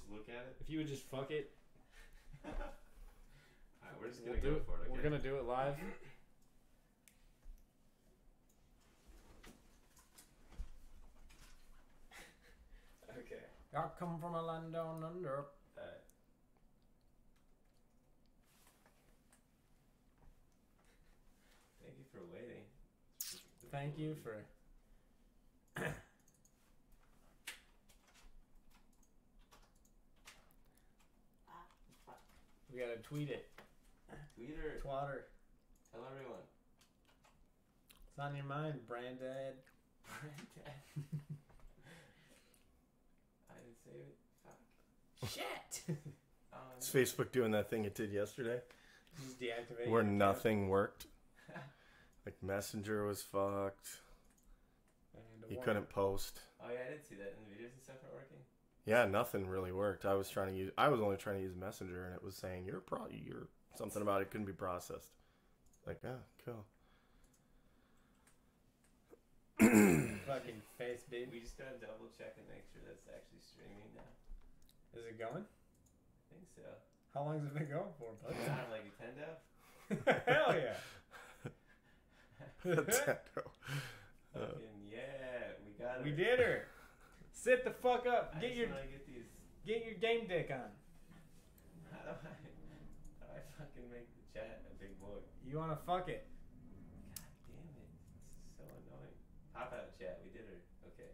just look at it. If you would just fuck it. Alright, we're just gonna go for it. Okay? We're gonna do it live. Okay. I come from a land down under. Alright. Thank you for waiting. Thank you for. We gotta tweet it. Tweeter. Twatter. Tell everyone. It's on your mind, Brandad. Brandad. I didn't save it. Fuck. Shit! Is Facebook doing that thing it did yesterday? Just deactivate. Where nothing worked. Like Messenger was fucked. You couldn't post. Oh yeah, I did see that. And the videos and stuff aren't working. Yeah, nothing really worked. I was only trying to use Messenger, and it was saying you're something about it couldn't be processed. Like, ah, cool. Fucking face, baby. We just gotta double check and make sure that's actually streaming now. Is it going? I think so. How long has it been going for, bud? Sound like Nintendo? Hell yeah! Nintendo. Fucking yeah, we got it. We did her. Sit the fuck up. Get Get your game dick on. How do I fucking make the chat a big boy? You wanna fuck it? God damn it! This is so annoying. Pop out chat. We did her. Okay.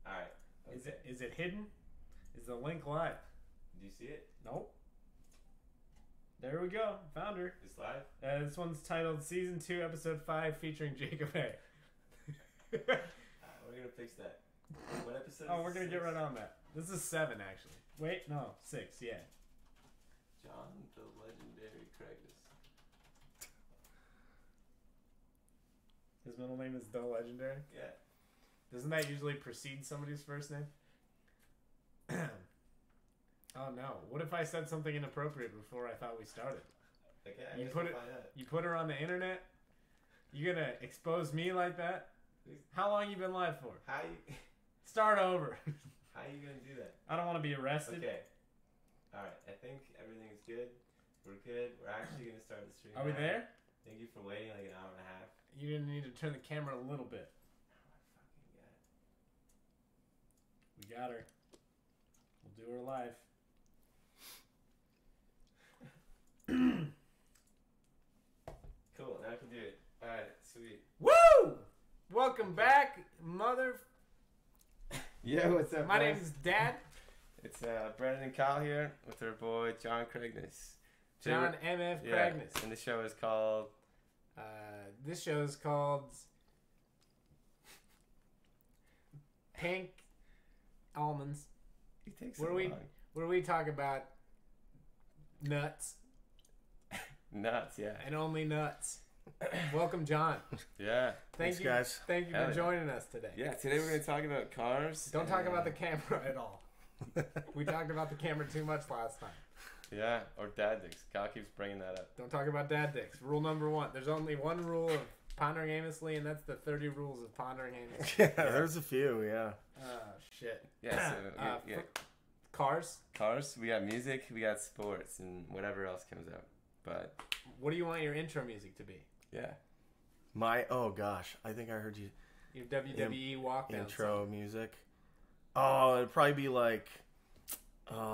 All right. Okay. Is it hidden? Is the link live? Do you see it? Nope. There we go. Found her. It's live. This one's titled Season 2, Episode 5, featuring Jacob A. We're gonna fix that. What episode? Oh, we're gonna get right on that. This is 7, actually. Wait, no, 6. Yeah. Jon the Legendary Kragness. His middle name is The Legendary. Yeah. Doesn't that usually precede somebody's first name? Oh no! What if I said something inappropriate before I thought we started? Okay, You put her on the internet. You gonna expose me like that? How long you been live for? How you? Start over. How you gonna do that? I don't want to be arrested. Okay. All right. I think everything is good. We're good. We're actually gonna start the stream. Are we there? Thank you for waiting like an hour and a half. You didn't need to turn the camera a little bit. Oh my fucking god. We got her. We'll do her live. Cool. Now I can do it. All right. Sweet. Woo! Welcome back, mother. Yeah. What's up? My guys? name's Dad. It's Brandon and Kyle here with our boy Jon Kragness. Jon M.F. Kragness. And the show is called. This show is called Pink Almonds. It takes Where we talk about nuts. Nuts, yeah. And only nuts. Welcome, Jon. Yeah. Thanks, guys. Thank you for joining us today. Yeah, today we're going to talk about cars. Don't talk about the camera at all. We talked about the camera too much last time. Yeah, or dad dicks. Kyle keeps bringing that up. Don't talk about dad dicks. Rule number 1. There's only one rule of pondering aimlessly, and that's the 30 rules of pondering aimlessly. Yeah, there's a few, yeah. Oh, shit. Yeah, so, yeah. Cars. Cars, we got music, we got sports, and whatever else comes out. But what do you want your intro music to be? Yeah. Oh gosh, I think I heard you. Your WWE walk intro song. Music. Oh, it'd probably be like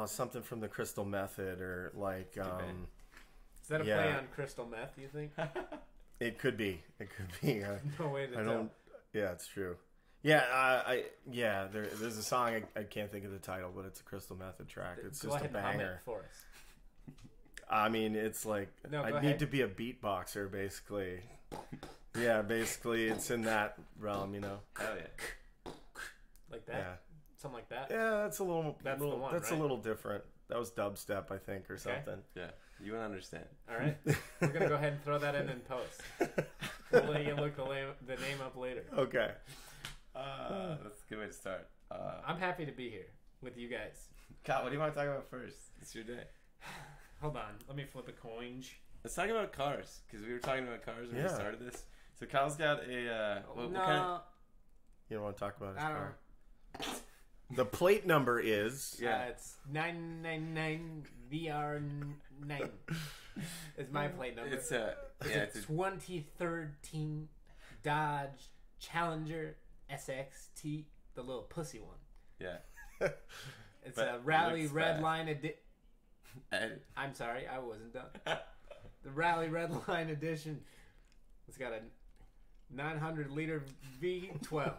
something from the Crystal Method, or like is that a play on crystal meth, you think? It could be. It could be. No way to tell. Yeah, it's true. Yeah, there's a song I can't think of the title, but it's a Crystal Method track. It's Go just ahead a banger. And hum it for us. I mean, it's like I need to be a beatboxer, basically. Yeah, basically, it's in that realm, you know. Hell yeah. Like that? Yeah. Something like that? Yeah, that's a little. That's the one, That's right? a little different. That was dubstep, I think, or something. Yeah, you won't understand. All right, we're gonna go ahead and throw that in post. We'll let you look the name up later. Okay. That's a good way to start. I'm happy to be here with you guys. Kyle, what do you want to talk about first? It's your day. Hold on, let me flip a coin. Let's talk about cars, because we were talking about cars when we started this. So Kyle's got a... no. You don't want to talk about his car? The plate number is... It's 999 VR9. It's my plate number. It's a 2013 Dodge Challenger SXT, the little pussy one. Yeah. It's But a Rally looks Red fast. Line edition. I'm sorry, I wasn't done. The Rally Red Line edition. It's got a 900-liter V12.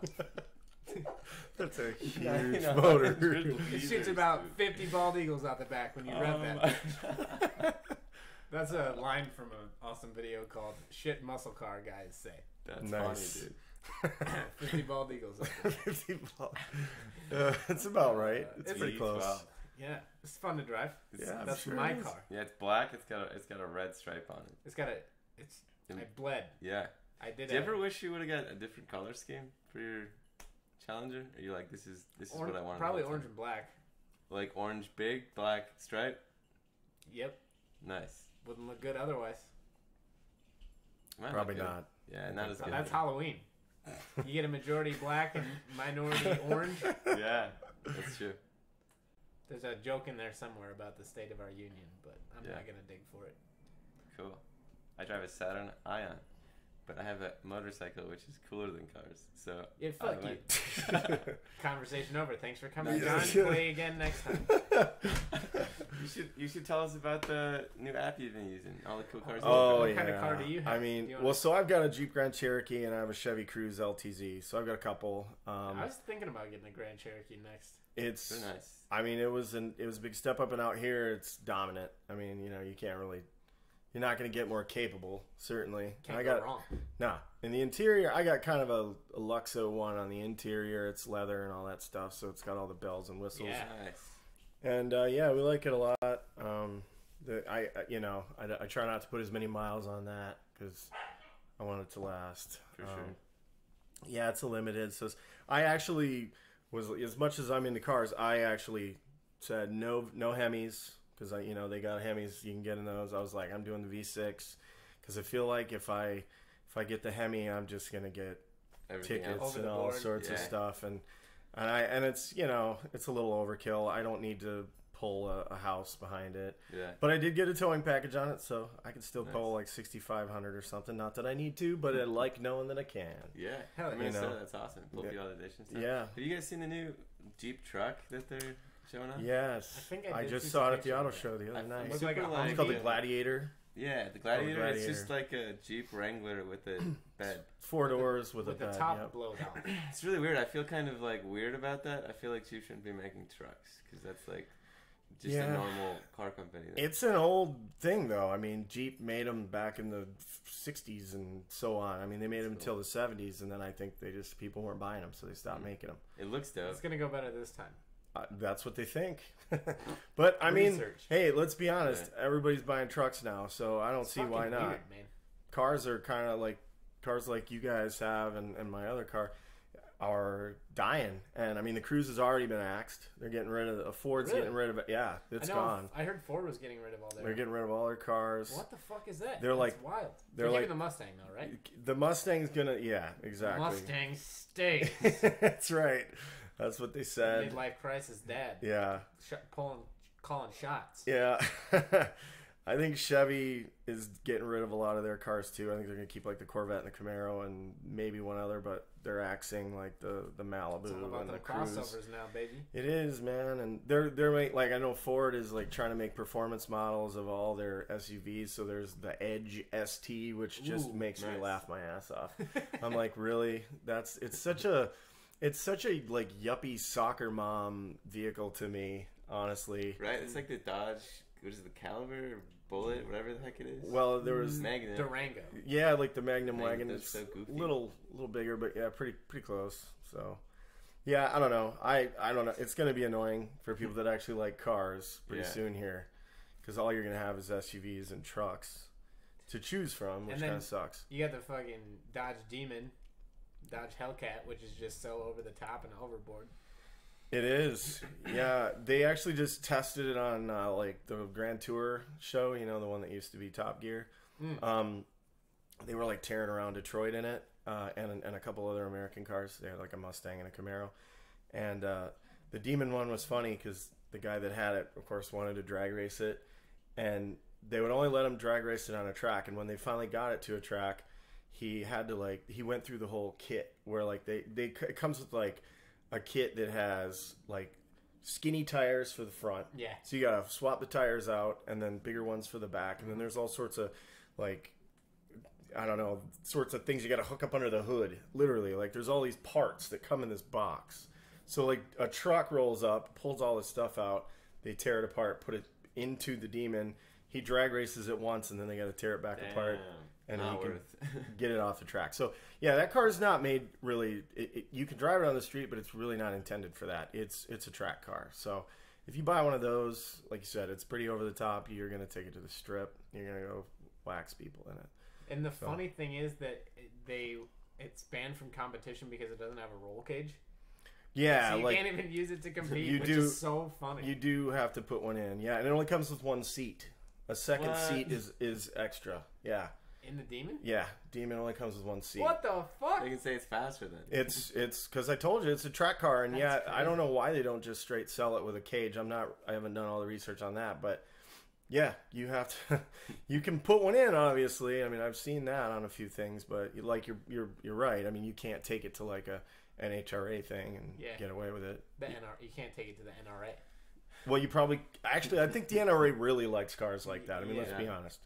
That's a huge 900 motor. It shoots about 50 bald eagles out the back when you rev that. That's a line from an awesome video called "Shit Muscle Car Guys Say." That's Nice. funny, dude. 50 bald eagles. Up there. 50 ball. It's about right. It's It's pretty close. well. Yeah, it's fun to drive. Yeah, I'm That's sure my it is. car. Yeah, it's black. It's got a red stripe on it. It's got a. It's. I bled. Yeah. I did. Do you ever wish you would have got a different color scheme for your Challenger? Are you like, this is what I want? Probably orange and black. Like orange big, black stripe. Yep. Nice. Wouldn't look good otherwise. Might look Probably good. not. Yeah, not as So good. that's Halloween. You get a majority black and minority orange. Yeah, that's true. There's a joke in there somewhere about the state of our union, but I'm Yeah. not gonna dig for it. Cool. I drive a Saturn Ion, but I have a motorcycle which is cooler than cars. So Yeah, fuck I you. win. Conversation over. Thanks for coming, Nice. John. Play again next time. You should tell us about the new app you've been using. All the cool cars. Oh, What yeah. kind of car do you have? I mean, Do you wanna- well, so I've got a Jeep Grand Cherokee and I have a Chevy Cruze LTZ. So I've got a couple. I was thinking about getting a Grand Cherokee next. It's They're nice. I mean, it was a big step up, and out here it's dominant. I mean, you can't really, you're not going to get more capable, certainly. Can't I go got wrong. nah. In the interior, I got kind of a Luxo one on the interior. It's leather and all that stuff, so it's got all the bells and whistles. Yeah. Nice. And yeah, we like it a lot. I try not to put as many miles on that because I want it to last. For sure. Yeah, it's a limited. So I actually was, as much as I'm into cars, I actually said no Hemis because they got Hemis, you can get in those. I was like, I'm doing the V6 because I feel like if I get the Hemi, I'm just gonna get Everything tickets else. Over and the all board. sorts of Yeah. stuff, and it's it's a little overkill. I don't need to pull a house behind it, Yeah. but I did get a towing package on it, so I can still Nice. pull like 6,500 or something. Not that I need to, but I like knowing that I can. Yeah. Hell yeah. Minnesota, that's awesome. Pull the automation stuff. Yeah. Have you guys seen the new Jeep truck that they're showing off? Yes, I think I I did just see saw some it at the pictures auto of that. show the other I- night. Looks like a Super Honda It's called the yeah. Gladiator. Yeah, the Gladiator. It's Gladiator. just like a Jeep Wrangler with a bed. 4 doors with With a the bed. top Yep. blowed out. It's really weird. I feel kind of like weird about that. I feel like Jeep shouldn't be making trucks because that's like just Yeah. a normal car company. It's an old thing, though. I mean, Jeep made them back in the 60s and so on. I mean, they made them until the 70s, and then I think people weren't buying them, so they stopped making them. It looks dope. It's gonna go better this time. That's what they think. But, I mean, Research. hey, let's be honest. Everybody's buying trucks now, so I don't It's see fucking why not. weird, man. Cars are kind of like cars like you guys have and my other car are dying. And, I mean, the Cruze has already been axed. They're getting rid of the Ford's Really? getting rid of it. Yeah, it's I know. gone. I heard Ford was getting rid of all their. They're getting rid of all their cars. What the fuck is that? They're That's like- wild. they're They're like- keeping the Mustang though, right? The Mustang's gonna, yeah, exactly. Mustang stays. That's right. That's what they said. Midlife crisis, dad. Yeah, Calling shots. yeah. I think Chevy is getting rid of a lot of their cars too. I think they're gonna keep like the Corvette and the Camaro and maybe one other, but they're axing like the Malibu It's all about and the the Cruze. crossovers now, baby. It is, man, and they're like I know Ford is like trying to make performance models of all their SUVs. So there's the Edge ST, which just Ooh, makes me nice. laugh my ass off. I'm like, really? It's such a like yuppie soccer mom vehicle to me, honestly. Right? It's like the Dodge. What is it? The Caliber, Bullet, whatever the heck it is. Well, there was Magnet. Durango. yeah, like the Magnum Man, wagon. that's It's so goofy. little bigger, but yeah, pretty close. So yeah, I don't know. I don't know. It's gonna be annoying for people that actually like cars pretty Yeah. soon here, because all you're gonna have is SUVs and trucks to choose from, which And then- kind of sucks. You got the fucking Dodge Demon, Dodge Hellcat, which is just so over the top and overboard. It is. Yeah, they actually just tested it on like the Grand Tour show. You know, the one that used to be Top Gear. They were like tearing around Detroit in it, and a couple other American cars. They had like a Mustang and a Camaro, and the Demon one was funny because the guy that had it, of course, wanted to drag race it, and they would only let him drag race it on a track. And when they finally got it to a track, he had to he went through the whole kit where it comes with like a kit that has like skinny tires for the front. Yeah. So you gotta swap the tires out, and then bigger ones for the back, and then there's all sorts of like, I don't know, sorts of things you gotta hook up under the hood. Literally, like there's all these parts that come in this box. So like a truck rolls up, pulls all this stuff out, they tear it apart, put it into the Demon. He drag races it once, and then they gotta tear it back apart, and then you can get it off the track. So yeah, that car is not made really. You can drive it on the street, but it's really not intended for that. It's a track car. So if you buy one of those, like you said, it's pretty over the top. You're gonna take it to the strip. You're gonna go wax people in it. And the funny thing is that it's banned from competition because it doesn't have a roll cage. Yeah, so you can't even use it to compete, which is so funny. You do have to put one in. Yeah, and it only comes with one seat. A second seat is extra. Yeah. In the Demon? Yeah, Demon only comes with one seat. What the fuck? They can say it's faster then. It's because I told you it's a track car, and That's I don't know why they don't just straight sell it with a cage. I haven't done all the research on that, but yeah, you have to. You can put one in, obviously. I mean, I've seen that on a few things, but like you're right. I mean, you can't take it to like a NHRA thing and get away with it. You can't take it to the NRA. Well, you probably I think the NRA really likes cars like that. I mean, let's be honest.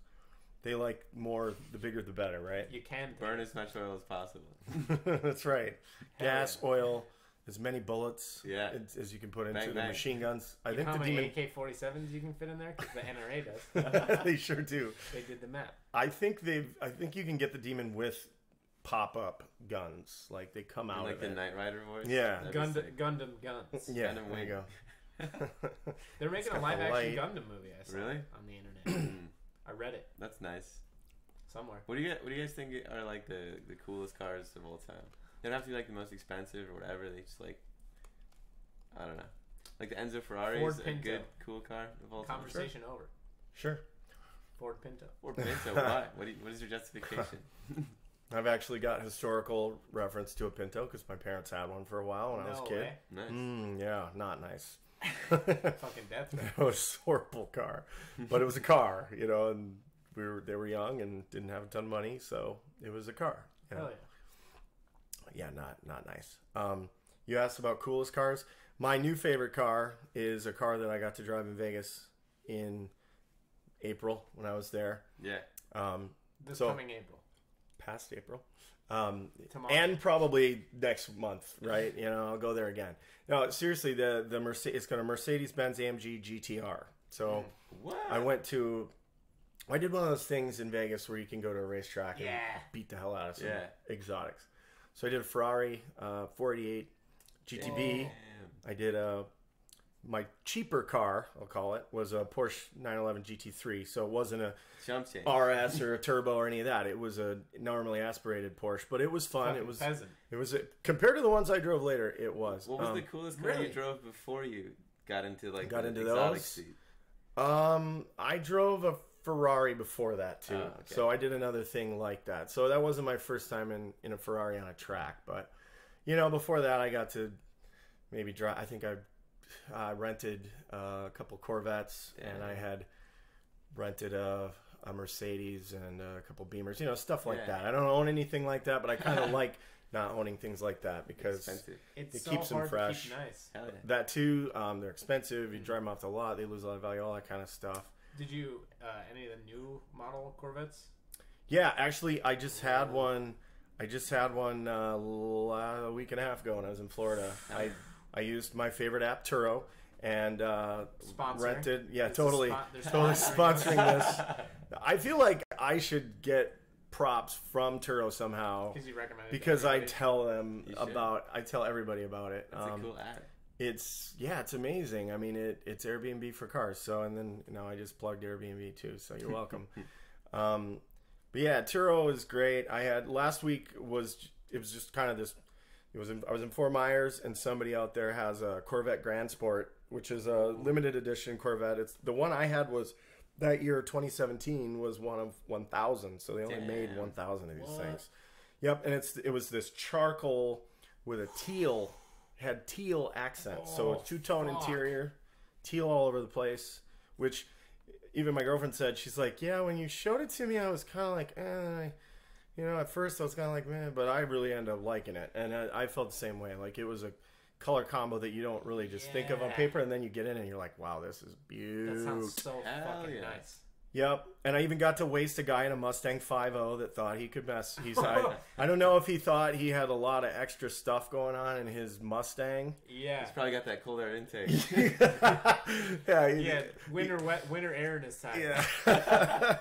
They like more, the bigger the better, right? You can burn as much oil as possible. That's right. Gas, oil, as many bullets as you can put into the machine guns. I think how many AK-47s you can fit in there? Because the NRA does. They sure do. They did the map. I think you can get the Demon with pop-up guns. Like they come out like of the it. Knight Rider voice. Yeah. Gundam guns. Yeah. Gundam there you go. They're making a live-action Gundam movie. I saw on the internet. I read it. That's nice. Somewhere. What do you guys think are like the coolest cars of all time? They don't have to be like the most expensive or whatever. They just like, I don't know. Like the Enzo Ferrari is a good cool car of all time. Conversation over. Sure. Ford Pinto. Ford Pinto. Why? What is your justification? I've actually got historical reference to a Pinto because my parents had one for a while when I was a kid. Way. Nice. Yeah, not nice. Fucking death. It was a horrible car, but it was a car, and they were young and didn't have a ton of money, so it was a car. Hell yeah. Yeah, not nice. You asked about coolest cars. My new favorite car is a car that I got to drive in Vegas in April when I was there. Yeah. This coming April. Past April. And probably next month, right? I'll go there again. No, seriously, the Mercedes, it's got a Mercedes-Benz AMG GTR. So I did one of those things in Vegas where you can go to a racetrack and beat the hell out of some exotics. So I did a Ferrari 488 GTB. Damn. I did my cheaper car, I'll call it, was a Porsche 911 GT3. So it wasn't a RS or a turbo or any of that. It was a normally aspirated Porsche, but it was fun. It was compared to the ones I drove later. It was. What was the coolest car you drove before you got into exotic those? Seat? I drove a Ferrari before that too. Okay. So I did another thing like that. So that wasn't my first time in a Ferrari on a track, but before that I got to maybe drive. I think I rented a couple Corvettes, and I had rented a Mercedes and a couple Beamers, stuff like that. I don't own anything like that, but I kind of like not owning things like that because it keeps them fresh. To keep nice. Hell yeah. That too, they're expensive. You drive them off the lot, they lose a lot of value, all that kind of stuff. Did you any of the new model Corvettes? Yeah, actually, I just had one. A week and a half ago when I was in Florida. I used my favorite app, Turo, and rented. Yeah, totally sponsoring this. I feel like I should get props from Turo somehow because you recommend it because I tell them I tell everybody about it. It's a cool app. It's amazing. I mean, it's Airbnb for cars. So and then I just plugged Airbnb too. So you're welcome. But yeah, Turo is great. I had last week was just kind of this. I was in Fort Myers, and somebody out there has a Corvette Grand Sport, which is a limited edition Corvette. It's the one I had was that year, 2017, was one of 1,000. So they only made 1,000 of these things. Yep, and it was this charcoal with a teal had teal accents. So Oh, a two-tone fuck. interior, teal all over the place, which even my girlfriend said, she's like, yeah, when you showed it to me, I was kind of like, at first I was kind of like, man, but I really ended up liking it. And I felt the same way. Like, it was a color combo that you don't really just think of on paper, and then you get in and you're like, wow, this is beautiful. That sounds so fucking yeah. nice. Yep, and I even got to waste a guy in a Mustang 5.0 that thought he could mess. I don't know if he thought he had a lot of extra stuff going on in his Mustang. Yeah. He's probably got that cold air intake. Yeah, Winter air in his tire. Yeah,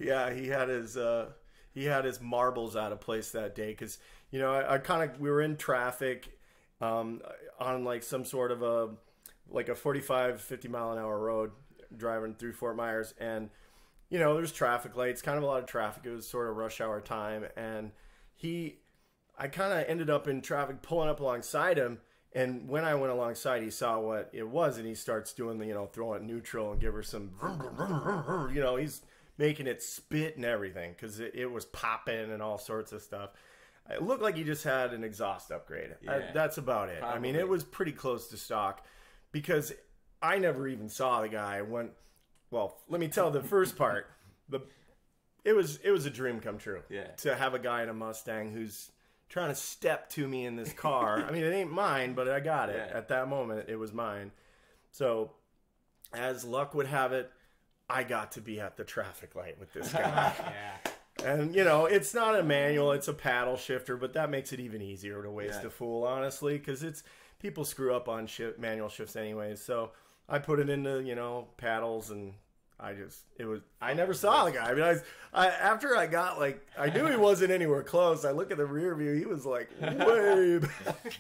yeah. He had his marbles out of place that day because we were in traffic, on like some sort of a 45, 50 mile an hour road driving through Fort Myers, and there's traffic lights, kind of a lot of traffic. It was sort of rush hour time, and I kind of ended up in traffic pulling up alongside him. And when I went alongside, he saw what it was, and he starts doing the, throwing it neutral and give her some, he's making it spit and everything because it was popping and all sorts of stuff. It looked like he just had an exhaust upgrade. Yeah, that's about it. probably. I mean, it was pretty close to stock because I never even saw the guy when. Well, let me tell the first part. It was a dream come true. Yeah. To have a guy in a Mustang who's trying to step to me in this car. I mean, it ain't mine, but I got it. Yeah. At that moment, it was mine. So, as luck would have it, I got to be at the traffic light with this guy. Yeah. And, it's not a manual, it's a paddle shifter, but that makes it even easier to waste a fool, honestly, because people screw up on manual shifts anyways. So, I put it into, paddles, and I never saw the guy. I mean, after I got, I knew he wasn't anywhere close. I look at the rear view, he was, way back.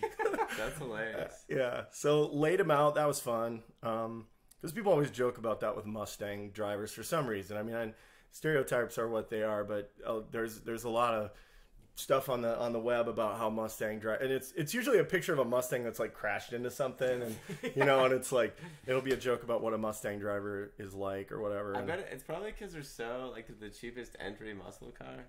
That's hilarious. Yeah, so laid him out. That was fun. Because people always joke about that with Mustang drivers for some reason. I mean, stereotypes are what they are, but there's a lot of stuff on the web about how Mustang drive, and it's usually a picture of a Mustang that's crashed into something, and and it's it'll be a joke about what a Mustang driver is like or whatever. I bet it's probably because they're so the cheapest entry muscle car.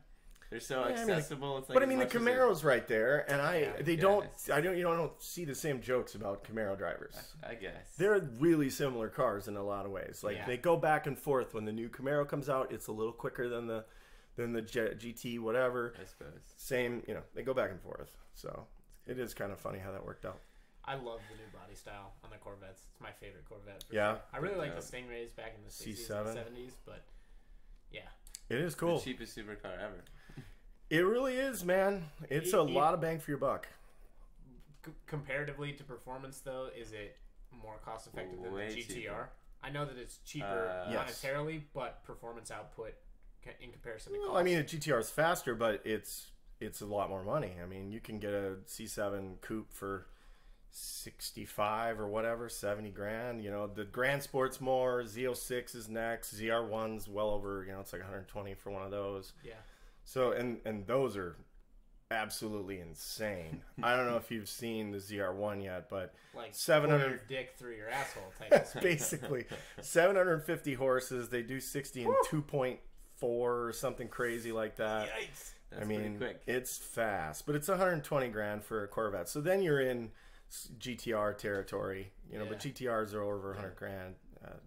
They're so accessible. It's but I mean, the Camaro's right there, and you don't see the same jokes about Camaro drivers. I guess They're really similar cars in a lot of ways. They go back and forth. When the new Camaro comes out, it's a little quicker than the GT, whatever. I suppose. Same, they go back and forth. So it is kind of funny how that worked out. I love the new body style on the Corvettes. It's my favorite Corvette. Yeah. Sure. I really like the Stingrays back in the 60s and 70s, but yeah. It is cool. The cheapest supercar ever. It really is, man. It's a lot of bang for your buck. Comparatively to performance, though, is it more cost effective than the GTR? Cheaper. I know that it's cheaper monetarily, but performance output in comparison to cost. Well, I mean, a GTR is faster, but it's a lot more money. I mean, you can get a C7 coupe for 65 or whatever, 70 grand. The Grand Sport's more. Z06 is next. ZR1's well over. It's 120 for one of those. Yeah. So and those are absolutely insane. I don't know if you've seen the ZR1 yet, but 700 pull your dick through your asshole type of basically 750 horses. They do 60 in 2.4 or something crazy like that. Yikes. That's quick. It's fast, but it's 120 grand for a Corvette. So then you're in GTR territory, but GTRs are over 100 grand.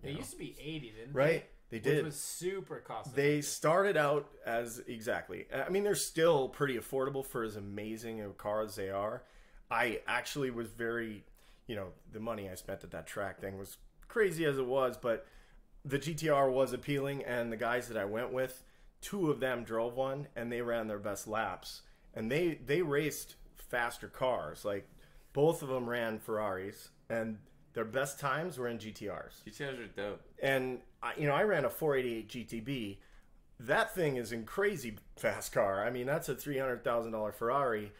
They used to be 80, didn't right? They did. Which was super cost effective. They started out as exactly. I mean, they're still pretty affordable for as amazing a car as they are. I actually was very, the money I spent at that track thing was crazy as it was, but the GTR was appealing, and the guys that I went with, 2 of them drove one, and they ran their best laps, and they raced faster cars. Both of them ran Ferraris, and their best times were in GTRs. GTRs are dope. And I ran a 488 GTB. That thing is a crazy fast car. I mean, that's a $300,000 Ferrari,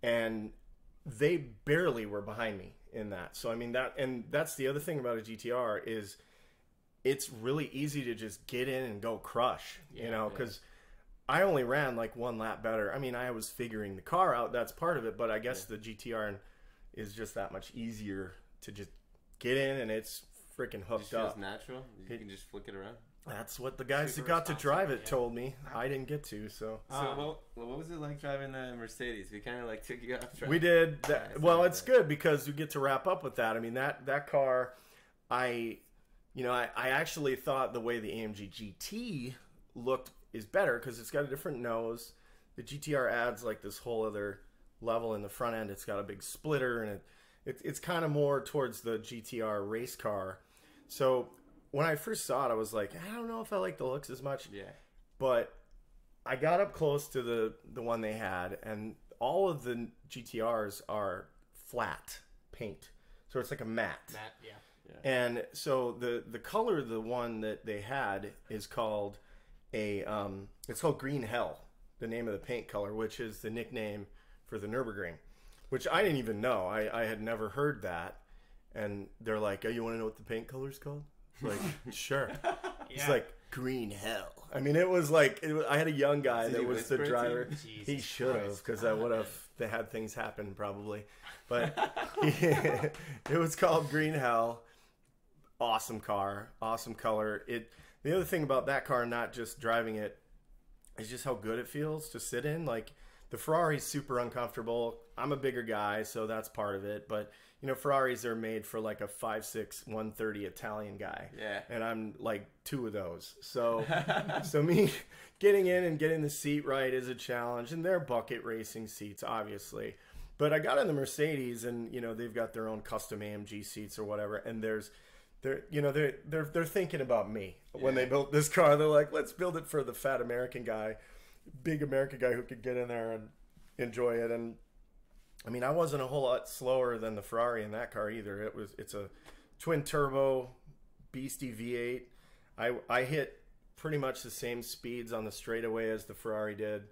and they barely were behind me in that. So I mean that's the other thing about a GTR is it's really easy to just get in and go crush, because I only ran one lap better. I mean, I was figuring the car out. That's part of it, but I guess the GTR is just that much easier to just get in, and it's freaking hooked It just feels up. natural. You can just flick it around. That's what the guys who Super got to drive it responsible, told me. I didn't get to, so. So what was it like driving the Mercedes? We kind of like took you off track. We did. That. Well, it's good because we get to wrap up with that. I mean, that car, I actually thought the way the AMG GT looked is better because it's got a different nose. The GTR adds like this whole other level in the front end. It's got a big splitter, and it's kind of more towards the GTR race car. So when I first saw it, I was like, I don't know if I like the looks as much. Yeah. But I got up close to the one they had, and all of the GTRs are flat paint. So it's like a matte. Matte, yeah. And so the color of the one that they had is called it's called Green Hell, the name of the paint color, which is the nickname for the Nürburgring, which I didn't even know. I had never heard that. And they're like, oh, you want to know what the paint color's called? Like, sure. It's like Green Hell. I mean, it was like, I had a young guy that was the driver. He should have, because I would have, they had things happen probably. But it was called Green Hell. Awesome car, awesome color. The other thing about that car, not just driving it, is just how good it feels to sit in. Like, the Ferrari's super uncomfortable. I'm a bigger guy, so that's part of it. But, you know, Ferraris are made for like a 5'6", 130 Italian guy. Yeah. And I'm like 2 of those. So me getting in and getting the seat right is a challenge. And they're bucket racing seats, obviously. But I got in the Mercedes, and, you know, they've got their own custom AMG seats or whatever. And they're thinking about me when they built this car. They're like, let's build it for the fat American guy, big American guy who could get in there and enjoy it. And I mean, I wasn't a whole lot slower than the Ferrari in that car either. It's a twin turbo beastie V8. I hit pretty much the same speeds on the straightaway as the Ferrari did,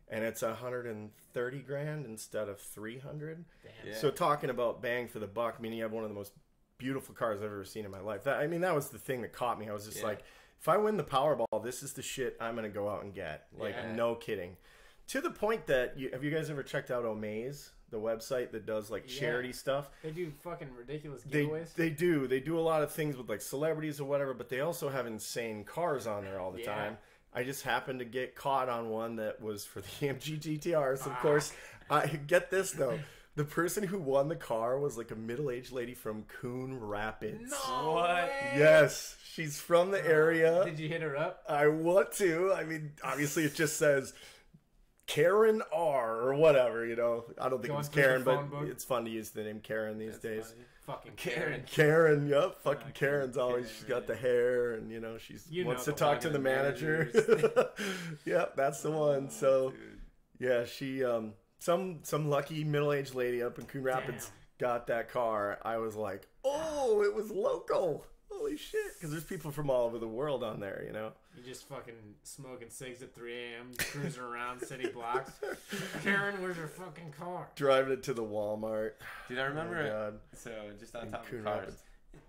and it's 130 grand instead of 300. Damn. Yeah. So talking about bang for the buck, I mean, you have one of the most beautiful cars I've ever seen in my life. That was the thing that caught me. I was just like, if I win the Powerball, this is the shit I'm going to go out and get. Like, no kidding. To the point that, have you guys ever checked out Omaze, the website that does like charity stuff? They do fucking ridiculous giveaways. They do a lot of things with like celebrities or whatever, but they also have insane cars on there all the time. I just happened to get caught on one that was for the AMG GTRs. Of course, I get this though. The person who won the car was like a middle-aged lady from Coon Rapids. No way. Yes, she's from the area. Did you hit her up? I want to. I mean, obviously it just says Karen R or whatever, you know. I don't think it was Karen, but it's fun to use the name Karen these days. Funny. Fucking Karen. Karen, yep. Fucking Karen's always, she's got the hair and, you know, wants to talk to the manager. Yep, that's the one. So, yeah, she, some lucky middle-aged lady up in Coon Rapids got that car. I was like, oh, it was local. Holy shit. Because there's people from all over the world on there, you know. You just fucking smoking cigs at 3 a.m., cruising around city blocks. Karen, where's your fucking car? Driving it to the Walmart. Dude, I remember God. So just on top Coon of cars Rapids.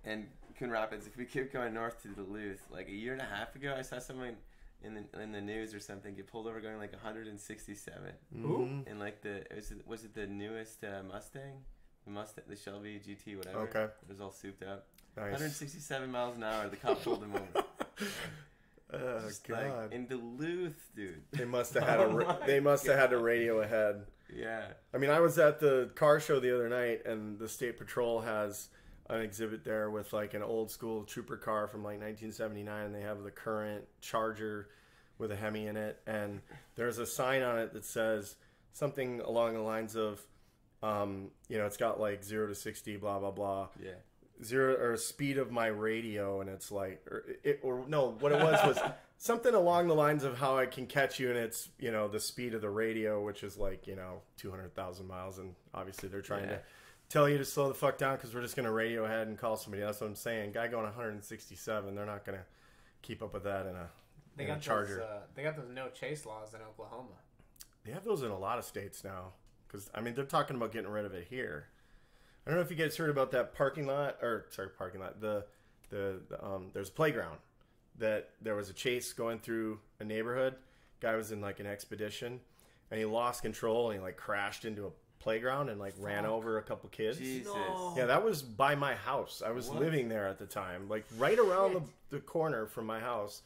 and Coon Rapids, if we keep going north to Duluth, like a year and a half ago, I saw someone in the news or something get pulled over going like 167. Who? And like was it the newest Mustang? The Shelby GT, whatever. Okay. It was all souped up. Nice. 167 miles an hour. The cop pulled him over. Oh, Just God. like in Duluth, dude. They must have had they must have had a radio ahead. Yeah. I mean, I was at the car show the other night, and the State Patrol has an exhibit there with like an old school trooper car from like 1979, and they have the current Charger with a Hemi in it, and there's a sign on it that says something along the lines of, you know, it's got like 0 to 60, blah blah blah. Yeah. 0 or speed of my radio, and it's like, what it was something along the lines of how I can catch you, and it's, you know, the speed of the radio, which is like, you know, 200,000 miles, and obviously they're trying to tell you to slow the fuck down because we're just going to radio ahead and call somebody. That's what I'm saying. Guy going 167, they're not going to keep up with that in a Charger. They got those no chase laws in Oklahoma. They have those in a lot of states now, because I mean, they're talking about getting rid of it here. I don't know if you guys heard about that parking lot. There's a playground that there was a chase going through a neighborhood. Guy was in like an expedition, and he lost control and he like crashed into a playground and like ran over a couple kids. Jesus. No. Yeah, that was by my house. I was living there at the time, like right around the corner from my house.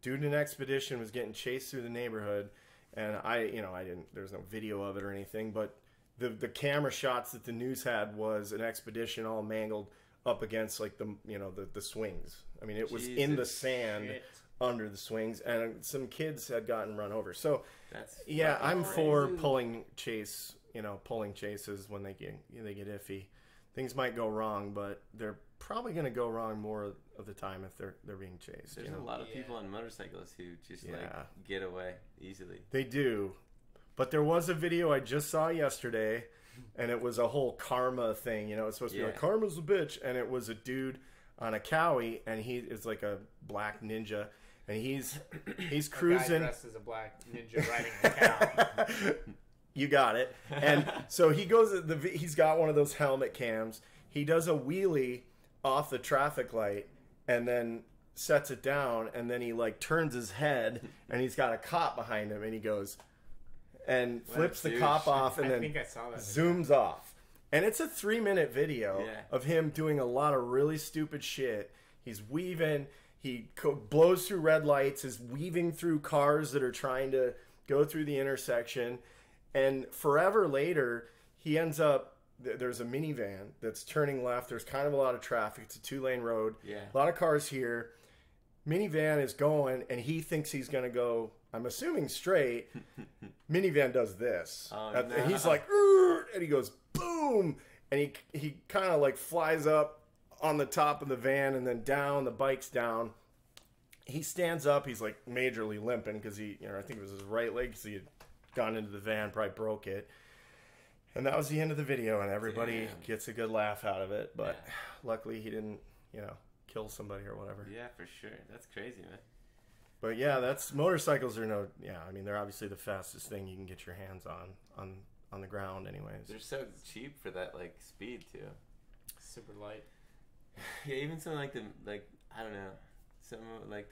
Dude in an expedition was getting chased through the neighborhood, and I didn't. There's no video of it or anything, but the camera shots that the news had was an expedition all mangled up against like the swings. I mean, it was in the sand under the swings, and some kids had gotten run over. So I'm for pulling chases when they get iffy. Things might go wrong, but they're probably going to go wrong more of the time if they're being chased. There's a lot of people on motorcycles who just like get away easily. They do. But there was a video I just saw yesterday, and it was a whole karma thing. It's supposed to be like, karma's a bitch. And it was a dude on a Cowie, and he is like a black ninja, and he's cruising. A guy dressed as a black ninja riding a cow. You got it. And so he goes, he's got one of those helmet cams. He does a wheelie off the traffic light and then sets it down, and then he like turns his head, and he's got a cop behind him, and he goes and flips the cop off and then zooms off. And it's a 3-minute video of him doing a lot of really stupid shit. He's weaving, he blows through red lights, is weaving through cars that are trying to go through the intersection. And forever later, he ends up, there's a minivan that's turning left. There's kind of a lot of traffic. It's a 2-lane road. Yeah. A lot of cars here. Minivan is going, and he thinks he's going to go, I'm assuming straight. Minivan does this. No. He's like, and he goes, boom. And he kind of like flies up on the top of the van and then down. The bike's down. He stands up. He's like majorly limping because I think it was his right leg because he had gone into the van, probably broke it. And that was the end of the video, and everybody gets a good laugh out of it. But luckily he didn't, kill somebody or whatever. Yeah, for sure. That's crazy, man. But yeah, motorcycles are they're obviously the fastest thing you can get your hands on the ground anyways. They're so cheap for that like speed too. Super light. Yeah, even something like I don't know. Some like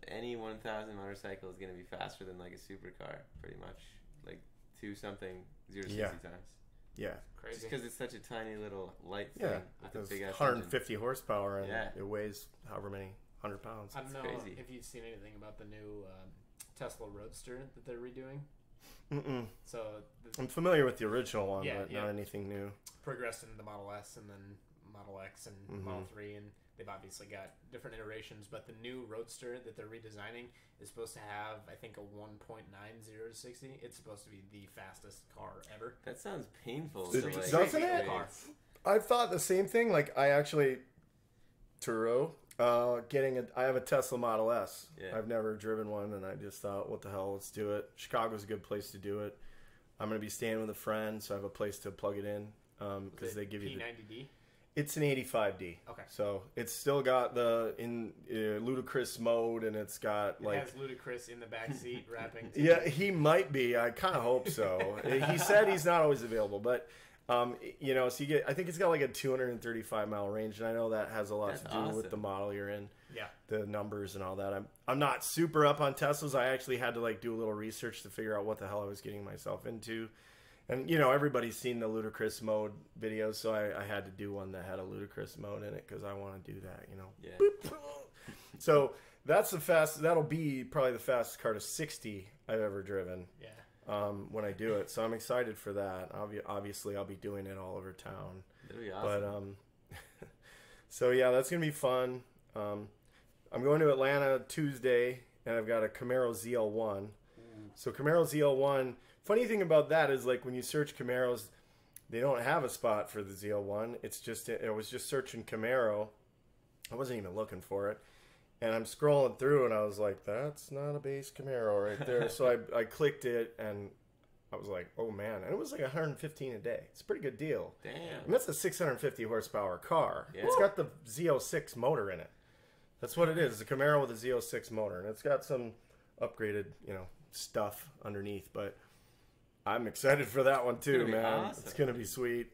any 1,000 motorcycle is gonna be faster than like a supercar, pretty much. Like 0 to 60 times. Yeah, crazy. Just because it's such a tiny little light thing with a big ass 150 horsepower and it weighs however many 100 pounds. I don't know crazy. if you've seen anything about the new Tesla Roadster that they're redoing. So I'm familiar with the original one, but not anything new. Progressed into the Model S and then Model X and Model 3, and they've obviously got different iterations, but the new Roadster that they're redesigning is supposed to have, I think, a 1.90 to 60. It's supposed to be the fastest car ever. That sounds painful. Doesn't it? I've thought the same thing. Like, I actually, Turo, I have a Tesla Model S. Yeah. I've never driven one, and I just thought, what the hell, let's do it. Chicago's a good place to do it. I'm going to be staying with a friend, so I have a place to plug it in. Because they give you P90D? It's an 85D. Okay. So it's still got the ludicrous mode, and it's got it has Ludacris in the back seat rapping. Yeah, he might be. I kind of hope so. He said he's not always available, but so you get. I think it's got like a 235 mile range, and I know that has a lot to do with the model you're in. Yeah. The numbers and all that. I'm not super up on Teslas. I actually had to like do a little research to figure out what the hell I was getting myself into. And, everybody's seen the ludicrous mode videos, so I had to do one that had a ludicrous mode in it because I want to do that, Yeah. Boop. So that'll be probably the fastest car to 60 I've ever driven. Yeah. When I do it. So I'm excited for that. Obviously, I'll be doing it all over town. That'll be awesome. But, so yeah, that's going to be fun. I'm going to Atlanta Tuesday, and I've got a Camaro ZL1. So Camaro ZL1... Funny thing about that is, like, when you search Camaros, they don't have a spot for the ZL1. I was just searching Camaro. I wasn't even looking for it. And I'm scrolling through, and I was like, that's not a base Camaro right there. So I clicked it, and I was like, oh, man. And it was like $115 a day. It's a pretty good deal. Damn. And that's a 650 horsepower car. Yeah. It's got the Z06 motor in it. That's what it is. It's a Camaro with a Z06 motor. And it's got some upgraded, stuff underneath, but... I'm excited for that one too, man. Awesome. It's gonna be sweet.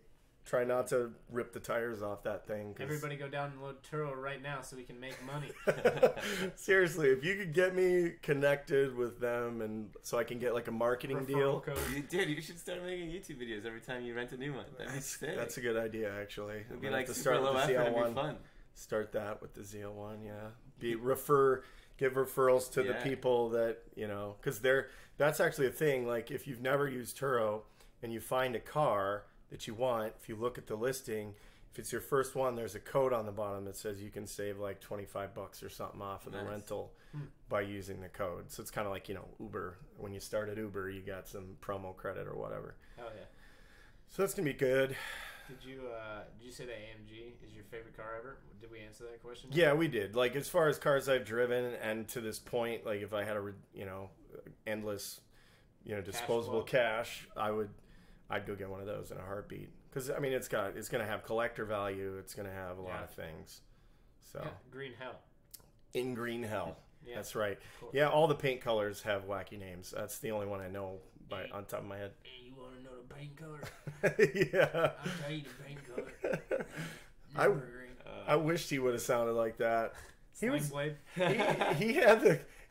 Try not to rip the tires off that thing. Everybody go down and load Turo right now so we can make money. Seriously, if you could get me connected with them and so I can get like a marketing deal. Dude, you should start making YouTube videos every time you rent a new one. That'd be sick. That's a good idea, actually. It'd be like to start with the ZL1. It'd be fun. Start that with the ZL1, yeah. Give referrals to the people that, because that's actually a thing. Like, if you've never used Turo and you find a car that you want, if you look at the listing, if it's your first one, there's a code on the bottom that says you can save like $25 or something off of the rental by using the code. So it's kind of like, Uber. When you start at Uber, you got some promo credit or whatever. Oh, yeah. So that's going to be good. Did you say that AMG is your favorite car ever? Did we answer that question? Yeah, we did. Like, as far as cars I've driven, and to this point, like, if I had endless, disposable cash, I'd go get one of those in a heartbeat. Because I mean, it's going to have collector value. It's going to have a lot of things. So green hell. In green hell. Yeah. That's right. Yeah, all the paint colors have wacky names. That's the only one I know on top of my head. Hey, you want to know the paint color? Yeah. I'll tell you the paint color. I wished he would have sounded like that. Blade.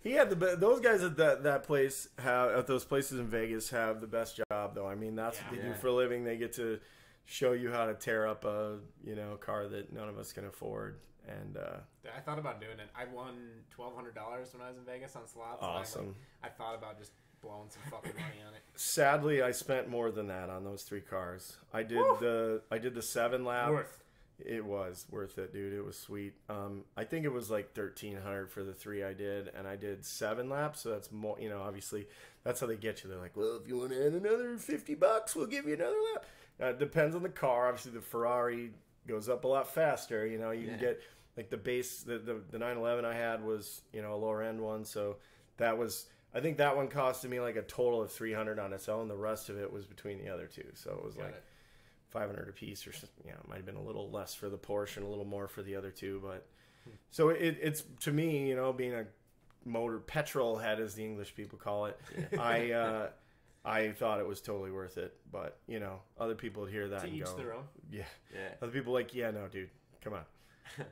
He had those guys at that place at those places in Vegas have the best job though. I mean, that's what they do for a living. They get to show you how to tear up a car that none of us can afford. And I thought about doing it. I won $1,200 when I was in Vegas on slots. Awesome. I thought about just blowing some fucking money on it. Sadly, I spent more than that on those 3 cars. I did the 7 lap. It was worth it, dude. It was sweet. I think it was like $1,300 for the 3 I did, and I did 7 laps. So that's more. Obviously, that's how they get you. They're like, well, if you want to add another $50, we'll give you another lap. It depends on the car. Obviously, the Ferrari goes up a lot faster. You can get like the base. The 911 I had was a lower end one, so that was. I think that one costed me like a total of $300 on its own. The rest of it was between the other 2, so it was $500 a piece, or it might have been a little less for the Porsche and a little more for the other 2. But so it's to me, being a motor petrol head, as the English people call it, I thought it was totally worth it. But other people would hear that to and each go, their own. Yeah. Other people like, yeah, no, dude, come on.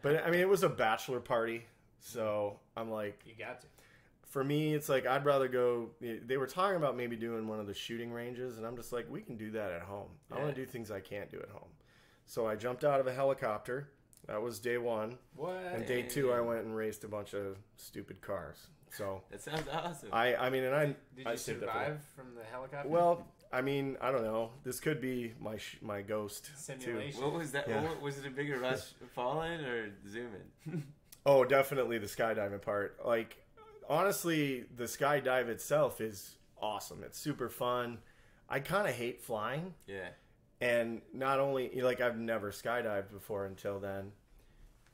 But I mean, it was a bachelor party, so I'm like, you got to. For me, it's like I'd rather go. They were talking about maybe doing one of the shooting ranges, and I'm just like, we can do that at home. I want to do things I can't do at home. So I jumped out of a helicopter. That was day 1. What? And day 2, I went and raced a bunch of stupid cars. So that sounds awesome. I mean, and did you survive from the helicopter? Well, I mean, I don't know. This could be my ghost simulation. What was that? Yeah. Was it a bigger rush falling or zooming? Oh, definitely the skydiving part. Like, honestly, the skydive itself is awesome. It's super fun. I kind of hate flying. Yeah. And not only, like, I've never skydived before until then.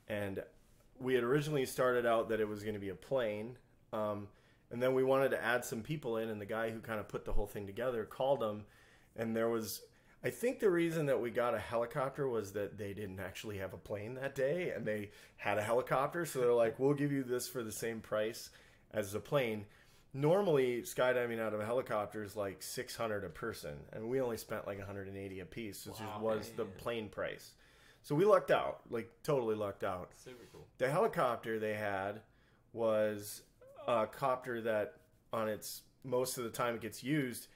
And we had originally started out that it was going to be a plane. And then we wanted to add some people in. And the guy who kind of put the whole thing together called them. And there was, I think the reason that we got a helicopter was that they didn't actually have a plane that day. And they had a helicopter. So they're like, we'll give you this for the same price as a plane. Normally, skydiving out of a helicopter is like $600 a person, and we only spent like $180 a piece, which was the plane price. So we lucked out, like totally lucked out. Super cool. The helicopter they had was a copter that, on its most of the time it gets used.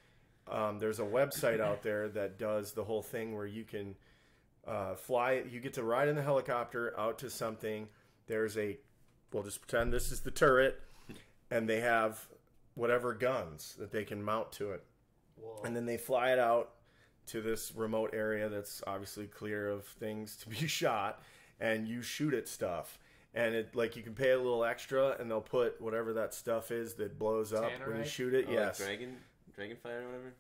There's a website out there that does the whole thing where you can fly. You get to ride in the helicopter out to something. We'll just pretend this is the turret. And they have whatever guns that they can mount to it. Whoa. And then they fly it out to this remote area that's obviously clear of things to be shot. And you shoot at stuff. And it like you can pay a little extra, and they'll put whatever that stuff is that blows up when you shoot it. Yes. Like Dragonfire or whatever?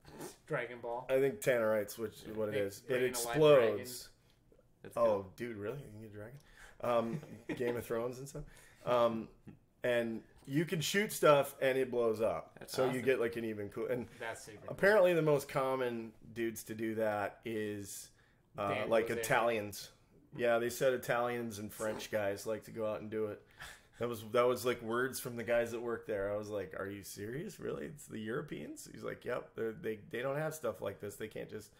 Dragon Ball. I think Tannerite's what it is. It explodes. Oh, dude, really? You can get a dragon? Game of Thrones and stuff. And you can shoot stuff and it blows up. That's awesome. You get like an even cool. And that's super apparently the most common dudes to do that is like Italians. Yeah, they said Italians and French guys like to go out and do it. That was like words from the guys that work there. I was like, "Are you serious? Really? It's the Europeans?" He's like, "Yep. They don't have stuff like this. They can't just,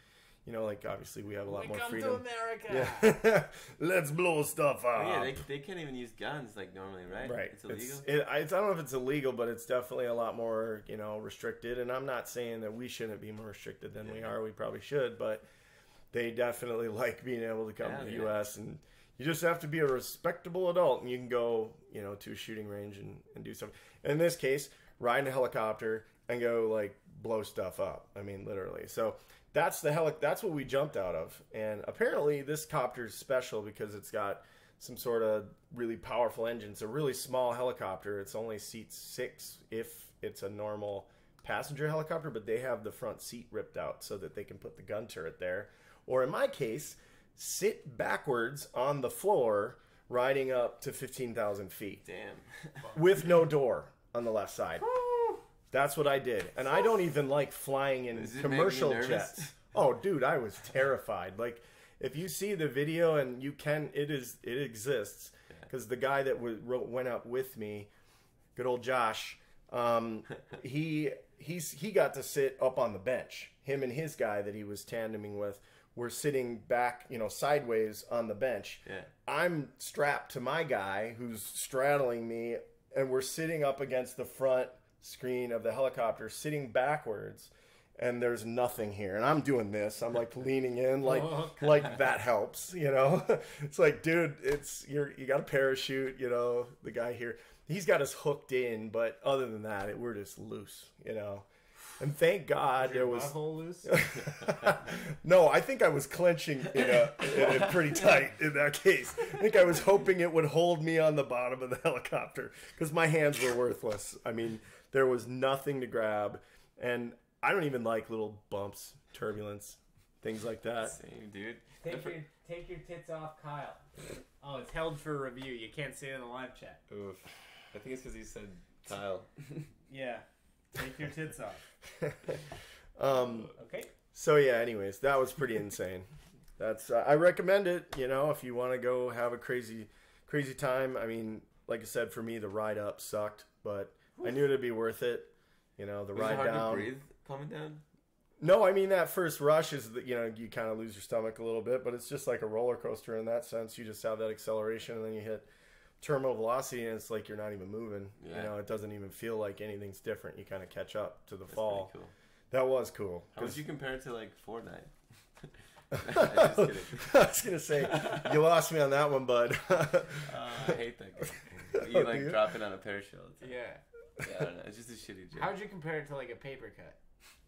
You know, like obviously we have a lot more Welcome freedom. to America. Yeah. Let's blow stuff up. Oh, yeah, they can't even use guns like normally, right? Right. It's illegal. I don't know if it's illegal, but it's definitely a lot more, you know, restricted. And I'm not saying that we shouldn't be more restricted than we are. We probably should, but they definitely like being able to come to the U.S. and you just have to be a respectable adult and you can go, you know, to a shooting range and do something. In this case, ride in a helicopter and go like blow stuff up. I mean, literally. So that's that's what we jumped out of. And apparently this copter is special because it's got some sort of really powerful engine. It's a really small helicopter. It's only seats 6 if it's a normal passenger helicopter, but they have the front seat ripped out so that they can put the gun turret there. Or in my case, sit backwards on the floor riding up to 15,000 feet. Damn. With no door on the left side. That's what I did. And I don't even like flying in commercial jets. Oh, dude, I was terrified. Like, if you see the video and you can, it exists. Because the guy that went up with me, good old Josh, he got to sit up on the bench. Him and his guy that he was tandeming with were sitting back, you know, sideways on the bench. Yeah. I'm strapped to my guy who's straddling me, and we're sitting up against the front screen of the helicopter, sitting backwards, and there's nothing here. And I'm doing this. I'm like leaning in, like that helps, you know. It's like, dude, you got a parachute, you know. The guy here, he's got us hooked in, but other than that, we're just loose, you know. And thank God there was. Butthole loose? No, I think I was clenching it pretty tight in that case. I think I was hoping it would hold me on the bottom of the helicopter because my hands were worthless. I mean, there was nothing to grab, and I don't even like little bumps, turbulence, things like that. Same, dude. Take your tits off, Kyle. Oh, it's held for review. You can't see it in the live chat. Oof. I think it's because he said Kyle. Yeah. Take your tits off. Okay. So yeah, anyways, that was pretty insane. That's I recommend it, you know, if you want to go have a crazy time. I mean, like I said, for me the ride up sucked, but I knew it'd be worth it. You know, the Was ride it hard down. to breathe coming down? No, I mean that first rush is that, you know, you kind of lose your stomach a little bit, but it's just like a roller coaster in that sense. You just have that acceleration and then you hit terminal velocity and it's like you're not even moving. Yeah. You know, it doesn't even feel like anything's different. You kind of catch up to the That's fall. pretty cool. That was cool. How would you compare it to like Fortnite? I was gonna say you lost me on that one, bud. I hate that game. You like dropping on a parachute all the time. Yeah. Yeah, I don't know. It's just a shitty joke. How'd you compare it to like a paper cut?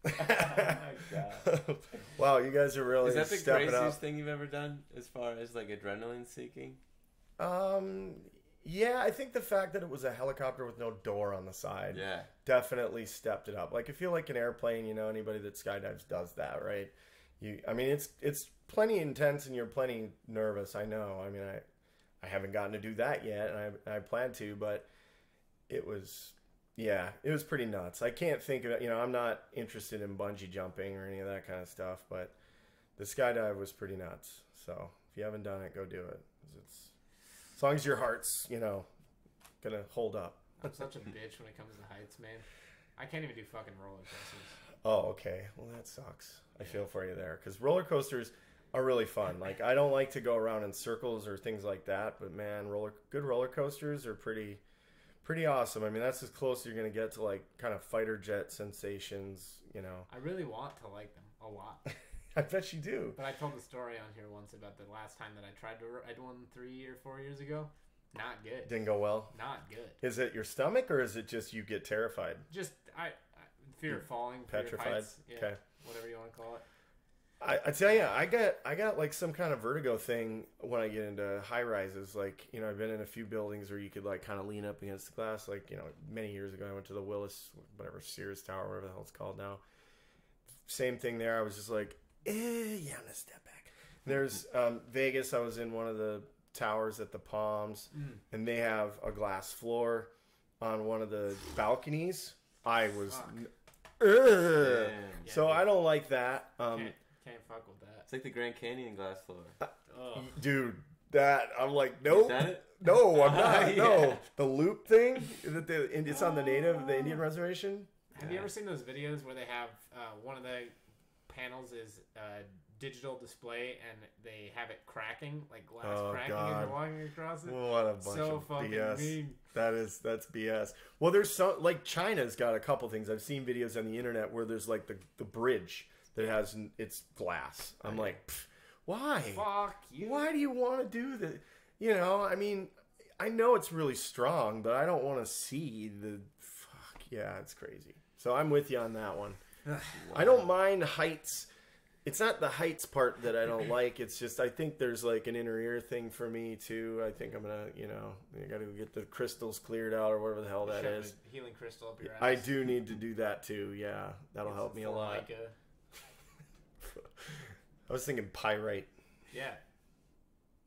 Oh my god. Wow, you guys are really Is that the stepping craziest up. thing you've ever done as far as like adrenaline seeking? Yeah, I think the fact that it was a helicopter with no door on the side definitely stepped it up. Like I feel like an airplane, you know, anybody that skydives does that, right? I mean, it's plenty intense and you're plenty nervous. I know. I mean, I haven't gotten to do that yet, and I plan to, but it was pretty nuts. I can't think of it. You know, I'm not interested in bungee jumping or any of that kind of stuff, but the skydive was pretty nuts. So if you haven't done it, go do it. As long as your heart's, you know, gonna hold up. I'm such a bitch when it comes to heights, man. I can't even do fucking roller coasters. Oh, okay. Well, that sucks. I feel for you there. Because roller coasters are really fun. Like, I don't like to go around in circles or things like that. But, man, good roller coasters are pretty awesome. I mean, that's as close as you're going to get to, like, kind of fighter jet sensations, you know. I really want to like them a lot. I bet you do. But I told the story on here once about the last time that I tried to ride one 3 or 4 years ago. Not good. Didn't go well? Not good. Is it your stomach or is it just you get terrified? Just, fear of falling. Petrified? Fear of heights. Yeah, okay. Whatever you want to call it. I tell you, I got like some kind of vertigo thing when I get into high rises. Like, you know, I've been in a few buildings where you could like kind of lean up against the glass. Like, you know, many years ago I went to the Willis, whatever, Sears Tower, whatever the hell it's called now. Same thing there. I was just like, I'm gonna step back. There's Vegas. I was in one of the towers at the Palms, and they have a glass floor on one of the balconies. I was, so I don't like that. Can't fuck with that. It's like the Grand Canyon glass floor. Dude, that I'm like, nope. Is that it? No, I'm not. Yeah. No, the loop thing. It's on the Indian reservation. Have you ever seen those videos where they have one of the panels is digital display and they have it cracking, like glass Oh, cracking, God. and you're walking across it. What a bunch So of fucking BS. mean. That's BS. Well, there's some, like, China's got a couple things. I've seen videos on the internet where there's like the bridge that has it's glass. I'm like, pfft, why? Fuck you. Why do you want to do that? You know, I mean, I know it's really strong, but I don't want to see the fuck. Yeah, it's crazy. So I'm with you on that one. I don't mind heights. It's not the heights part that I don't like. It's just I think there's like an inner ear thing for me too. I think I'm gonna, I got to get the crystals cleared out or whatever the hell that Shove is. a healing crystal up your ass. I do need to do that too. Yeah, that'll help me a lot. Formica. I was thinking pyrite, Yeah.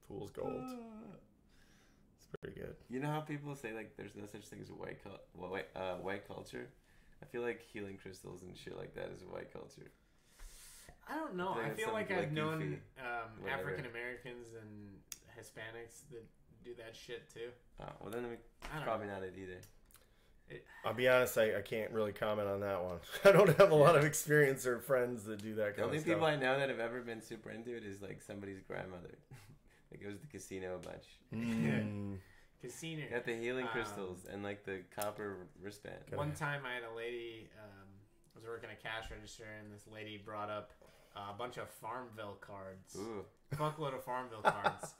fool's gold. It's pretty good. You know how people say like there's no such thing as a white culture? I feel like healing crystals and shit like that is a white culture. I don't know. I I think feel it's like something I've like known goofy. Whatever. African Americans and Hispanics that do that shit too. Oh, well then I don't probably know. not it either. I'll be honest, I can't really comment on that one. I don't have a lot of experience or friends that do that The kind only of stuff. people I know that have ever been super into it is like somebody's grandmother. That goes to the casino a bunch. Mm. Casino. Got the healing crystals and like the copper wristband. One time I had a lady, I was working a cash register, and this lady brought up a bunch of Farmville cards. Ooh. Fuckload of Farmville cards.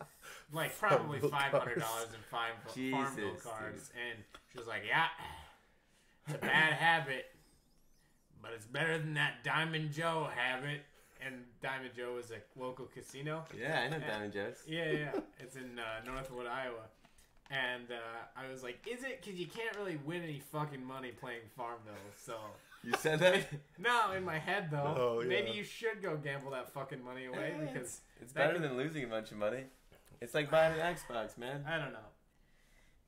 Like probably Farmville $500 cards. in Farmville Jesus, cards. And she was like, yeah, it's a bad habit, but it's better than that Diamond Joe habit. And Diamond Joe is a local casino. Yeah, I know Diamond Joe's. Yeah. It's in Northwood, Iowa. And I was like, is it? Because you can't really win any fucking money playing Farmville, so... You said that? No, in my head, though. Oh, yeah. Maybe you should go gamble that fucking money away, because... It's better than losing a bunch of money. It's like buying an Xbox, man. I don't know.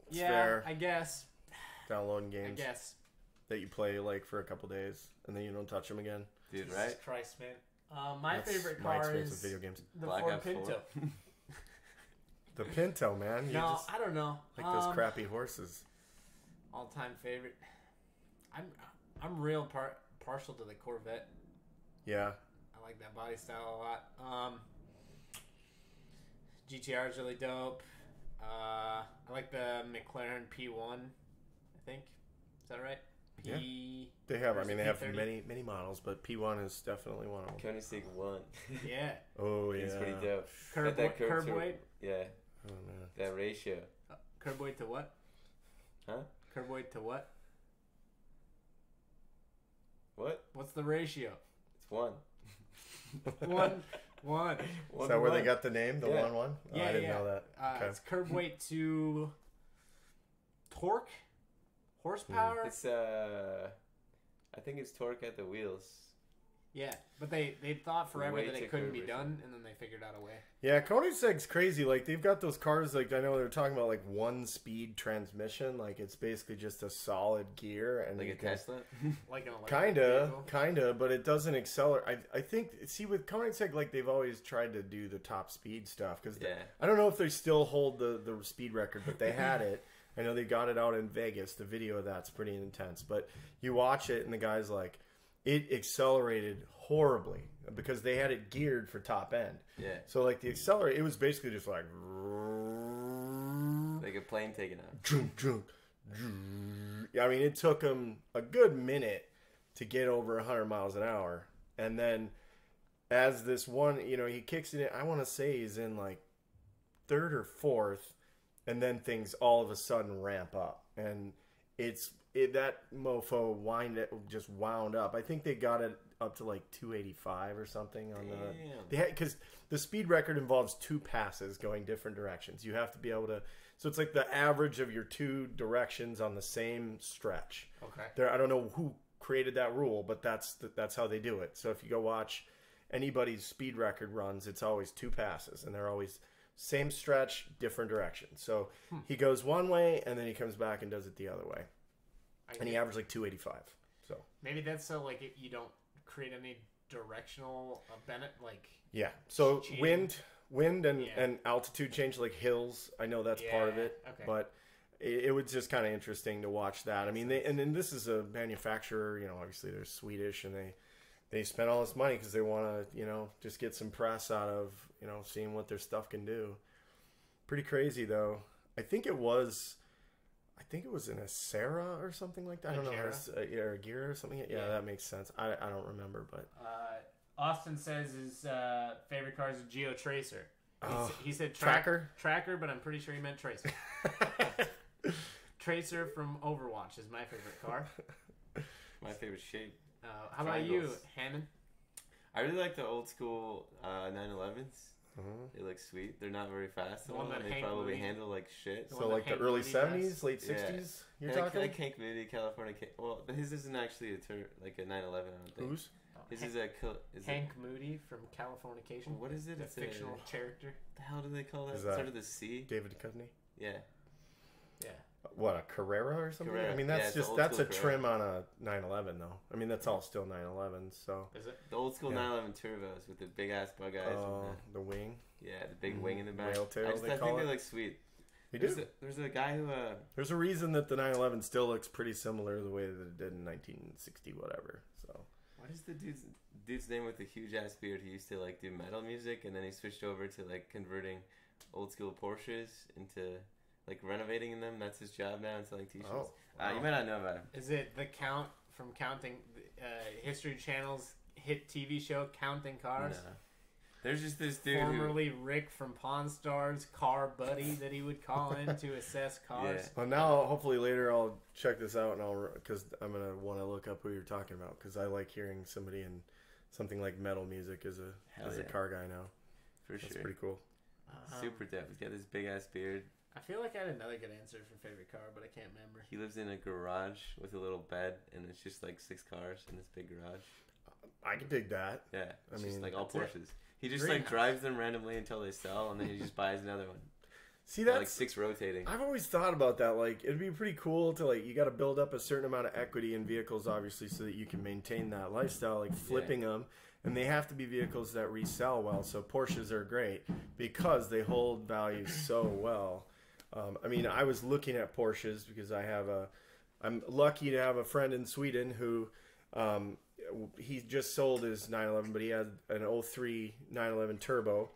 It's Yeah, fair. I guess. Downloading I games guess. that you play like for a couple days and then you don't touch them again. Dude, Jesus right? Christ, man. My That's favorite my car experience with is video games. the Black Ford Ops 4. Pinto. The Pinto, man. You No, just I don't know. like those crappy horses. All-time favorite. I'm real partial to the Corvette. Yeah. I like that body style a lot. GTR is really dope. I like the McLaren P1, I think. Is that right? Yeah. They have. I mean, they have P30? many models, but P1 is definitely one of them. Koenigsegg 1. Yeah. Oh yeah. It's pretty dope. Curb, Got that curb to- weight? Yeah, Oh man. that ratio. Curb weight to what? Huh? Curb weight to what? What? What's the ratio? It's 1. One. Is that where they got the name? The Yeah. 1-1? Oh, Yeah, I didn't yeah. know that. Okay. It's curb weight to torque, horsepower. It's I think it's torque at the wheels. Yeah, but they thought forever Weight that to it couldn't curb be ratio. done, and then they figured out a way. Yeah, Koenigsegg's crazy. Like they've got those cars. Like I know they were talking about like 1-speed transmission. Like it's basically just a solid gear and Like you a can- Tesla. Like an electric vehicle. Kinda, but it doesn't accelerate. I think. See, with Koenigsegg, like they've always tried to do the top speed stuff because Yeah. I don't know if they still hold the speed record, but they had it. I know they got it out in Vegas. The video of that's pretty intense. But you watch it, and the guy's like, it accelerated horribly because they had it geared for top end. Yeah. So like the accelerator, it was basically just like Like a plane taking off. I mean, it took him a good minute to get over 100 miles an hour. And then as this one, he kicks it in, I want to say he's in like third or fourth, and then things all of a sudden ramp up. And that mofo just wound up. I think they got it up to like 285 or something on because the speed record involves 2 passes going different directions. You have to be able to. So it's like the average of your 2 directions on the same stretch. Okay. I don't know who created that rule, but that's how they do it. So if you go watch anybody's speed record runs, it's always 2 passes, and they're always same stretch, different directions. So he goes one way, and then he comes back and does it the other way. And he averaged like 285. So maybe that's so like you don't create any directional like yeah. So cheating. wind and altitude change, like hills. I know that's part of Yeah, it, okay. but it was just kind of interesting to watch that. I mean, and then this is a manufacturer. Obviously they're Swedish, and they spent all this money because they want to, you know, just get some press out of, you know, seeing what their stuff can do. Pretty crazy though. I think it was in a Sarah or something like that. I don't know. Or a Gira or something. Yeah, that makes sense. I don't remember, but Austin says his favorite car is a Geo Tracer. He said Tracker, but I'm pretty sure he meant Tracer. Tracer from Overwatch is my favorite car. My favorite shape. How about you, Hammond? I really like the old school 911s. They look sweet. They're not very fast. They probably handle like shit. So like the early 70s, late 60s. You're talking like Hank Moody, California. Well, his isn't actually like a 911. I don't think. Whose? His is Hank Moody from Californication. What is it? It's a fictional character. The hell do they call that? Start with a C. David Duchovny. Yeah. Yeah. What, a Carrera or something? Carrera. I mean, that's that's a trim on a 911 though. I mean, that's all still 911. So is it the old school 911 turbos with the big ass bug eyes? Oh, the wing. Yeah, the big wing in the back. Whale tail, I think they look sweet. They do. There's a guy who. There's a reason that the 911 still looks pretty similar to the way that it did in 1960, whatever. So. What is the dude's name with the huge ass beard? He used to like do metal music, and then he switched over to like converting old school Porsches into like renovating in them. That's his job now, and selling T-shirts. Oh, wow. You might not know about him. Is it the Count from Counting History Channel's hit TV show Counting Cars? No. There's just this dude formerly Rick from Pawn Stars car buddy that he would call in to assess cars. Yeah. Well, now hopefully later I'll check this out because I'm gonna want to look up who you're talking about because I like hearing somebody in something like metal music as a car guy now. For sure, that's pretty cool. Super dope. He's got this big ass beard. I feel like I had another good answer for favorite car, but I can't remember. He lives in a garage with a little bed, and it's just like 6 cars in this big garage. I can dig that. Yeah, it's just like all Porsches. Porsches. He just like drives them randomly until they sell, and then he just buys another one. See, that's like 6 rotating. I've always thought about that. Like, it'd be pretty cool to like you got to build up a certain amount of equity in vehicles, obviously, so that you can maintain that lifestyle, like flipping them. And they have to be vehicles that resell well. So Porsches are great because they hold value so well. I mean, I was looking at Porsches because I'm lucky to have a friend in Sweden who. He just sold his 911, but he had an 03 911 turbo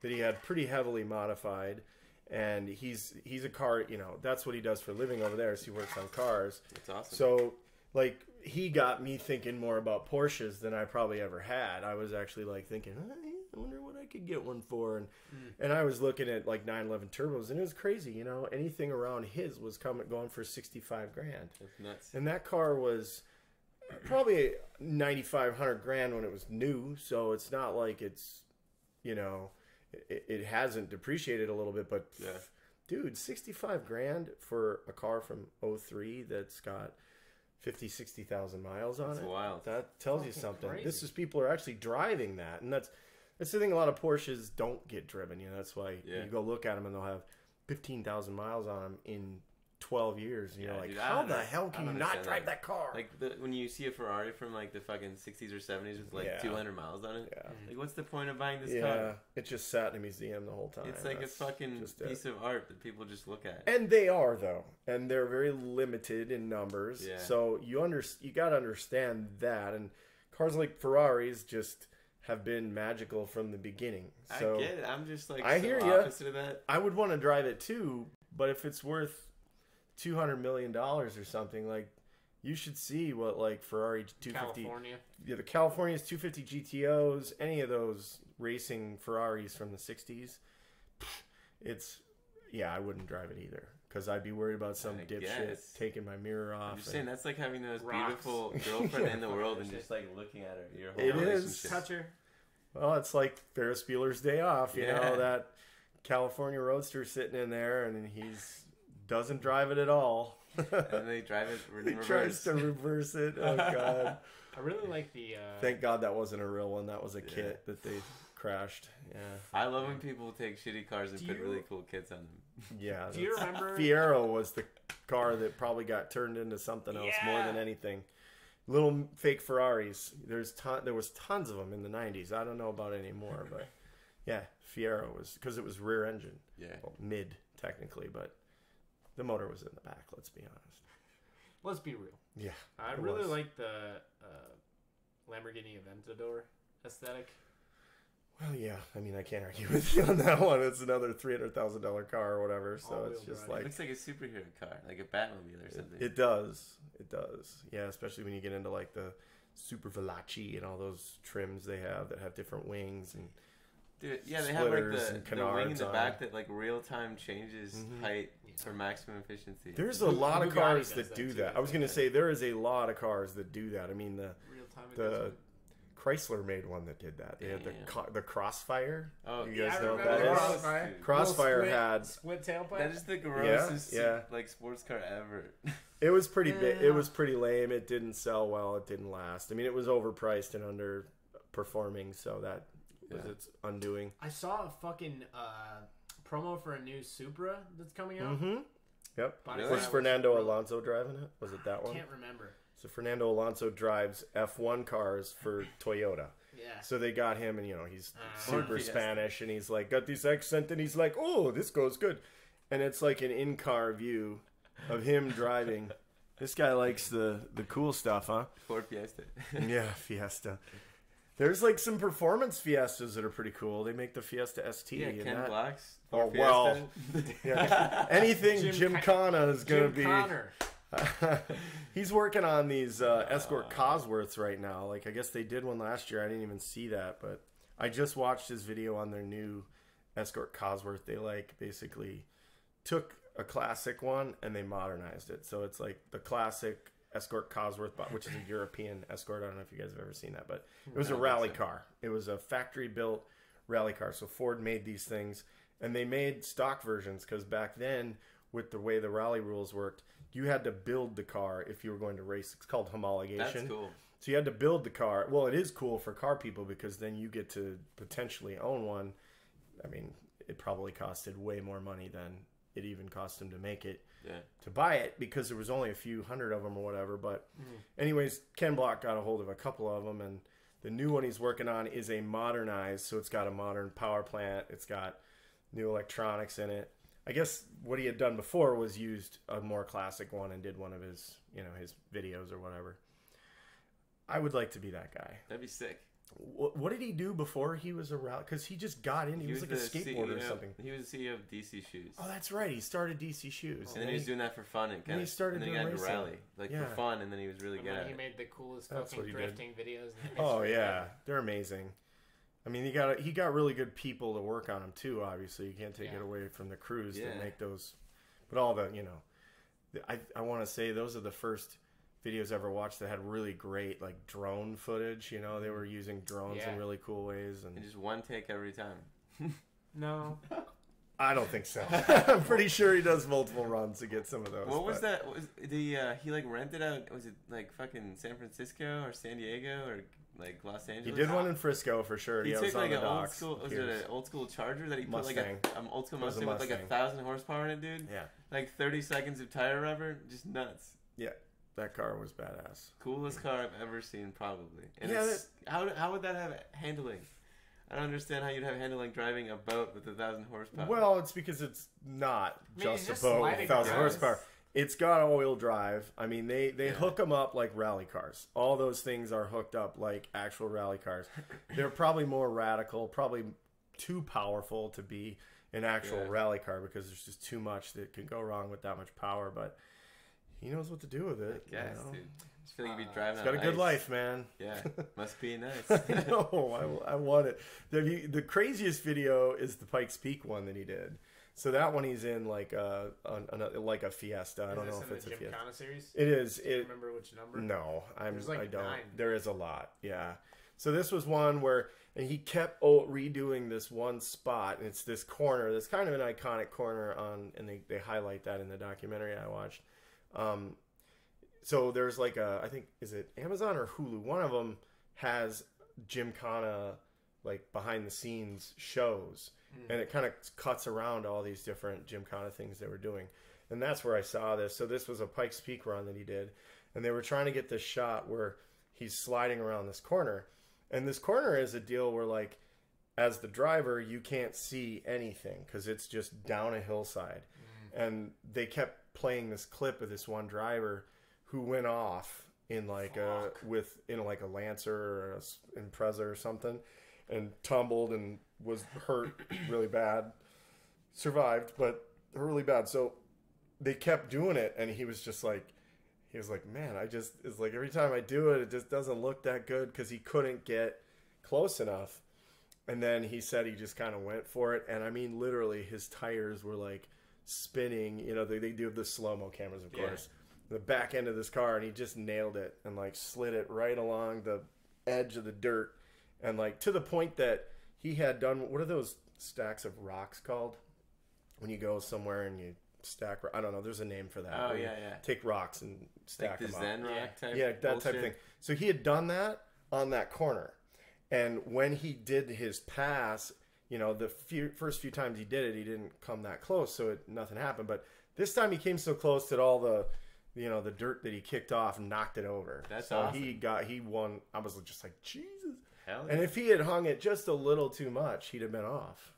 that he had pretty heavily modified, and he's a car, you know, that's what he does for a living over there, so he works on cars. That's awesome. So, like, he got me thinking more about Porsches than I probably ever had. I was actually, like, thinking, I wonder what I could get one for, and I was looking at, like, 911 turbos, and it was crazy, you know, anything around his was going for $65,000. That's nuts. And that car was probably $9,500 when it was new, so it's not like it's, you know, it hasn't depreciated a little bit, but dude, $65,000 for a car from 03 that's got 60,000 miles on it. Wild. That tells you something. Crazy. This is people are actually driving that, and that's the thing. A lot of Porsches don't get driven. You know, that's why you go look at them and they'll have 15,000 miles on them in 12 years, and you're like, dude, how the hell can you not drive that car? Like when you see a Ferrari from like the fucking 60s or 70s with like 200 miles on it, like what's the point of buying this car? Yeah, it just sat in a museum the whole time. It's like a fucking piece of art that people just look at. And they are though, and they're very limited in numbers. Yeah. So you got to understand that, and cars like Ferraris just have been magical from the beginning. So I get it. I'm just like I so hear opposite of that. I would want to drive it too, but if it's worth $200 million or something, like you should see what like Ferrari 250, the California's 250 GTOs, any of those racing Ferraris from the 60s. I wouldn't drive it either because I'd be worried about some dipshit taking my mirror off. I'm just saying that's like having the most beautiful girlfriend in the world and just like looking at her. Your whole relationship. Touch her. Well, it's like Ferris Bueller's Day Off. You know, that California Roadster sitting in there, and doesn't drive it at all. And they drive it in reverse. He tries to reverse it. Oh, God. I really like the... Thank God that wasn't a real one. That was a kit that they crashed. Yeah. I love when people take shitty cars and put really cool kits on them. Yeah. Do you remember... Fiero was the car that probably got turned into something else more than anything. Little fake Ferraris. There was tons of them in the 90s. I don't know about anymore, but yeah, Fiero was... Because it was rear engine. Yeah. Well, mid, technically, but... The motor was in the back, let's be honest. Let's be real. Yeah. I really like the Lamborghini Aventador aesthetic. Well, yeah. I mean, I can't argue with you on that one. It's another $300,000 car or whatever. So All-wheel it's just drive. like It looks like a superhero car, like a Batmobile or something. it does. It does. Yeah, especially when you get into like the Super Veloci and all those trims they have that have different wings and. Dude, yeah, they have like splitters and the wing in canards the on back it. that like real time changes height Yeah. for maximum efficiency. There's a lot of Bugatti cars does that that do too, that. I I was going to think. say there is a lot of cars that do that. I mean, the Real time the Chrysler made one that did that. They had Damn. the Crossfire. Oh, You guys I know what remember that is? Crossfire. Dude. Crossfire had split tailpipe. That is the grossest yeah. like sports car ever. it was pretty big. It was pretty lame. It didn't sell well. It didn't last. I mean, it was overpriced and underperforming, so that was its undoing. I saw a fucking promo for a new Supra that's coming out. Mm-hmm. Yep. Body Was style Fernando real- Alonso driving it? Was it that one? Can't remember. So Fernando Alonso drives F1 cars for Toyota. Yeah. So they got him, and he's super Ford Fiesta. Spanish, and he's like got this accent, and he's like, "Oh, this goes good," and it's like an in-car view of him driving. This guy likes the cool stuff, huh? Ford Fiesta. Yeah, Fiesta. There's like some performance Fiestas that are pretty cool. They make the Fiesta ST. Yeah, and Ken that. Block's Oh, Ford well. Fiesta. Yeah. Anything Jim Connor is gonna Jim be. Connor. He's working on these Escort Cosworths right now. Like, I guess they did one last year. I didn't even see that, but I just watched his video on their new Escort Cosworth. They like basically took a classic one and they modernized it. So it's like the classic Escort Cosworth, which is a European Escort. I don't know if you guys have ever seen that, but it was a rally car. It was a factory built rally car. So Ford made these things, and they made stock versions because back then, with the way the rally rules worked, you had to build the car if you were going to race. It's called homologation. That's cool. So you had to build the car. Well, it is cool for car people because then you get to potentially own one. I mean, it probably costed way more money than it even cost them to make it. Yeah. To buy it because there was only a few hundred of them or whatever. But anyways, Ken Block got a hold of a couple of them, and the new one he's working on is a modernized. So it's got a modern power plant. It's got new electronics in it. I guess what he had done before was used a more classic one and did one of his, his videos or whatever. I would like to be that guy. That'd be sick. What did he do before he was around? Because he just got in. He was like a the skateboarder or CEO something. He was the CEO of DC Shoes. Oh, that's right. He started DC Shoes. And then he was doing that for fun and he started and then doing he got into racing. rally, like Yeah. for fun, and then he was really And good then at he it. made the coolest That's fucking what he did. drifting videos. In the Oh history. yeah, they're amazing. I mean, he got really good people to work on them too. Obviously, you can't take it away from the crews that make those. But all the I want to say those are the first videos I ever watched that had really great like drone footage. They were using drones in really cool ways, and And just one take every time. No. I don't think so. I'm pretty sure he does multiple runs to get some of those. What was but- that? Was the he like rented out? Was it like fucking San Francisco or San Diego or like Los Angeles? He did one in Frisco for sure. He Yeah, it took was on like the an old docks. school. Was it Piers. an old school Charger that he put like Mustang. an old school It was a Mustang with like Mustang. 1,000 horsepower in it, dude? Yeah, Like 30 seconds of tire rubber, just nuts. that car was badass. Coolest car I've ever seen, probably. And Yeah, it's, how would that have handling? I don't understand how you'd have handling driving a boat with 1,000 horsepower. Well, it's because it's not I mean, just it's a just boat with sliding 1,000 cars. horsepower. It's got all-wheel drive. I mean, they hook them up like rally cars. All those things are hooked up like actual rally cars. They're probably more radical, probably too powerful to be an actual rally car because there's just too much that could go wrong with that much power. But he knows what to do with it. Yes, you know? dude. I just feel like you'd be driving He's got a on good ice. life, man. Yeah, must be nice. I know. I want it. The craziest video is the Pikes Peak one that he did. So that one he's in like a Fiesta. I don't know if it's a Jim Fiesta. Connor series. It is. Do you It remember which number? no. There's like I don't. 9. There is a lot. Yeah. So this was one where and he kept redoing this one spot, and it's this corner. That's kind of an iconic corner and they highlight that in the documentary I watched. So there's like I think is it Amazon or Hulu? One of them has Jim Connor like behind the scenes shows, and it kind of cuts around all these different Jim Connor things they were doing, and that's where I saw this. So this was a Pikes Peak run that he did, and they were trying to get this shot where he's sliding around this corner, and this corner is a deal where like as the driver you can't see anything because it's just down a hillside, and they kept playing this clip of this one driver who went off in like a Lancer or a Impreza or something, and tumbled and was hurt really bad. Survived, but really bad. So they kept doing it, and he was like, man, it's like every time I do it, it just doesn't look that good because he couldn't get close enough. And then he said he just kind of went for it, and I mean, literally, his tires were like spinning. You know, they do the slow-mo cameras, of course. The back end of this car, and he just nailed it and like slid it right along the edge of the dirt, and like to the point that he had done, what are those stacks of rocks called when you go somewhere and you stack, I don't know, there's a name for that. Oh, yeah. Take rocks and stack like them the up. Zen rock type. Yeah, that bullshit. type of thing. So he had done that on that corner. And when he did his pass, you know, the first few times he did it, he didn't come that close, so nothing happened. But this time he came so close that all the, you know, the dirt that he kicked off knocked it over. That's so awesome. he won. I was just like, Jesus. Hell And yeah. if he had hung it just a little too much, he'd have been off.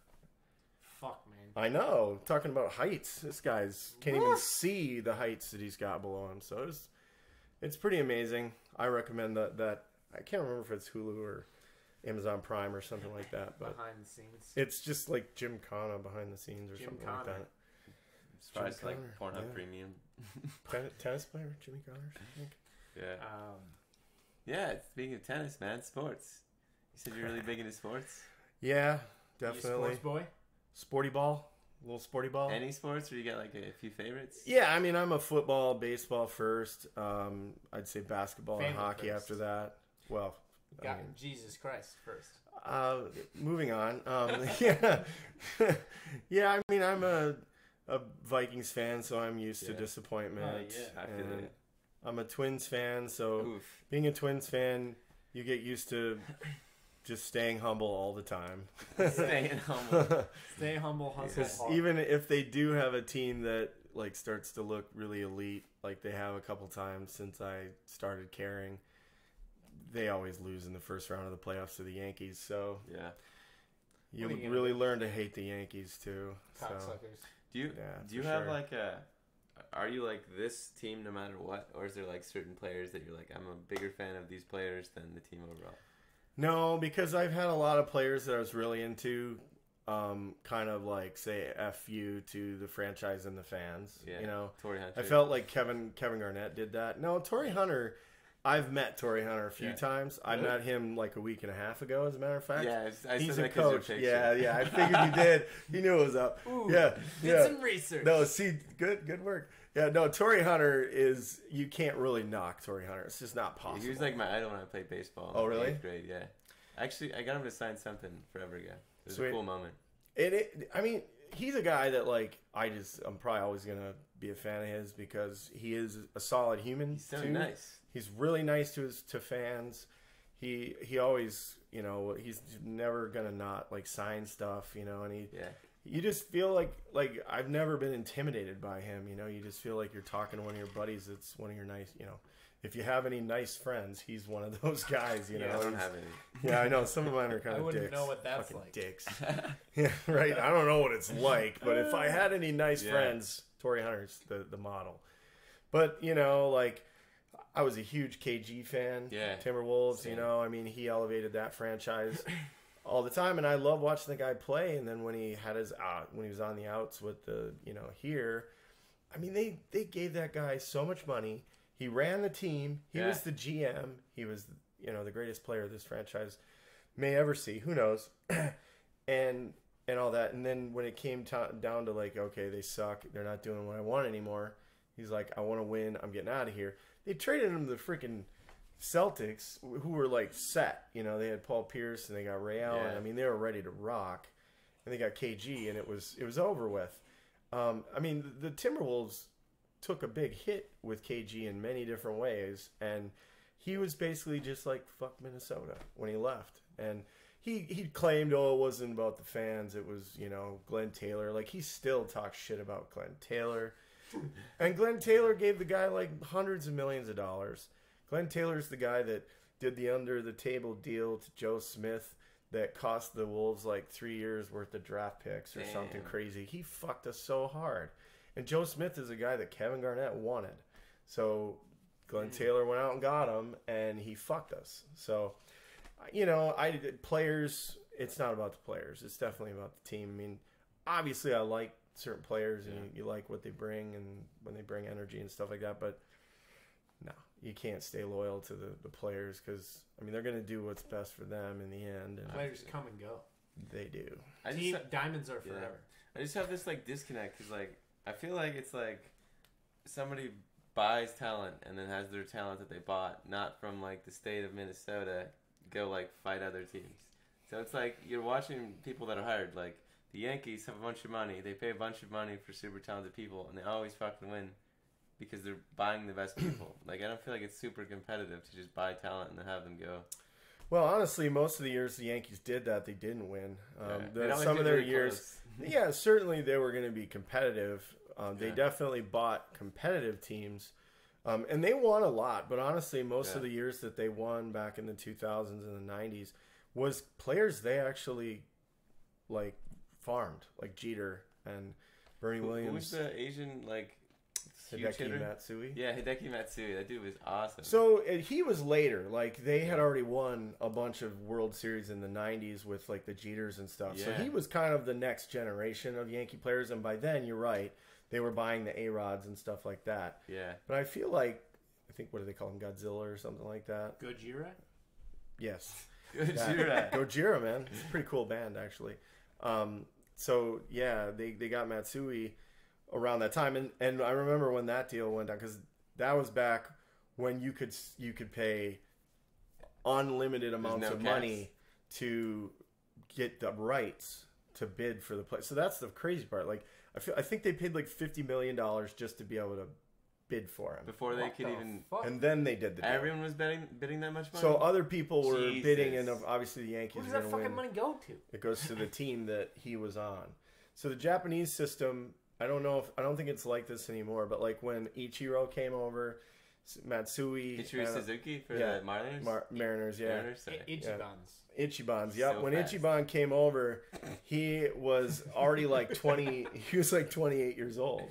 Fuck, man. I know. Talking about heights, this guy's can't even see the heights that he's got below him. So it's pretty amazing. I recommend that. I can't remember if it's Hulu or Amazon Prime or something like that, but Behind the scenes. it's just like Gymkhana behind the scenes or something like that. As far as like Connor, Pornhub yeah. Premium. Tennis player, Jimmy Connors, I think. Yeah. Um, Yeah, speaking of tennis, man, sports. You said you're really big into sports? Yeah, you a definitely. sports boy? Sporty ball, little sporty ball. Any sports, or you got like a few favorites? Yeah, I mean, I'm a football, baseball first. I'd say basketball and Family hockey first. after that. Well, I Got mean, Jesus Christ first. moving on. Yeah, yeah. I mean, I'm a Vikings fan, so I'm used to Yeah. disappointment. Oh, yeah. I feel And it. I'm a Twins fan, so Oof. being a Twins fan, you get used to just staying humble all the time. Staying humble. Stay humble, hustle Because hard. even if they do have a team that like starts to look really elite, like they have a couple times since I started caring, they always lose in the first round of the playoffs to the Yankees. So Yeah. you What are you gonna really do? learn to hate the Yankees too. So Cocksuckers. Do you Yeah, do you for have sure. like a? Are you like this team no matter what, or is there like certain players that you're like, I'm a bigger fan of these players than the team overall? no, because I've had a lot of players that I was really into, kind of like say F you to the franchise and the fans. Yeah. You know, Torrey Hunter. I felt like Kevin Garnett did that. No, Torrey Hunter, I've met Torrey Hunter a few Yeah. times. I Really? met him like a week and a half ago, as a matter of fact. Yeah, I He's said a that 'cause of your coach. picture. Yeah, I figured you did. He knew it was up. Ooh, Yeah, did yeah. some research. No, see, good work. Yeah, no, Torrey Hunter is, you can't really knock Torrey Hunter. It's just not possible. He was like my idol when I played baseball. Oh, in really? 8th grade, yeah. Actually, I got him to sign something forever ago. It was Sweet. a cool moment. I mean, he's a guy that like I'm probably always gonna be a fan of his because he is a solid human. He's so too. nice. He's really nice to fans. He always, you know, he's never gonna not like sign stuff, you know, and Yeah. you just feel like I've never been intimidated by him, you know. You just feel like you're talking to one of your buddies. It's one of your nice, you know. If you have any nice friends, he's one of those guys, you know. Yeah, I don't He's- have any. Yeah, I know. Some of mine are kind I of wouldn't dicks. know what that's Fucking like. dicks. Yeah, right. I don't know what it's like, but if I had any nice Yeah. friends, Torrey Hunter's the model. But you know, like I was a huge KG fan. Yeah, Timberwolves. same. You know, I mean, he elevated that franchise all the time, and I love watching the guy play. And then when he had his when he was on the outs with the here, I mean, they gave that guy so much money. He ran the team. He Yeah. was the GM. He was, the greatest player this franchise may ever see. Who knows? and all that. And then when it came down to like, okay, they suck. They're not doing what I want anymore. He's like, I want to win. I'm getting out of here. They traded him to the freaking Celtics, who were like set. You know, they had Paul Pierce and they got Ray Allen. Yeah. I mean, they were ready to rock. And they got KG, and it was over with. I mean, the Timberwolves took a big hit with KG in many different ways, and he was basically just like fuck Minnesota when he left. And he claimed, it wasn't about the fans, it was Glenn Taylor. Like, he still talks shit about Glenn Taylor, and Glenn Taylor gave the guy like hundreds of millions of dollars. Glenn Taylor's the guy that did the under the table deal to Joe Smith that cost the Wolves like 3 years worth of draft picks or something Damn. crazy. He fucked us so hard. And Joe Smith is a guy that Kevin Garnett wanted. So Glenn Taylor went out and got him, and he fucked us. So, players. It's not about the players. It's definitely about the team. I mean, obviously, I like certain players, and you like what they bring, and when they bring energy and stuff like that. But no, you can't stay loyal to the players because they're going to do what's best for them in the end. And players come and go. They do. Diamonds are forever. I just have this disconnect because I feel like it's like somebody buys talent and then has their talent that they bought, not from the state of Minnesota, go fight other teams. So it's like you're watching people that are hired. Like the Yankees have a bunch of money. They pay a bunch of money for super talented people, and they always fucking win because they're buying the best people. I don't feel like it's super competitive to just buy talent and then have them go. Well, honestly, most of the years the Yankees did that, they didn't win. Some of their years, certainly they were going to be competitive. They definitely bought competitive teams, and they won a lot. But honestly, most of the years that they won back in the 2000s and the 90s was players they actually farmed, like Jeter and Bernie Williams. Who was the Asian Hideki Matsui? Yeah, Hideki Matsui. That dude was awesome. So he was later. They had already won a bunch of World Series in the 90s with the Jeters and stuff. Yeah. So he was kind of the next generation of Yankee players. And by then, you're right, they were buying the A-Rods and stuff like that. Yeah. But I feel what do they call him? Godzilla or something like that? Gojira? Yes. Gojira. Gojira, man. It's a pretty cool band, actually. They got Matsui around that time, and I remember when that deal went down because that was back when you could pay unlimited amounts of money to get the rights to bid for the play. So that's the crazy part. I think they paid $50 million just to be able to bid for him before they could even. And then they did the deal. Everyone was bidding that much money. So other people were bidding, and obviously the Yankees. Where does that fucking money go to? It goes to the team that he was on. So the Japanese system. I don't think it's like this anymore, but when Ichiro came over, Matsui... Ichiro Suzuki for the Mariners? Mariners, yeah. Ichibans, yep. So when fast. Ichiban came over, he was already 20... He was 28 years old.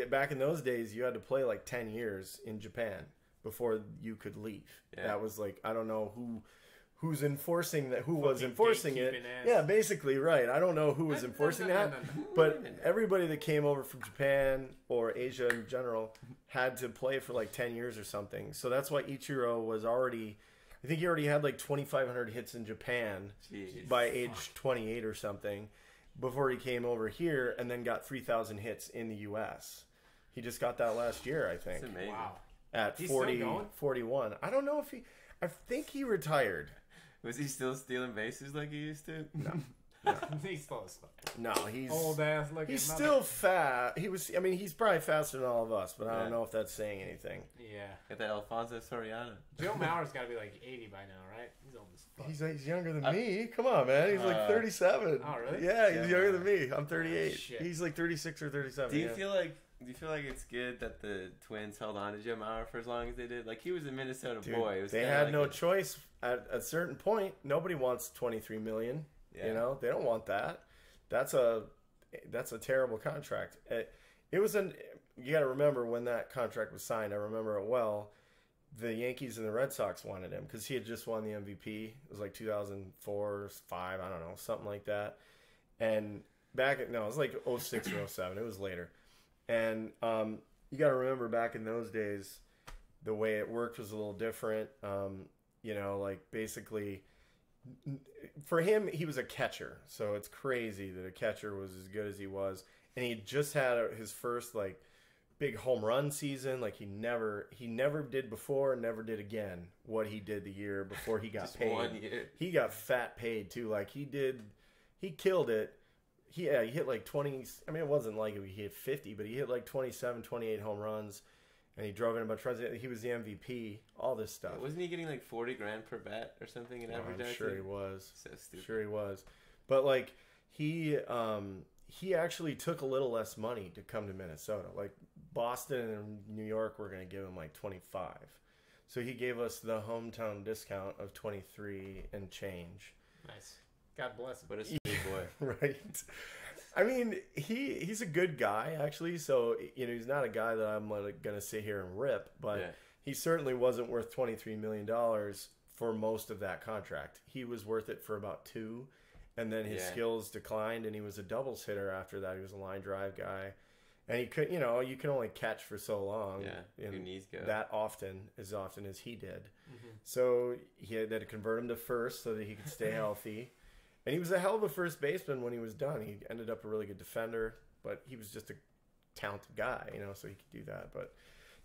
Back in those days, you had to play 10 years in Japan before you could leave. Yeah. That was I don't know who's enforcing that, who was enforcing it. Yeah, basically, right. I don't know who was enforcing that, but everybody that came over from Japan or Asia in general had to play for 10 years or something. So that's why Ichiro was already, I think he already had 2,500 hits in Japan by age 28 or something before he came over here and then got 3,000 hits in the U.S. He just got that last year, I think. That's amazing. Wow. At 41. I don't know if I think he retired. Was he still stealing bases like he used to? No. He's still a star. No, he's old ass looking. He's still fat. He's probably faster than all of us, but I don't know if that's saying anything. Yeah. Got that Alfonso Soriano. Joe Mauer's got to be 80 by now, right? He's old as fuck. He's younger than me. Come on, man. He's 37. Oh, really? Yeah, he's younger than me. I'm 38. Oh, he's 36 or 37. Do you feel like it's good that the Twins held on to Joe Mauer for as long as they did? He was a Minnesota boy. It was they had no choice. At a certain point, nobody wants $23 million. Yeah. They don't want that. That's a terrible contract. You got to remember when that contract was signed. I remember it well. The Yankees and the Red Sox wanted him because he had just won the MVP. It was 2004 or 5, I don't know, something like that. And it was 06 or 07. It was later. And you got to remember back in those days, the way it worked was a little different. Basically, for him, he was a catcher. So it's crazy that a catcher was as good as he was. And he just had his first, big home run season. He never did before, never did again what he did the year before he got just paid. 1 year. He got fat paid, too. He killed it. He hit 20. It wasn't he hit 50, but he hit 27, 28 home runs, and he drove in a bunch of runs. He was the MVP. All this stuff. Wasn't he getting $40,000 per bet or something in average? I'm sure he was. So stupid. Sure he was, but he actually took a little less money to come to Minnesota. Boston and New York were going to give him 25, so he gave us the hometown discount of 23 and change. Nice. God bless him. What a sweet boy. Right. I mean, he's a good guy, actually. So, you know, he's not a guy that I'm like, going to sit here and rip. But he certainly wasn't worth $23 million for most of that contract. He was worth it for about 2. And then his skills declined, and he was a doubles hitter after that. He was a line drive guy. And he could, you know, you can only catch for so long. Yeah, your knees go. That often as he did. So he had to convert him to first so that he could stay healthy. And he was a hell of a first baseman when he was done. He ended up a really good defender, but he was just a talented guy, you know, so he could do that. But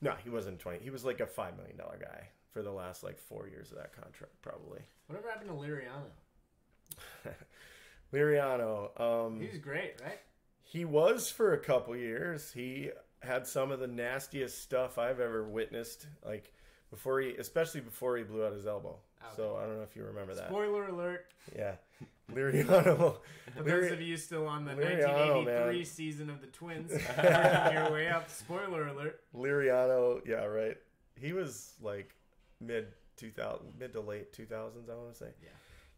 no, he wasn't 20. He was like a $5 million guy for the last like 4 years of that contract, probably. Whatever happened to Liriano? Liriano. He was great, right? He was for a couple years. He had some of the nastiest stuff I've ever witnessed, like especially before he blew out his elbow. Okay. So I don't know if you remember that. Spoiler alert. Yeah. Liriano. For those of you still on the Liriano, 1983 man. Season of the Twins, working your way up. Spoiler alert. Liriano, yeah, right. He was like mid to late 2000s, I want to say. Yeah.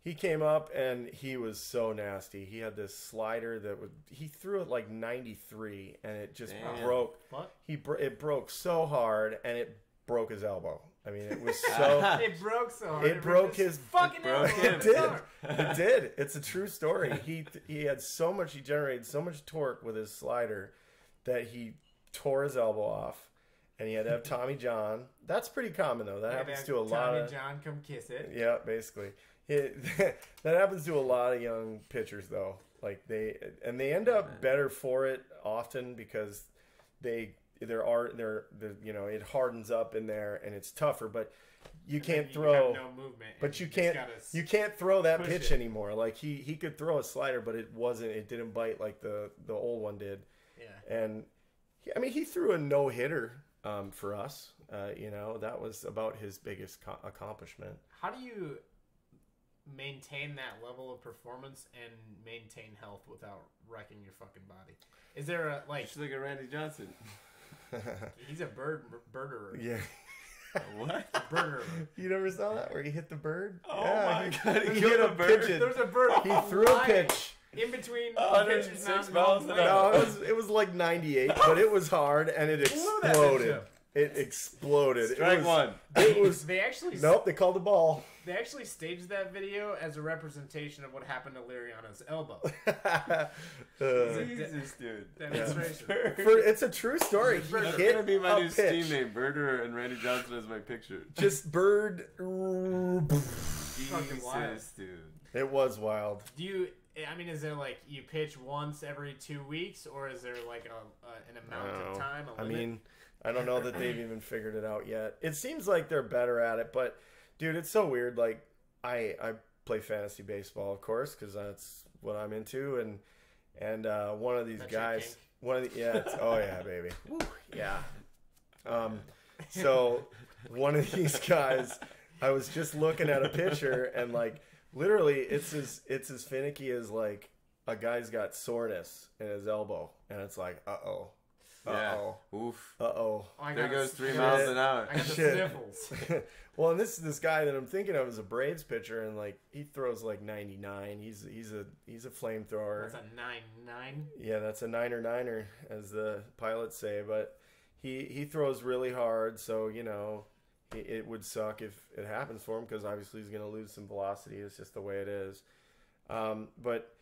He came up and he was so nasty. He had this slider he threw it like 93 and it just broke. What? It broke so hard and it broke his elbow. I mean, it was so. It broke so hard. It broke his fucking elbow. It did. It did. It's a true story. He had so much. He generated so much torque with his slider that he tore his elbow off, and he had to have Tommy John. That's pretty common though. That happens to a lot of. Tommy John, come kiss it. Yeah, basically. That happens to a lot of young pitchers though. Like they end up better for it often because it hardens up in there and it's tougher, but you can't throw have no movement, but you can't throw that pitch anymore. Like he could throw a slider, but it didn't bite like the old one did. Yeah. And he threw a no-hitter for us. That was about his biggest accomplishment. How do you maintain that level of performance and maintain health without wrecking your fucking body? Is there a Just like a Randy Johnson. He's a birderer. Yeah. What? A birderer. You never saw that where he hit the bird? Oh yeah, my God! He hit a pitch. There's a bird. He threw a pitch. In between 106 miles an hour. No, it was like 98, but it was hard and it exploded. It exploded. Strike one. It was. They actually. Nope, they called the ball. They actually staged that video as a representation of what happened to Liriano's elbow. Jesus, dude. Demonstration. It's a true story. He That's hit gonna be my new pitch. Steam name, Birder and Randy Johnson as my picture. Just bird. Fucking wild. Jesus, dude. It was wild. Is there like you pitch once every 2 weeks, or is there like an amount of time? A limit? I don't know that they've even figured it out yet. It seems like they're better at it, but dude, it's so weird. Like I play fantasy baseball, of course, because that's what I'm into, and one of these guys, oh yeah, baby, woo, yeah. So one of these guys, I was just looking at a pitcher, and like literally, it's as finicky as like a guy's got soreness in his elbow, and it's like, uh-oh. Yeah. Oof. Uh-oh. There goes 3 miles an hour. I got the sniffles. Well, and this guy that I'm thinking of is a Braves pitcher, and like he throws like 99. He's a flamethrower. That's a 9-9. Yeah, that's a 9er, as the pilots say. But he throws really hard, so it would suck if it happens for him because obviously he's going to lose some velocity. It's just the way it is. But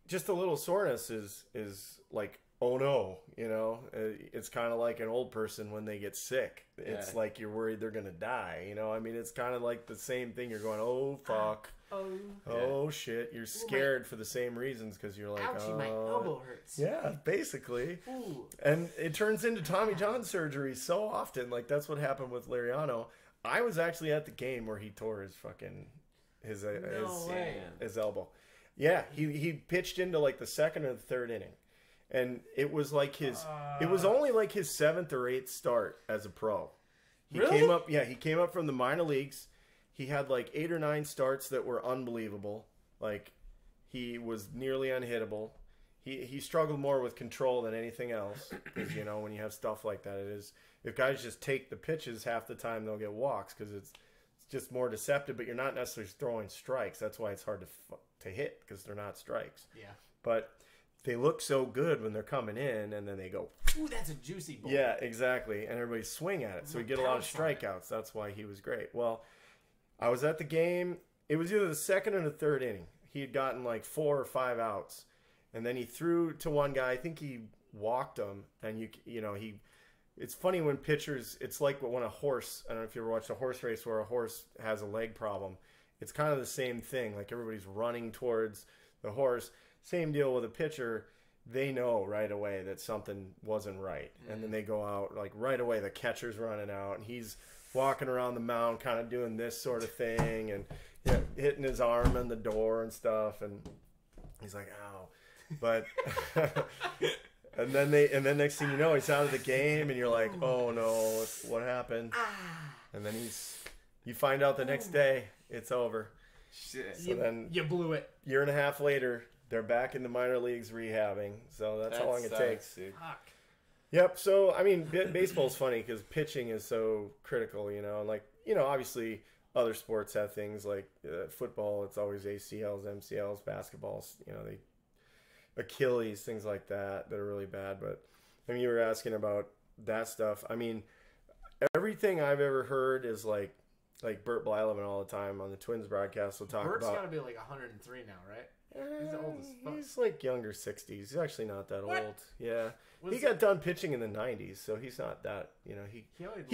just a little soreness is like, oh no, it's kind of like an old person when they get sick. It's like you're worried they're going to die. It's kind of like the same thing. You're going, oh, fuck. Oh, shit. You're scared for the same reasons because you're like, ouchie, my elbow hurts. Yeah, basically. Ooh. And it turns into Tommy John surgery so often. Like, that's what happened with Liriano. I was actually at the game where he tore his fucking, his elbow. Yeah, he pitched into like the second or the third inning. And it was like it was only like his 7th or 8th start as a pro. He came up from the minor leagues. He had like 8 or 9 starts that were unbelievable. Like he was nearly unhittable. He struggled more with control than anything else. Because when you have stuff like that, if guys just take the pitches half the time, they'll get walks because it's just more deceptive. But you're not necessarily throwing strikes. That's why it's hard to hit because they're not strikes. Yeah. But they look so good when they're coming in, and then they go. Ooh, that's a juicy ball. Yeah, exactly. And everybody swing at it. So we get a lot of strikeouts. That's why he was great. Well, I was at the game. It was either the second or the third inning. He had gotten like 4 or 5 outs. And then he threw to one guy. I think he walked him. And, it's funny when pitchers, it's like when a horse, I don't know if you ever watched a horse race where a horse has a leg problem. It's kind of the same thing. Like everybody's running towards the horse. Same deal with a pitcher. They know right away that something wasn't right. And then they go out, like right away, the catcher's running out. And he's walking around the mound kind of doing this sort of thing. And hitting his arm on the door and stuff. And he's like, ow. But... And then next thing you know, he's out of the game, and you're like, oh no, what happened? And then you find out the next day, it's over. Shit. So then you blew it. Year and a half later, they're back in the minor leagues rehabbing. So that's how long it takes. Dude. Fuck. Yep. So I mean, baseball's funny because pitching is so critical, and like obviously other sports have things like football. It's always ACLs, MCLs, basketballs. They Achilles, things like that are really bad. But I mean, you were asking about that stuff. I mean, everything I've ever heard is like Burt Blyleven all the time on the Twins broadcast will talk Bert's about. Bert's got to be like 103 now, right? He's old as fuck. He's like younger 60s. He's actually not that What? old. Yeah. Was He got done pitching in the 90s, so he's not that, he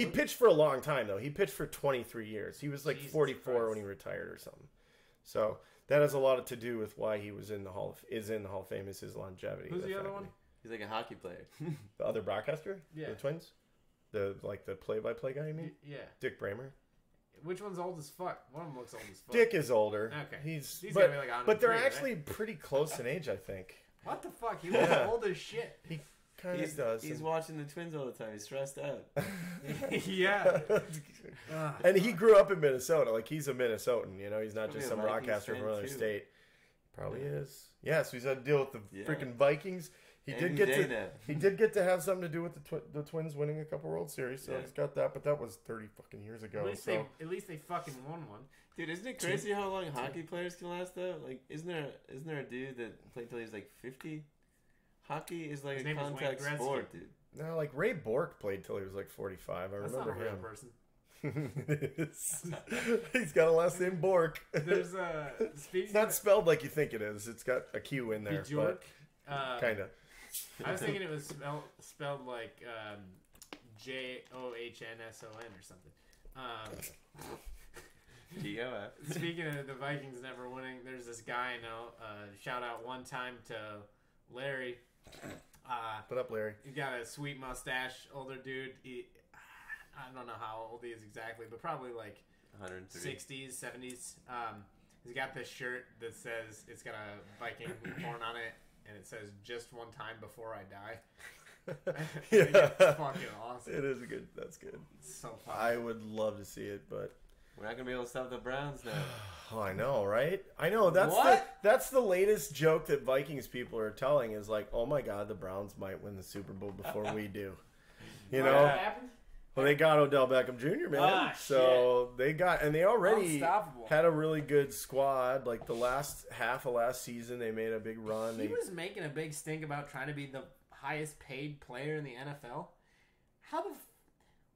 looked- pitched for a long time though. He pitched for 23 years. He was like Jesus 44 Christ. when he retired or something. So that has a lot to do with why he was in the Hall of Fame is his longevity. Who's the other fact one? that He's like a hockey player. The other broadcaster? Yeah. The Twins? The play-by-play guy, you mean? Yeah. Dick Bramer? Which one's old as fuck? One of them looks old as fuck. Dick is older. Okay. He's gotta be like but they're 103, actually pretty close in age, I think. What the fuck? He looks Yeah. old as shit. He kind of does. He's watching the Twins all the time. He's stressed out. Yeah. And he grew up in Minnesota. Like, he's a Minnesotan, He's not Probably just a some Vikings broadcaster from fan, another too. state. Probably is. Yeah, so he's had to deal with the Yeah. freaking Vikings. He Any did day now. he did get to have something to do with the Twins winning a couple World Series, so Yeah. he's got that, but that was 30 fucking years ago. At least they fucking won one. Dude, isn't it crazy how long hockey players can last though? Like, isn't there a dude that played till he's like 50? Hockey is like His a name is Wayne contact Gretzky. sport, dude. No, like Ray Bork played till he was like 45. I That's remember not a real him. person. He's got a last name Bork. There's speaking It's not spelled like you think it is. It's got a Q in there, Bjork. but kind of. I was thinking it was spelled like JOHNSON or something. G-O-F. Speaking of the Vikings never winning, there's this guy I know. Shout out one time to Larry. Put up, Larry. He got a sweet mustache, older dude. I don't know how old he is exactly, but probably like 103. 60s, 70s. He's got this shirt that says it's got a Viking horn on it, and it says "just one time before I die." Yeah. It's fucking awesome. It is good. That's good. It's so fun. I would love to see it, but We're not gonna be able to stop the Browns now. oh, I know, right? I know. That's the latest joke that Vikings people are telling is like, oh my God, the Browns might win the Super Bowl before we do. What Know? happened? Well, they got Odell Beckham Jr., man. So they already Unstoppable. had a really good squad. Like the last half of last season, they made a big run. He was making a big stink about trying to be the highest paid player in the NFL.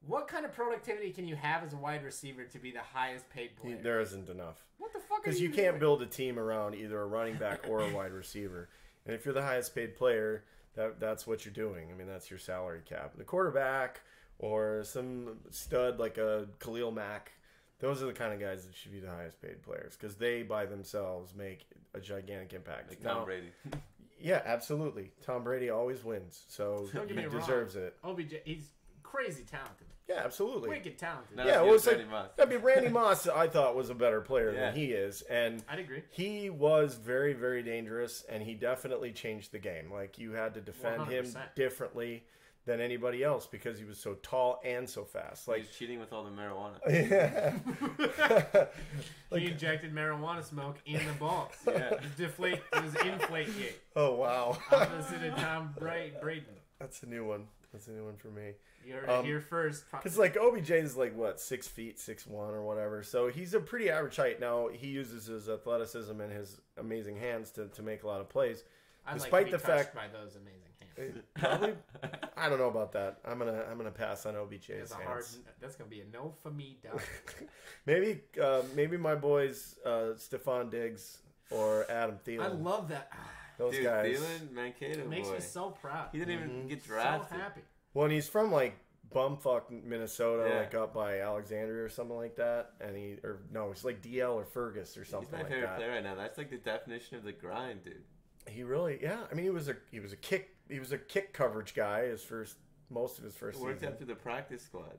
What kind of productivity can you have as a wide receiver to be the highest paid player? There isn't enough. What the fuck? Because you can't build a team around either a running back or a wide receiver. And if you're the highest paid player, that's what you're doing. I mean, that's your salary cap. The quarterback or some stud like a Khalil Mack, those are the kind of guys that should be the highest paid players because they by themselves make a gigantic impact. Like Tom Brady. Yeah, absolutely. Tom Brady always wins, so Don't he get me wrong. deserves it. OBJ, he's crazy talented. Yeah, absolutely. Wicked talented. No. Yeah, Yes, well, it's Randy like Moss. I mean, Randy Moss, I thought was a better player Yeah. than he is, and I'd agree. he was very, very dangerous, and he definitely changed the game. Like you had to defend him 100%. differently than anybody else because he was so tall and so fast. Like, He's cheating with all the marijuana. yeah, He injected marijuana smoke in the balls. Yeah. It was inflate gate. oh wow, Opposite of Tom Braden. that's a new one. That's a new one for me. You heard it here first. Because like OBJ is like what 6 feet 6'1" or whatever, so he's a pretty average height. Now he uses his athleticism and his amazing hands to make a lot of plays, I'd Despite like to the be touched fact- by those amazing hands. Probably, I don't know about that. I'm gonna pass on OBJ's That's a hard. hands. That's gonna be a no for me, dog. Maybe my boys Stephon Diggs or Adam Thielen. I love that. Those Dude, guys. Thielen, Mankato It makes boy. me so proud. He didn't even get So drafted. happy. Well, and he's from like bumfuck Minnesota, Yeah. like up by Alexandria or something like that. And he's like DL or Fergus or He's something my like favorite that. player right now. That's like the definition of the grind, dude. He really, yeah. I mean, he was a kick coverage guy most of his first He worked season. up to the practice squad.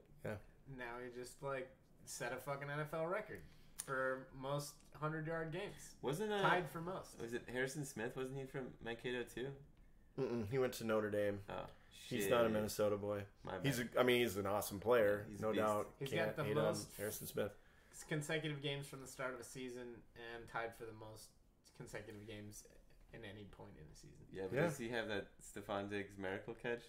Now he just like set a fucking NFL record for most 100-yard games. Wasn't Tied for most. Was it Harrison Smith? Wasn't he from Mankato too? He went to Notre Dame. Oh, He's shit. not a Minnesota boy. My bad. He's an awesome player, He's a no beast. doubt. He's Can't got the hate on most- Harrison Smith. Consecutive games from the start of a season and tied for the most consecutive games in any point in the season. Yeah, but Yeah. does he have that Stephon Diggs miracle catch?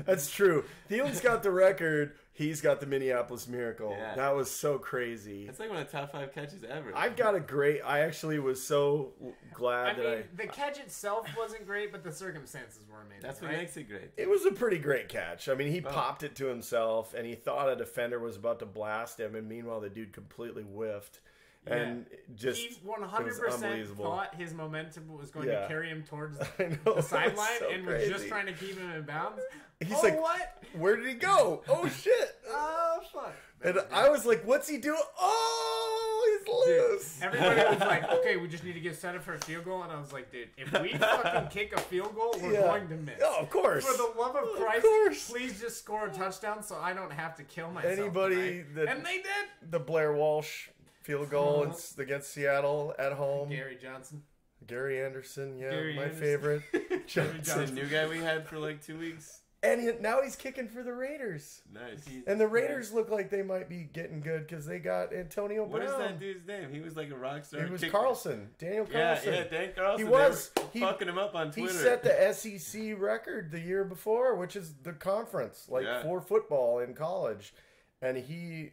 That's true. Thielen's got the record. He's got the Minneapolis Miracle. Yeah. That was so crazy. That's like one of the top 5 catches ever. I actually was so glad The catch itself wasn't great, but the circumstances were amazing. That's what right? makes it great. It was a pretty great catch. I mean, he Oh. popped it to himself, and he thought a defender was about to blast him, and meanwhile, the dude completely whiffed. And just he it 100% was unbelievable. thought his momentum was going Yeah. to carry him towards I know, the it's sideline so and was just crazy. trying to keep him in bounds. He's oh, like, what? Where did he go? Oh shit! Oh, fuck. And I was like, what's he doing? Oh, he's loose. Everybody was like, okay, we just need to get set up for a field goal. And I was like, dude, if we fucking kick a field goal, we're Yeah. going to miss. Oh, of course. For the love of Christ, course. please just score a touchdown so I don't have to kill myself. Anybody tonight. And they did. the Blair Walsh field goal against Seattle at home. Gary Johnson. Gary Anderson, yeah, Gary my Anderson. favorite. Gary Johnson. The Johnson. new guy we had for like 2 weeks. And now he's kicking for the Raiders. Nice. And the Raiders look like they might be getting good because they got Antonio What is Brown. that dude's name? He was like a rock star. It was kicker. Carlson, Daniel Yeah, Carlson. yeah, Dan Carlson. He was. They were He- fucking him up on He Twitter. set the SEC record the year before, which is the conference, Yeah. for football in college. And he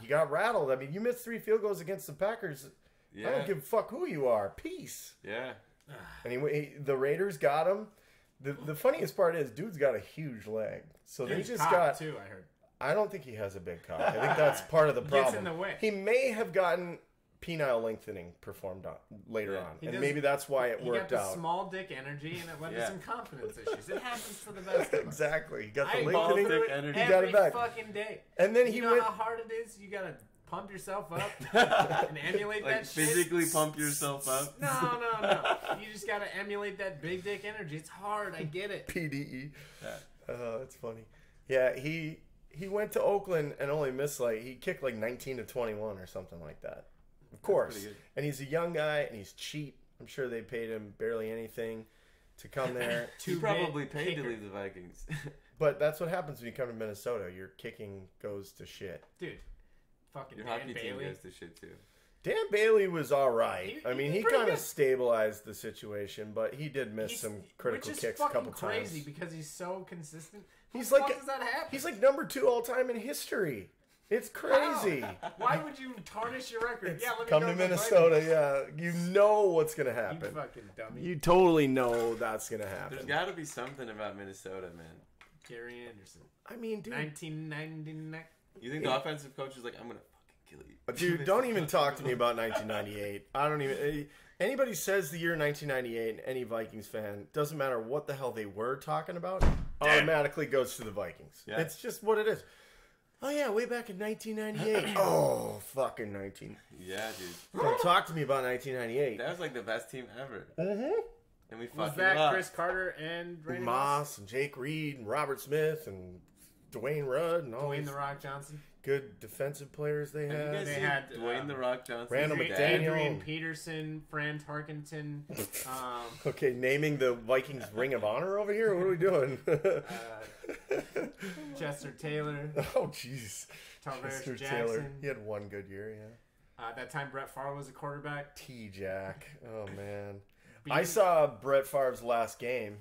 got rattled. I mean, you missed 3 field goals against the Packers. Yeah. I don't give a fuck who you are. Peace. Yeah. Anyway, the Raiders got him. The funniest part is, dude's got a huge leg. So they He's just cocked, got. too, I heard. I don't think he has a big cock. I think that's part of the Gets problem. in the way. He may have gotten penile lengthening performed on later Yeah. on, He and does- maybe that's why it He got worked the out. small dick energy, and it led to Yeah. some confidence issues. It happens to the best of us. Exactly. He got the I go lengthening. through it energy. He got every it back. fucking day. And then You he know went. how hard it is? You gotta pump yourself up and emulate Like that shit? physically pump yourself up. No. You just gotta emulate that big dick energy. It's hard. I get it. PDE. Yeah. That's funny. Yeah, he went to Oakland and only missed he kicked like 19 to 21 or something like that. Of course. pretty good. And he's a young guy and he's cheap. I'm sure they paid him barely anything to come there. He probably paid to leave the Vikings. But that's what happens when you come to Minnesota. Your kicking goes to shit. Dude, fucking Your Dan hockey team Bailey. goes to shit too. Dan Bailey was all right. He I mean, was he pretty kind of good. stabilized the situation, but he did miss some critical which is kicks a fucking couple crazy times. because he's so consistent. How He's the like fuck does that happen? He's like number 2 all time in history. It's crazy. Why would you tarnish your record? It's Yeah, let me come go to with the Minnesota, Vikings. yeah. You know what's gonna You happen. fucking dummy. You totally know that's gonna happen. There's got to be something about Minnesota, man. Gary Anderson. I mean, dude, 1999. You think the offensive coach is like, I'm gonna fucking kill you? dude, don't even talk to me about 1998. I don't even. Anybody says the year 1998, and any Vikings fan, doesn't matter what the hell they were talking about, automatically goes to the Vikings. Yeah. It's just what it is. Oh yeah, way back in 1998. Oh, fucking 19. Yeah, dude. Don't talk to me about 1998. That was like the best team ever. Mm-hmm. And we Was fucking that lost. Chris Carter and Randy Moss and Jake Reed and Robert Smith and Dwayne Rudd and all Dwayne these the Rock Johnson? good defensive players they Have you had. guys They seen had, Dwayne the Rock Johnson? Randall His McDaniel. dad? Adrian Peterson, Fran Tarkenton, Okay, naming the Vikings Ring of Honor over here? What are we doing? Chester Taylor, Oh, jeez. Tavares Chester Jackson. Taylor. He had one good year, yeah. That time Brett Favre was a quarterback. T-Jack. Oh, man. Beat- I saw Brett Favre's last game.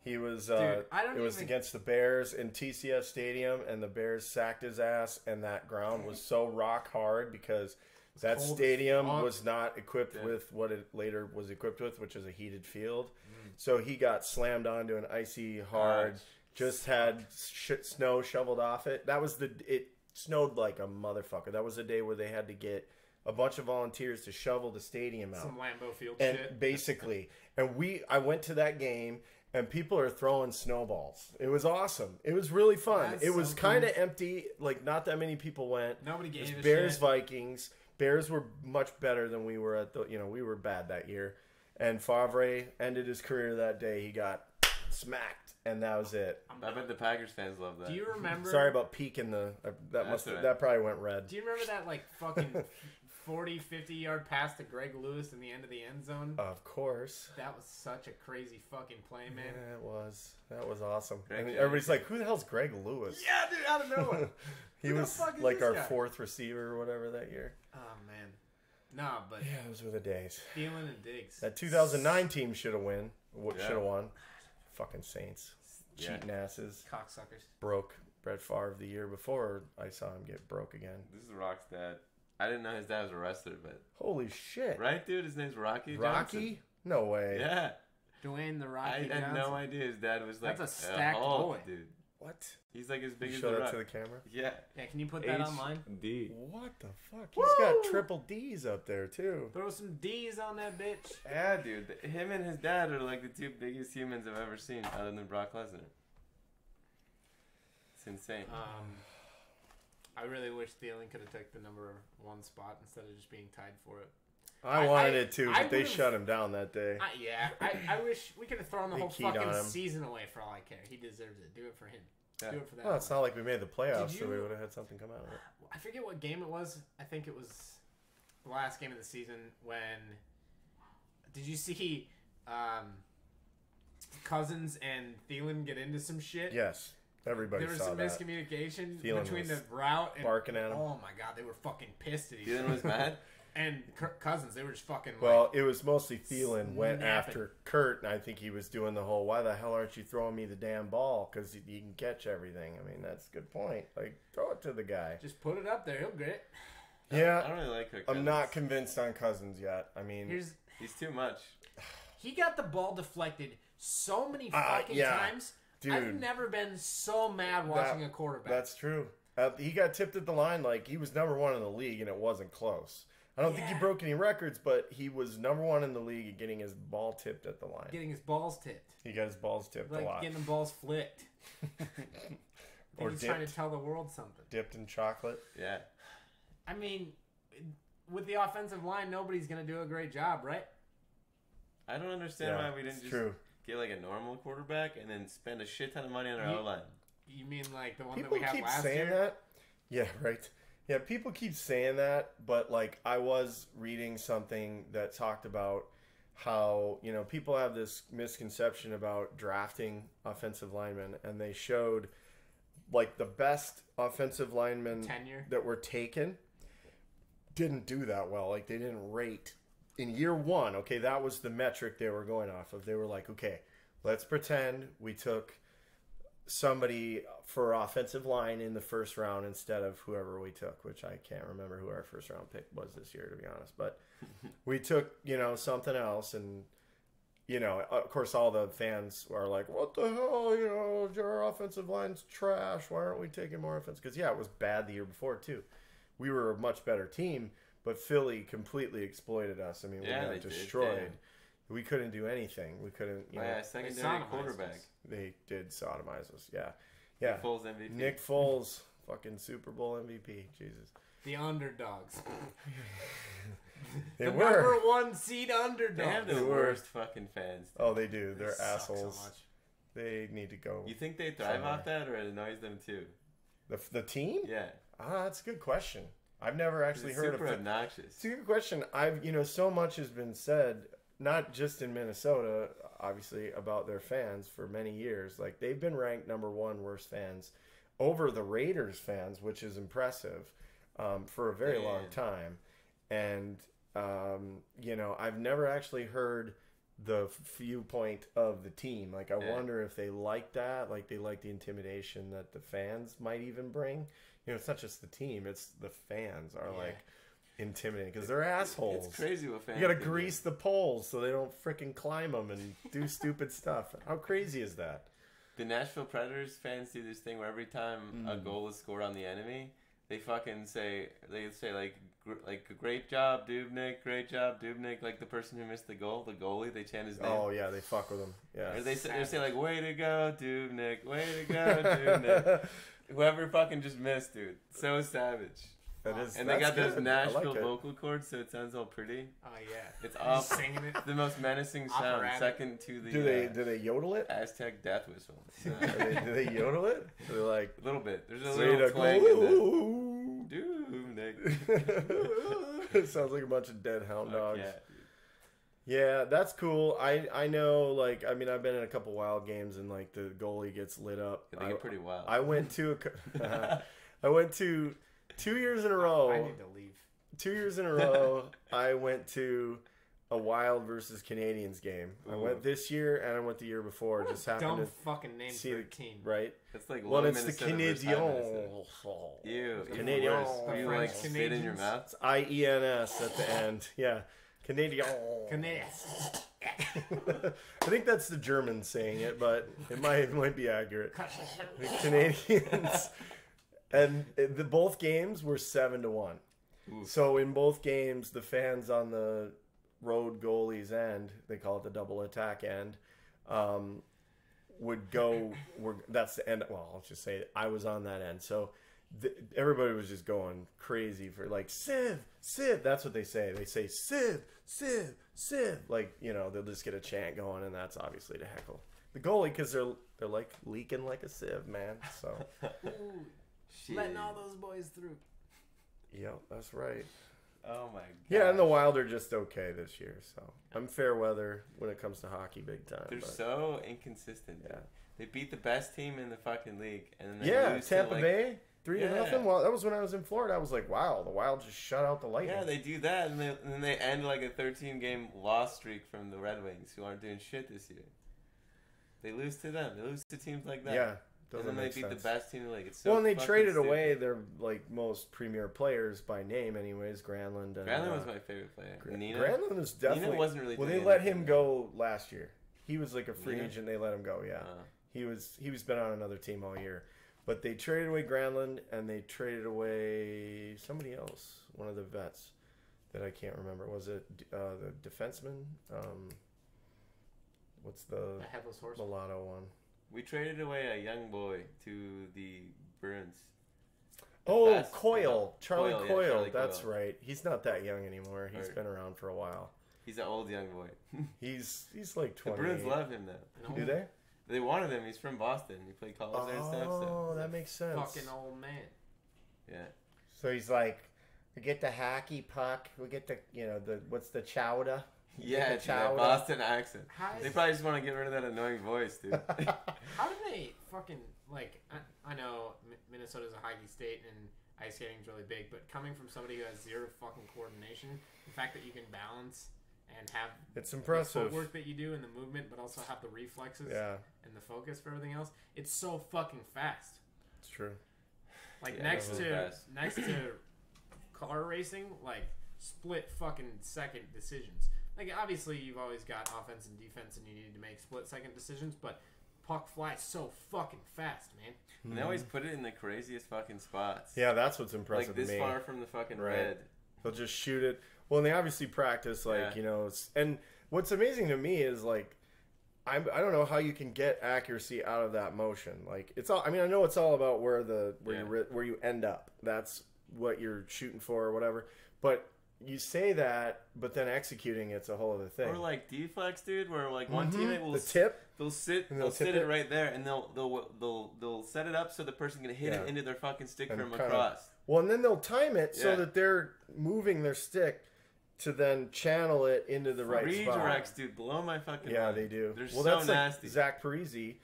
He was, Dude, I don't it was even- against the Bears in TCF Stadium, and the Bears sacked his ass, and that ground was so rock hard because That cold as stadium fuck. was not equipped Yeah. with what it later was equipped with, which is a heated field. So he got slammed onto an icy hard, just had snow shoveled off it. It snowed like a motherfucker. That was the day where they had to get a bunch of volunteers to shovel the stadium out. Some Lambeau Field And shit. basically, I went to that game, and people are throwing snowballs. It was awesome. It was really fun. That's it was so kind of cool. empty. Like, not that many people went. Nobody It gave was a Bears shit. Vikings. Bears were much better than we were we were bad that year. And Favre ended his career that day. He got smacked, and that was it. I bet the Packers fans love that. Do you remember? Sorry about peeking that probably went red. Do you remember that like fucking 40, 50-yard pass to Greg Lewis in the end of the end zone? Of course. That was such a crazy fucking play, man. Yeah, it was. That was awesome. Greg And everybody's like, who the hell's Greg Lewis? Yeah, dude, out of nowhere. He Who the was fuck is like this our guy? fourth receiver or whatever that year. Oh man, nah, but Yeah, those were the days. Thielen and Diggs. That 2009 team should have won. Should Yeah. have won. Fucking Saints. Yeah. Cheating asses. Cocksuckers. Broke Brett Favre the year before I saw him get broke again. This is Rock's dad. I didn't know his dad was a wrestler, but Holy shit. right, dude, his name's Rocky. Rocky? No way. Johnson. Yeah, Dwayne the I Rocky had Johnson. no idea his dad was like That's a stacked Hulk, boy. dude. What? He's like as big You as show the that Rock. to the camera? Yeah. Yeah, can you put that online? D. What the fuck? He's got triple D's up there, too. Throw some D's on that bitch. Yeah, dude. Him and his dad are like the two biggest humans I've ever seen, other than Brock Lesnar. It's insane. I really wish Thielen could have took the number 1 spot instead of just being tied for it. I wanted it too, I but they would've- shut him down that day. I wish we could have thrown the They whole keyed on fucking him. season away for all I care. He deserves it. Do it for him. Yeah. Do it for that. Well, it's not like we made the playoffs, Did so we you- would have had something come out of it. I forget what game it was. I think it was the last game of the season when. Did you see Cousins and Thielen get into some shit? Yes, everybody There was saw some that. miscommunication Thielen between was the route and barking at him. Oh my god, they were fucking pissed at each Thielen other. was mad. And Cousins, they were just fucking Well, it was mostly Thielen went Snapping. after Kurt, and I think he was doing the whole, why the hell aren't you throwing me the damn ball? Because you can catch everything. I mean, that's a good point. Like, throw it to the guy. just put it up there. He'll get it. I Yeah, don't really like Kirk I'm Cousins. not convinced on Cousins yet. I mean, He's too much. He got the ball deflected so many fucking yeah. times. Dude. I've never been so mad watching a quarterback. that's true. He got tipped at the line like he was number 1 in the league, and it wasn't close. I don't think he Yeah. broke any records, but he was number 1 in the league at getting his ball tipped at the line. Getting his balls tipped. He got his balls tipped a Like lot. getting the balls flicked. Or He's trying dipped. to tell the world something. Dipped in chocolate. Yeah. I mean, with the offensive line, nobody's going to do a great job, right? I don't understand Yeah, why we didn't it's just true. get like a normal quarterback and then spend a shit ton of money on our You- O-line. You mean like the one People that we had keep last saying year? that. Yeah, right. Yeah, people keep saying that, but like I was reading something that talked about how, people have this misconception about drafting offensive linemen, and they showed like the best offensive linemen Tenure. that were taken didn't do that well. Like they didn't rate in year 1. Okay, that was the metric they were going off of. They were like, okay, let's pretend we took somebody for offensive line in the first round instead of whoever we took, which I can't remember who our first round pick was this year, to be honest. But we took, something else, and of course, all the fans are like, "What the hell? Our offensive line's trash. Why aren't we taking more offense?" Because it was bad the year before too. We were a much better team, but Philly completely exploited us. I mean, we Yeah, got they did, destroyed. damn. We couldn't do anything. We couldn't. Yeah, They secondary sodomized quarterback. us. They did sodomize us. Yeah, yeah. Foles MVP. Nick Foles, fucking Super Bowl MVP. Jesus, The underdogs. they the were. number 1 seed They have underdogs. the They were. worst fucking fans. Oh, they do. They're They suck assholes. So much. They need to go. You think they thrive Somewhere. off that, or it annoys them too? The team? Yeah. That's a good question. I've never actually It's heard super of it. obnoxious. It's a good question. So much has been said, not just in Minnesota, obviously, about their fans for many years. Like, they've been ranked number 1 worst fans over the Raiders fans, which is impressive, for a very long time. And, I've never actually heard the viewpoint of the team. Like, I wonder if they like that. Like, they like the intimidation that the fans might even bring. It's not just the team, it's the fans are like, intimidating because they're assholes. It's crazy what fans You gotta do. grease the poles so they don't freaking climb them and do stupid stuff. How crazy is that? The Nashville Predators fans do this thing where every time a goal is scored on the enemy, they fucking say like great job, Dubnyk, great job, Dubnyk. Like the person who missed the goal, the goalie, they chant his name. Oh yeah, they fuck with them. Yeah, Or they say like, way to go, Dubnyk, way to go, Dubnyk. Whoever fucking just missed, dude. So savage. that is. And they got those good. Nashville I like it. vocal cords, so it sounds all pretty. Oh yeah, It's all singing it. the most menacing sound, Operatic. second to the Do they yodel it? Aztec death whistle. Do they yodel it? They're like, A little bit. There's a way little to twang in there. go. Dubnyk. It sounds like a bunch of dead hound dogs. Yeah. Yeah, that's cool. I know, like, I mean, I've been in a couple Wild games and like the goalie gets lit up. They get pretty wild. I went to I went to 2 years in a row. I need to leave. 2 years in a row. I went to a Wild versus Canadians game. I Ooh. went this year and I went the year before. What Just a happened dumb to fucking name see for a the team. right. That's like Well, low it's the Minnesota versus high Minnesota. Canadiens. Ew, Canadiens. even worse. Where you like French spit in your Canadians. mouth. It's IENS at the end. Yeah, Canadian. I think that's the Germans saying it, but it might be accurate. The Canadians, and the both games were 7-1. Oof. So in both games, the fans on the road goalie's end, they call it the double attack end, would go. That's the end. Well, I'll just say it, I was on that end, so. Everybody was just going crazy for like Civ. That's what they say. They say Civ. Like, you know, they'll just get a chant going, and that's obviously to heckle the goalie because they're like leaking like a sieve, man. So Shit. Letting all those boys through. yeah, that's right. Oh my god. Yeah, and the Wild are just okay this year. So I'm fair weather when it comes to hockey, big time. They're but, so inconsistent. Dude. yeah, They beat the best team in the fucking league, and then they yeah. lose to, Tampa like, Bay 3-0. Yeah. Well, that was when I was in Florida. I was like, wow, the Wild just shut out the Lightning. Yeah, they do that, and then they end like a 13-game loss streak from the Red Wings, who aren't doing shit this year. They lose to them. They lose to teams like that. Yeah. and Doesn't then they make beat sense. the best team in the league. It's so Well, and they fucking traded stupid. away their like most premier players by name, anyways. Granlund. And, Granlund was my favorite player. Nina. Granlund was definitely. Nina wasn't really. Well, doing they let anything. him go last year. He was like a free Nina? agent. They let him go. Yeah, Uh, he was been on another team all year, but they traded away Granlund and they traded away somebody else, one of the vets that I can't remember. Was it the defenseman? What's the A headless horse. mulatto one? we traded away a young boy to the Bruins. Oh, Fast- Coyle, Charlie Coyle, yeah, Coyle. Charlie That's Coyle. right. He's not that young anymore. He's Right. been around for a while. He's an old young boy. He's like The 20. Bruins love him though. No, Do they? They wanted him. He's from Boston. He played college there and stuff. Oh, So that makes sense. fucking old man. yeah. So he's like, we get the hockey puck, we get the what's the chowder? Yeah, the it's that chowder. Boston accent. How, They probably just want to get rid of that annoying voice, dude. how do they fucking like? I know Minnesota's a hockey state and ice skating's really big, but coming from somebody who has zero fucking coordination, the fact that you can balance and have It's the impressive. footwork that you do and the movement, but also have the reflexes Yeah, and the focus for everything else, it's so fucking fast. it's true. Like Yeah, next really to fast. next to car racing, like split fucking second decisions. Like obviously you've always got offense and defense, and you need to make split second decisions, but puck flies so fucking fast, man. And they always put it in the craziest fucking spots. Yeah, that's what's impressive Like this to me. far from the fucking Right. red. They'll just shoot it. Well, and they obviously practice, like, Yeah. and what's amazing to me is, like, I don't know how you can get accuracy out of that motion. Like, it's all, I mean, I know it's all about where you end up. That's what you're shooting for or whatever. But you say that, but then executing it's a whole other thing. Or like deflex, dude, where like one teammate will the tip. they'll sit And they'll they'll tip sit it it. right there, and they'll set it up so the person can hit Yeah. it into their fucking stick And from kinda- across. Well, and then they'll time it so Yeah. that they're moving their stick to then channel it into the right spot. Redirects, dude, blow my fucking Yeah, mind. they do. They're Well, so that's nasty. like Zach Parise.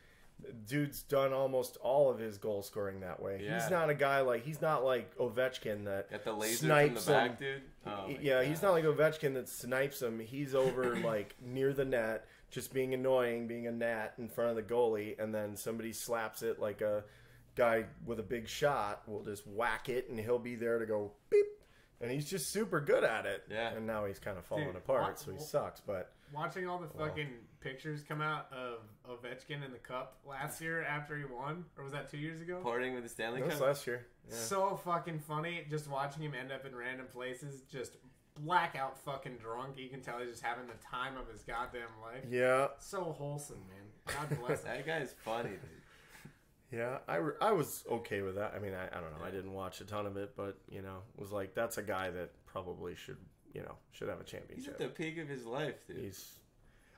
Dude's done almost all of his goal scoring that way. Yeah. He's not a guy he's not like Ovechkin that Got the laser snipes from the back, him. dude. Oh, my Yeah, he's gosh. not like Ovechkin that snipes him. He's over like near the net, just being annoying, being a gnat in front of the goalie, and then somebody slaps it like a guy with a big shot will just whack it, and he'll be there to go beep, and he's just super good at it. Yeah. And now he's kind of falling Dude, apart, so he sucks. But watching all the fucking pictures come out of Ovechkin in the cup last year after he won, or was that 2 years ago? Partying with the Stanley that was Cup. last year. Yeah. So fucking funny, just watching him end up in random places, just blackout fucking drunk. You can tell he's just having the time of his goddamn life. Yeah. So wholesome, man. God bless him. That guy's funny, dude. Yeah, I was okay with that. I mean, I don't know. I didn't watch a ton of it, but, you know, was like, that's a guy that probably should have a He's championship. at the peak of his life, dude.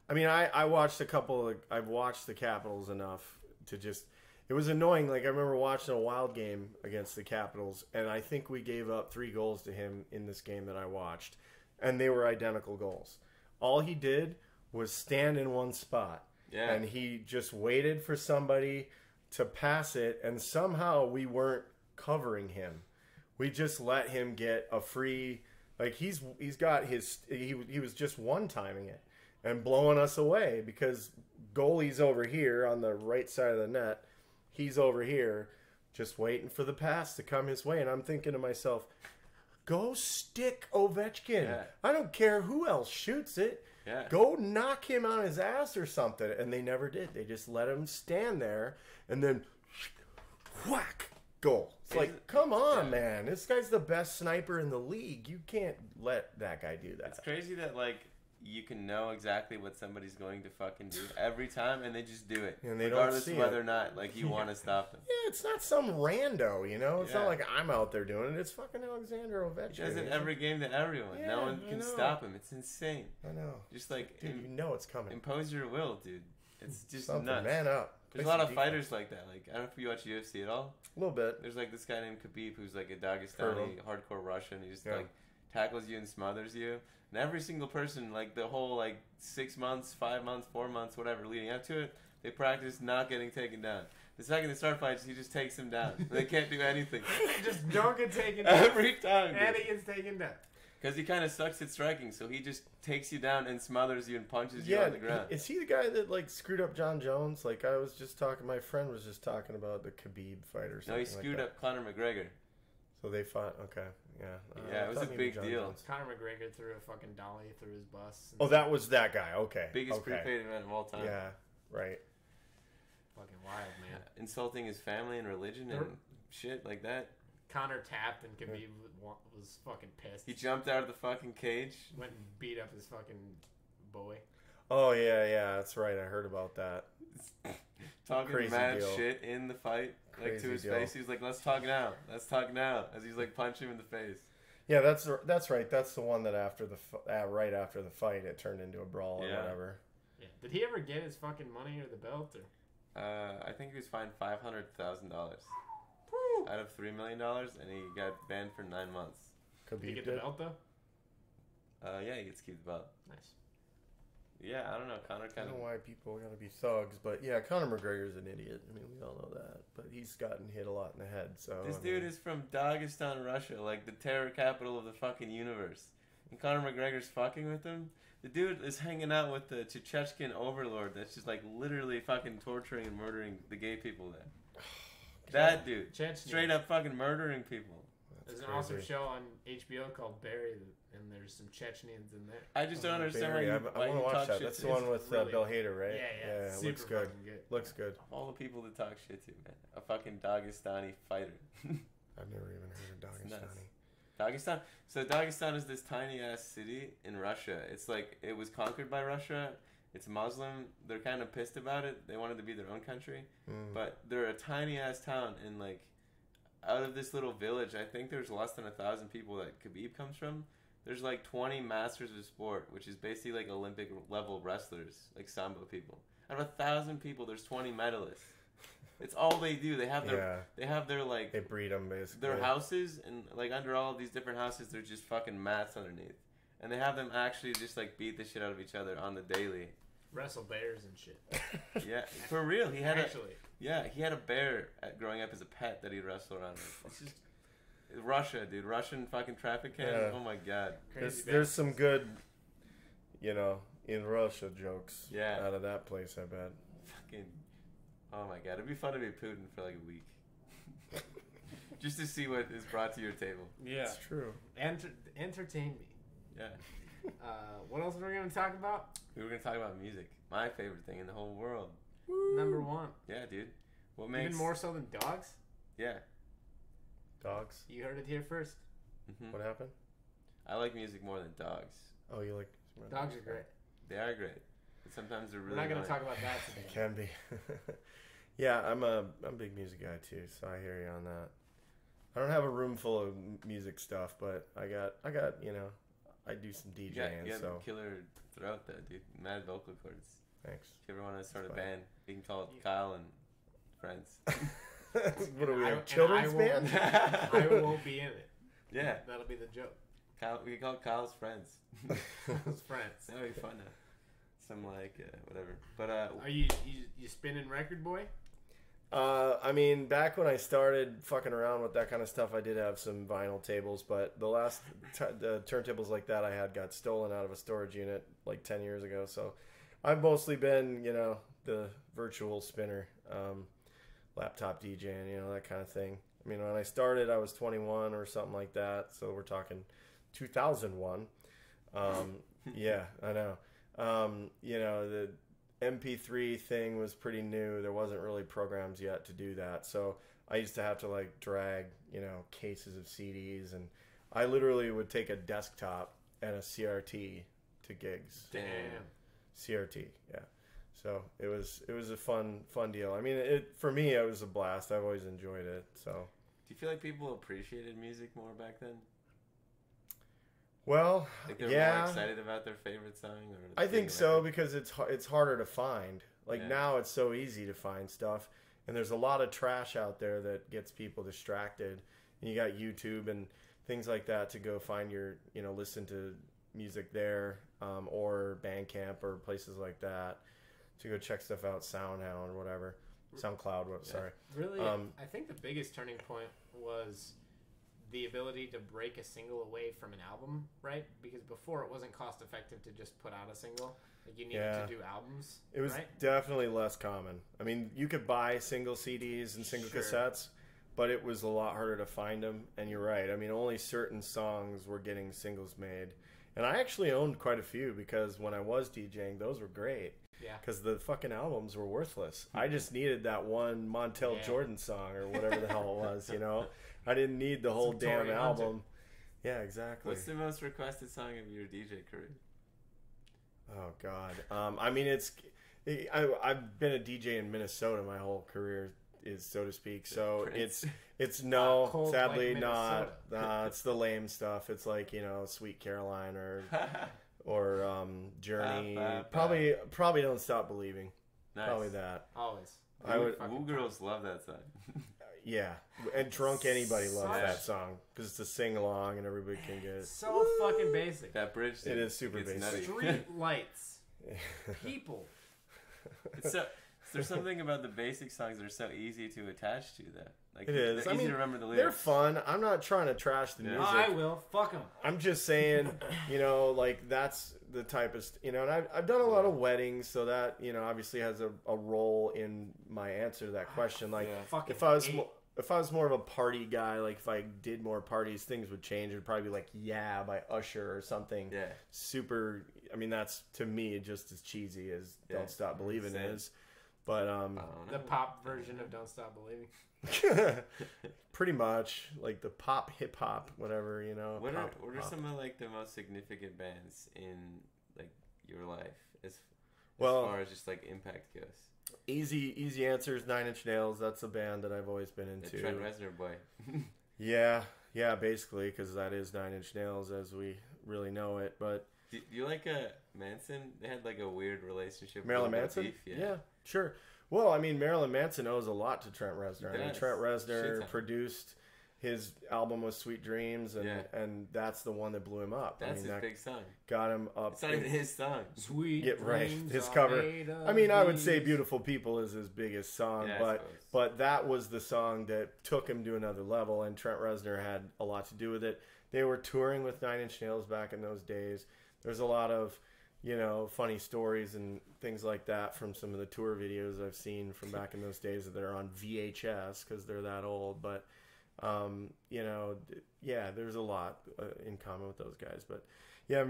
I mean, I watched I've watched the Capitals enough to just, it was annoying. Like, I remember watching a Wild game against the Capitals, and I think we gave up 3 goals to him in this game that I watched, and they were identical goals. All he did was stand in one spot, and he just waited for somebody to pass it, and somehow we weren't covering him. We just let him get a free, like he was just one-timing it and blowing us away because goalie's over here on the right side of the net. He's over here just waiting for the pass to come his way, and I'm thinking to myself, go stick Ovechkin. Yeah. I don't care who else shoots it. Yeah. Go knock him on his ass or something. And they never did. They just let him stand there and then whack, goal. It's like, come on, man. This guy's the best sniper in the league. You can't let that guy do that. It's crazy that, like, you can know exactly what somebody's going to fucking do every time, and they just do it. And they don't regardless see of whether it. or not, like, you want to stop them. Yeah, it's not some rando, you know? It's not Yeah. like I'm out there doing it. It's fucking Alexander Ovechkin. He does it every game to everyone. Yeah, no one I can know. stop him. It's insane. I know. Just, like, Dude, you know it's coming. impose your will, dude. It's just Something. nuts. Man up. There's a Play lot some of defense. fighters like that. Like, I don't know if you watch UFC at all. A little bit. There's, like, this guy named Khabib who's, like, a Heard Dagestani of hardcore Russian. He just, Yeah. like, tackles you and smothers you. And every single person, like, the whole, like, 6 months, 5 months, 4 months, whatever, leading up to it, they practice not getting taken down. The second they start fights, he just takes them down. They can't do anything. Just don't get taken down. Every time. And he gets taken down. Because he kind of sucks at striking, so he just takes you down and smothers you and punches you Yeah, on the ground. is he the guy that like screwed up John Jones? Like I was just talking, my friend was just talking about the Khabib fight or something. No, he screwed like up Conor McGregor. So they fought. Okay, yeah. Yeah, it was I a thought maybe big John deal. Jones. Conor McGregor threw a fucking dolly through his bus. Oh, that was that guy. Okay, Biggest okay. prepaid event of all time. Yeah, right. Fucking wild, man. Insulting his family and religion and shit like that. Connor tapped and Khabib was fucking pissed. He jumped out of the fucking cage. Went and beat up his fucking boy. Oh yeah, that's right. I heard about that. Talking Crazy mad deal. shit in the fight. Like Crazy to his deal. face. He was like, let's talk now. Let's talk now. As he's like punching him in the face. Yeah, that's right. That's the one that after right after the fight, it turned into a brawl or Yeah. whatever. Yeah. Did he ever get his fucking money or the belt? Or? I think he was fined $500,000 out of $3 million, and he got banned for 9 months. Did he Khabib get the did. belt though? Yeah, he gets to keep the belt. Nice. Yeah, I don't know. Conor I kind don't of. know why people gotta be thugs, but yeah, Conor McGregor's an idiot. I mean, we all know that. But he's gotten hit a lot in the head. So This I dude mean, is from Dagestan, Russia, like the terror capital of the fucking universe. And Conor McGregor's fucking with him. The dude is hanging out with the Chechenian overlord that's just like literally fucking torturing and murdering the gay people there. That dude. Chechnya. Straight up fucking murdering people. There's an crazy. awesome show on HBO called Barry, and there's some Chechens in there. I just don't understand Barry, why I you, want why to you watch talk that. shit That's to the him. one with really Bill Hader, right? Yeah, it super looks good. fucking good. Looks good. Of all the people to talk shit to, man. A fucking Dagestani fighter. I've never even heard of It's Dagestani. nuts. Dagestan. So Dagestan is this tiny ass city in Russia. It's like it was conquered by Russia. It's Muslim. They're kind of pissed about it. They wanted to be their own country, but they're a tiny ass town. And like, out of this little village, I think there's less than 1,000 people that Khabib comes from. There's like 20 masters of sport, which is basically like Olympic level wrestlers, like sambo people. Out of 1,000 people, there's 20 medalists. It's all they do. They have their like They breed them basically. their houses, and like under all of these different houses there's just fucking mats underneath, and they have them actually just like beat the shit out of each other on the daily. Wrestle bears and shit. Yeah, for real. He had Actually. he had a bear growing up as a pet that he'd wrestle around with. It's just Russia, dude. Russian fucking traffic cam. Yeah. Oh my god. There's some good, in Russia jokes. Yeah. Out of that place, I bet. Fucking. Oh my god. It'd be fun to be Putin for like a week. just to see what is brought to your table. Yeah. It's true. Entertain me. Yeah. What else are we going to talk about? We were gonna talk about music. My favorite thing in the whole world. Number one. Yeah, dude. What makes Even more so than dogs? Yeah. Dogs. You heard it here first. Mm-hmm. What happened? I like music more than dogs. Oh, you like Dogs are great. They are great. But sometimes they're really. We're not going to annoying. talk about that today. It can be. Yeah, I'm a big music guy too, so I hear you on that. I don't have a room full of music stuff, but I got I do some DJing. You got so a killer throat though, dude. Mad vocal cords. thanks. If you ever want to start a fine. band, you can call it Kyle and Friends. What are we, a And children's I band? I won't be in it. Yeah. That'll be the joke. Kyle, we can call it Kyle's Friends. Those friends. That would be fun. Some like whatever. But Are you spinning record boy? I mean, back when I started fucking around with that kind of stuff, I did have some vinyl tables, but the last the turntables like that I had got stolen out of a storage unit like 10 years ago. So I've mostly been, the virtual spinner, laptop DJing, that kind of thing. I mean, when I started, I was 21 or something like that. So we're talking 2001. Yeah, I know. The MP3 thing was pretty new. There wasn't really programs yet to do that. So I used to have to like drag, cases of CDs, and I literally would take a desktop and a CRT to gigs. Damn. CRT, yeah. So it was a fun deal. I mean, for me it was a blast. I've always enjoyed it. So do you feel like people appreciated music more back then? well, Like they're yeah. more excited about their favorite song? Or I think favorite so record? because it's harder to find. Like Yeah. now it's so easy to find stuff, and there's a lot of trash out there that gets people distracted. And you got YouTube and things like that to go find your, listen to music there, or Bandcamp or places like that to go check stuff out, SoundHound or whatever, SoundCloud. Sorry. Really, I think the biggest turning point was the ability to break a single away from an album, right? Because before it wasn't cost effective to just put out a single. Like you needed Yeah. to do albums. It was right? definitely less common. I mean, you could buy single CDs and single Sure. cassettes, but it was a lot harder to find them. And you're right. I mean, only certain songs were getting singles made. And I actually owned quite a few because when I was DJing, those were great. Yeah. Because the fucking albums were worthless. I just needed that one Montel Yeah. Jordan song or whatever the hell it was, I didn't need the whole Some damn Tory Hunter. album. Yeah, exactly. What's the most requested song of your DJ career? Oh God. I mean, I've been a DJ in Minnesota my whole career, so to speak. So Prince. it's no, Cold sadly like not. Minnesota. It's the lame stuff. It's like Sweet Caroline or Journey. Probably Don't Stop Believing. Nice. Probably that. Always. I would. Woo girls love that song. Yeah, and Drunk Anybody loves Such- that song because it's a sing along and everybody can get it. So fucking basic. That bridge. It is super gets basic. nutty. Street lights. People. There's something about the basic songs that are so easy to attach to that. Like It is. They're I easy mean, to remember the They're lyrics. fun. I'm not trying to trash the Yeah. music. I will. Fuck them. I'm just saying, like that's the type of, and I've done a lot of weddings, so that, obviously has a role in my answer to that question. Like Yeah. Fucking if I was more of a party guy, like if I did more parties, things would change. It'd probably be like Yeah by Usher or something. Yeah. Super. I mean, that's to me just as cheesy as Yeah. Don't Stop Believing Same. is. But I don't know. the pop version of Don't Stop Believing. pretty much like the pop, hip hop, whatever, What pop, are pop. some of like the most significant bands in like your life as Well- far as just like impact goes? Easy answers. 9 Inch Nails. That's a band that I've always been The into. Trent Reznor boy. Yeah, basically, because that is 9 Inch Nails as we really know it. But Do you like Manson? They had like a weird relationship. Marilyn with a little Manson, bit of beef, yeah, sure. Well, I mean, Marilyn Manson owes a lot to Trent Reznor. He I mean, does. Trent Shit Reznor ton. produced his album with Sweet Dreams, and Yeah. and that's the one that blew him up. That's I mean, his that big song. got him up. It's not even his song. Sweet. Yeah, right. dreams His are cover. made of I mean, I would say these. "Beautiful People" is his biggest song, Yeah, I but suppose. but that was the song that took him to another level, and Trent Reznor had a lot to do with it. They were touring with 9 Inch Nails back in those days. There's a lot of, funny stories and things like that from some of the tour videos I've seen from back in those days that are on VHS because they're that old. But You know, yeah, there's a lot in common with those guys. But yeah,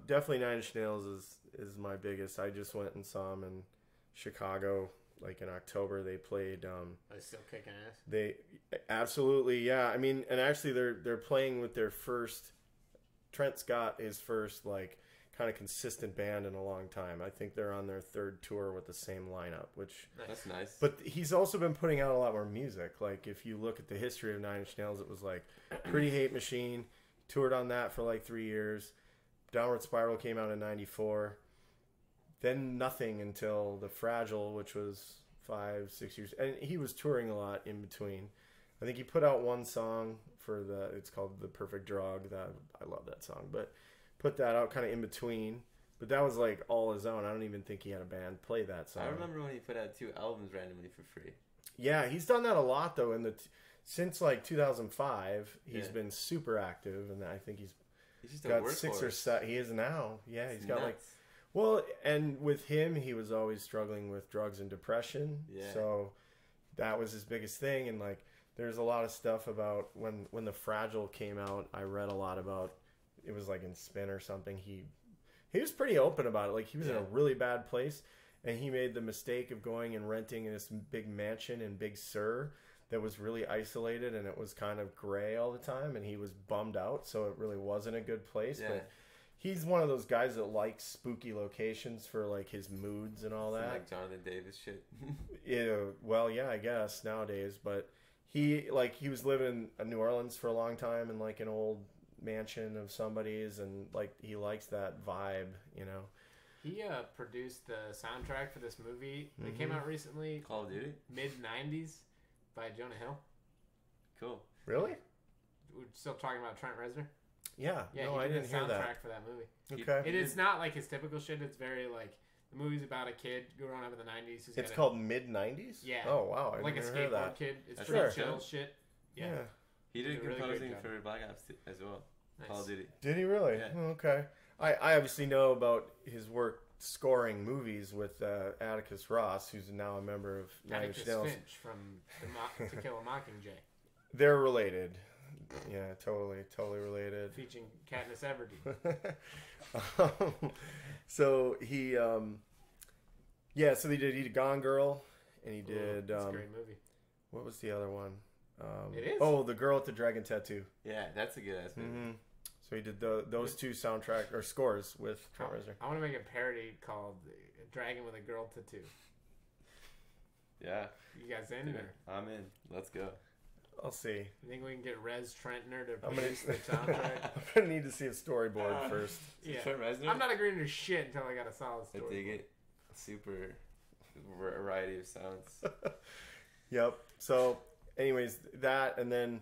definitely Nine Inch Nails is my biggest. I just went and saw them in Chicago, like in October. They played. They're still kicking ass. They absolutely, yeah. I mean, and actually, they're playing with their first. Trent Scott, his first like kind of consistent band in a long time. I think they're on their third tour with the same lineup, which That's nice. But he's also been putting out a lot more music. Like if you look at the history of Nine Inch Nails, it was like Pretty Hate Machine, toured on that for like 3 years. Downward Spiral came out in '94. Then nothing until The Fragile, which was 5-6 years, and he was touring a lot in between. I think he put out one song for it's called The Perfect Drug. That I love that song, but put that out kind of in between. But that was like all his own. I don't even think he had a band play that song. I remember when he put out 2 albums randomly for free. Yeah, he's done that a lot though. Since like 2005, he's been super active, and I think he's just got a workhorse. 6 or 7. He is now. Yeah, he's got nuts. like. Well, and with him, he was always struggling with drugs and depression. Yeah. So that was his biggest thing, and like. There's a lot of stuff about when The Fragile came out. I read a lot about it. Was like in Spin or something. He was pretty open about it. Like he was in a really bad place, and he made the mistake of going and renting this big mansion in Big Sur that was really isolated, and it was kind of gray all the time, and he was bummed out. So it really wasn't a good place. Yeah. But he's one of those guys that likes spooky locations for like his moods and all that. Like Jonathan Davis shit. Yeah. Well, yeah, I guess nowadays, but. He was living in New Orleans for a long time in like an old mansion of somebody's, and like he likes that vibe, you know. He produced the soundtrack for this movie that came out recently, Call of Duty? mid-90s, by Jonah Hill. Cool. Really? We're still talking about Trent Reznor. Yeah. Yeah, no, he I did didn't the hear soundtrack that. for that movie. Okay. It's not like his typical shit. It's very like the movie's about a kid growing up in the '90s. It's called mid-90s? Yeah. Oh, wow. I like a didn't hear skateboard that. kid. It's That's pretty right. chill shit. Yeah. He did Did a really composing great job. for Black Ops as well. Nice. Call of Duty. Did he really? Yeah. Oh, okay. I obviously know about his work scoring movies with Atticus Ross, who's now a member of Nine Inch Atticus Nails. Finch from To Kill a Mockingjay, They're related. Yeah, totally related. featuring Katniss Everdeen. So he, so they did Gone Girl, and he did. It's a great movie. What was the other one? It is? Oh, The Girl with the Dragon Tattoo. Yeah, that's a good ass movie. Mm-hmm. So he did those two soundtrack or scores with Trent Reznor. I want to make a parody called Dragon with a Girl Tattoo. Yeah. You guys in? Dude, Or I'm in. Let's go. I'll see. you think we can get Rez Trentner to I'm produce the soundtrack? I'm gonna need to see a storyboard first. Yeah. Trent Reznor? I'm not agreeing to shit until I got a solid I story. dig it. Super variety of sounds. Yep. So, anyways, that, and then,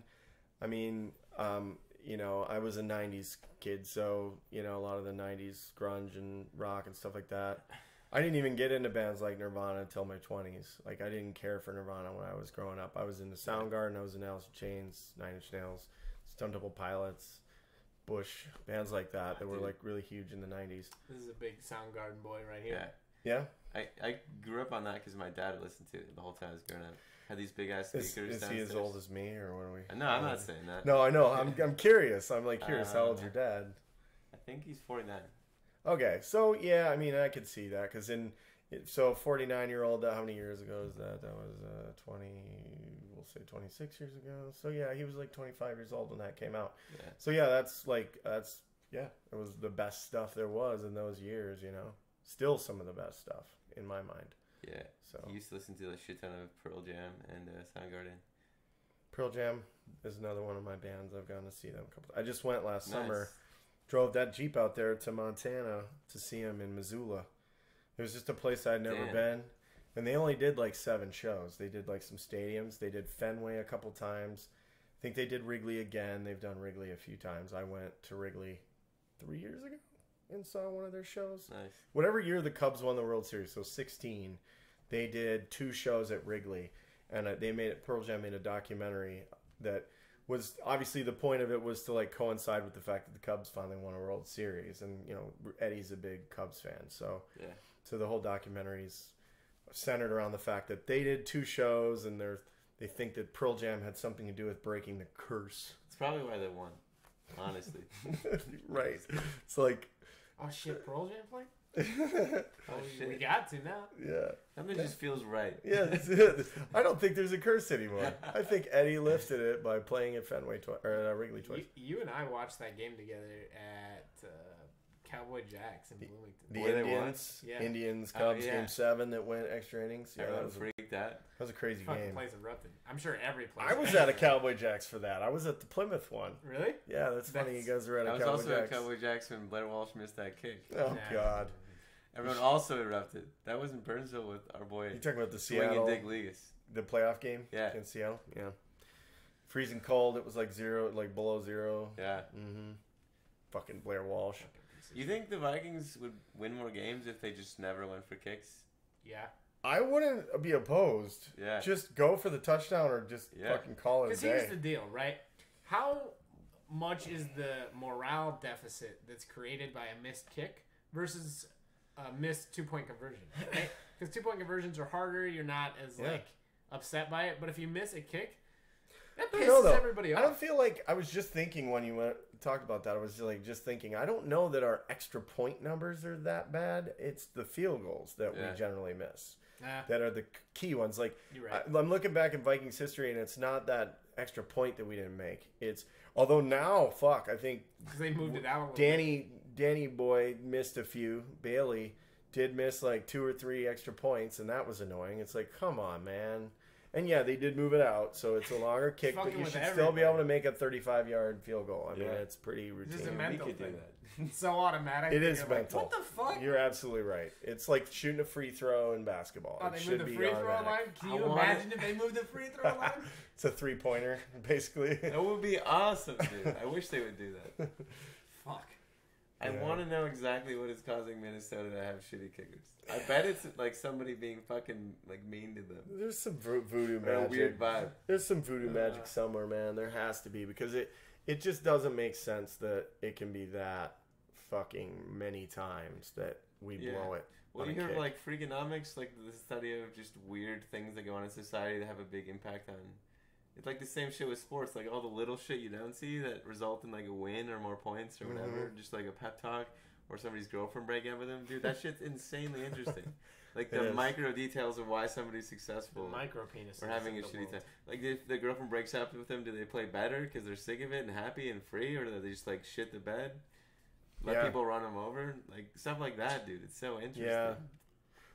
I mean, I was a '90s kid, so a lot of the '90s grunge and rock and stuff like that. I didn't even get into bands like Nirvana until my 20s. Like, I didn't care for Nirvana when I was growing up. I was into Soundgarden, I was into Alice in Chains, Nine Inch Nails, Stone Temple Pilots, Bush, bands like that were like really huge in the 90s. This is a big Soundgarden boy right here. Yeah. Yeah? I grew up on that because my dad listened to it the whole time I was growing up. Had these big ass speakers Is he downstairs. as old as me, or what are we? No, I'm not saying that. No, I know. I'm curious. I'm like curious. How old's your dad? I think he's 49. Okay, so yeah, I mean, I could see that because 49-year-old. How many years ago is that? That was 20. We'll say 26 years ago. So yeah, he was like 25 years old when that came out. Yeah. So yeah, it was the best stuff there was in those years. Still some of the best stuff in my mind. Yeah. So He used to listen to a shit ton of Pearl Jam and Soundgarden. Pearl Jam is another one of my bands. I've gone to see them a couple. I just went last Nice. summer. Drove that Jeep out there to Montana to see them in Missoula. It was just a place I'd never Damn. been. And they only did like 7 shows. They did like some stadiums. They did Fenway a couple times. I think they did Wrigley again. They've done Wrigley a few times. I went to Wrigley 3 years ago and saw one of their shows. Nice. Whatever year the Cubs won the World Series, so 16, they did 2 shows at Wrigley. And Pearl Jam made a documentary that was obviously the point of it was to like coincide with the fact that the Cubs finally won a World Series, and Eddie's a big Cubs fan, so Yeah. the whole documentary is centered around the fact that they did 2 shows and they're they think that Pearl Jam had something to do with breaking the curse. It's probably why they won. Honestly. Right. It's like, Oh shit, Pearl Jam playing? Oh shit. We got to now. yeah. Something just feels right. Yeah, that's it. I don't think there's a curse anymore. I think Eddie lifted it by playing at Fenway or Wrigley twice. You and I watched that game together at Cowboy Jacks in Bloomington. The Where they Indians, won? Yeah. Indians, Cubs, yeah. Game 7 that went extra innings. Yeah, Everyone that freaked out. was a crazy Fucking game. place erupted. I'm sure every place. I was at a Cowboy Jacks for that. I was at the Plymouth one. Really? Yeah, that's funny. You guys were at I a was Cowboy also Jacks. at Cowboy Jacks when Blair Walsh missed that kick. Oh, Nah. God. Everyone also erupted. That was in Burnsville with our boy You talking about the Swing and Seattle, Dig Legas. the playoff game? Yeah. In Seattle? Yeah. Freezing cold. It was like zero, like below zero. Yeah. Mm-hmm. Fucking Blair Walsh. You think the Vikings would win more games if they just never went for kicks? Yeah. I wouldn't be opposed. Yeah. Just go for the touchdown or just fucking call it a Because day. here's the deal, right? How much is the morale deficit that's created by a missed kick versus a missed 2-point conversion? Right? Because 2-point conversions are harder. You're not as like upset by it. But if you miss a kick, that pisses everybody off. I don't feel like I was just thinking when you talked about that. I was just thinking. I don't know that our extra point numbers are that bad. It's the field goals that we generally miss that are the key ones. Like You're right. I'm looking back in Vikings history, and it's not that extra point that we didn't make. It's although now, I think because they moved it out a little Danny boy missed a few. Bailey did miss like 2 or 3 extra points, and that was annoying. It's like, come on, man. And yeah, they did move it out, so it's a longer kick, but you should still be able to make a 35-yard field goal. I mean, it's pretty routine. Just a We mental could do thing. that. It's so automatic. It is You're mental. Like, what the fuck? You're absolutely right. It's like shooting a free throw in basketball. Oh, It they should moved the be free throw automatic. line? Can you I want imagine if they moved the free throw line? It's a 3-pointer, basically. That would be awesome, dude. I wish they would do that. Fuck. I want to know exactly what is causing Minnesota to have shitty kickers. I bet it's like somebody being fucking like mean to them. There's some voodoo Or a magic. weird vibe. There's some voodoo magic somewhere, man. There has to be, because it just doesn't make sense that it can be that fucking many times that we blow it. Well, on you a hear kick. of like Freakonomics, like the study of just weird things that go on in society that have a big impact on. It's like the same shit with sports, like all the little shit you don't see that result in like a win or more points or whatever, just like a pep talk or somebody's girlfriend breaking up with them. Dude, that shit's insanely interesting. Like the micro details of why somebody's successful. Micro penis. Or having a shitty time. Like if the girlfriend breaks up with them, do they play better because they're sick of it and happy and free, or do they just like shit the bed? Let people run them over, like stuff like that, dude. It's so interesting. Yeah.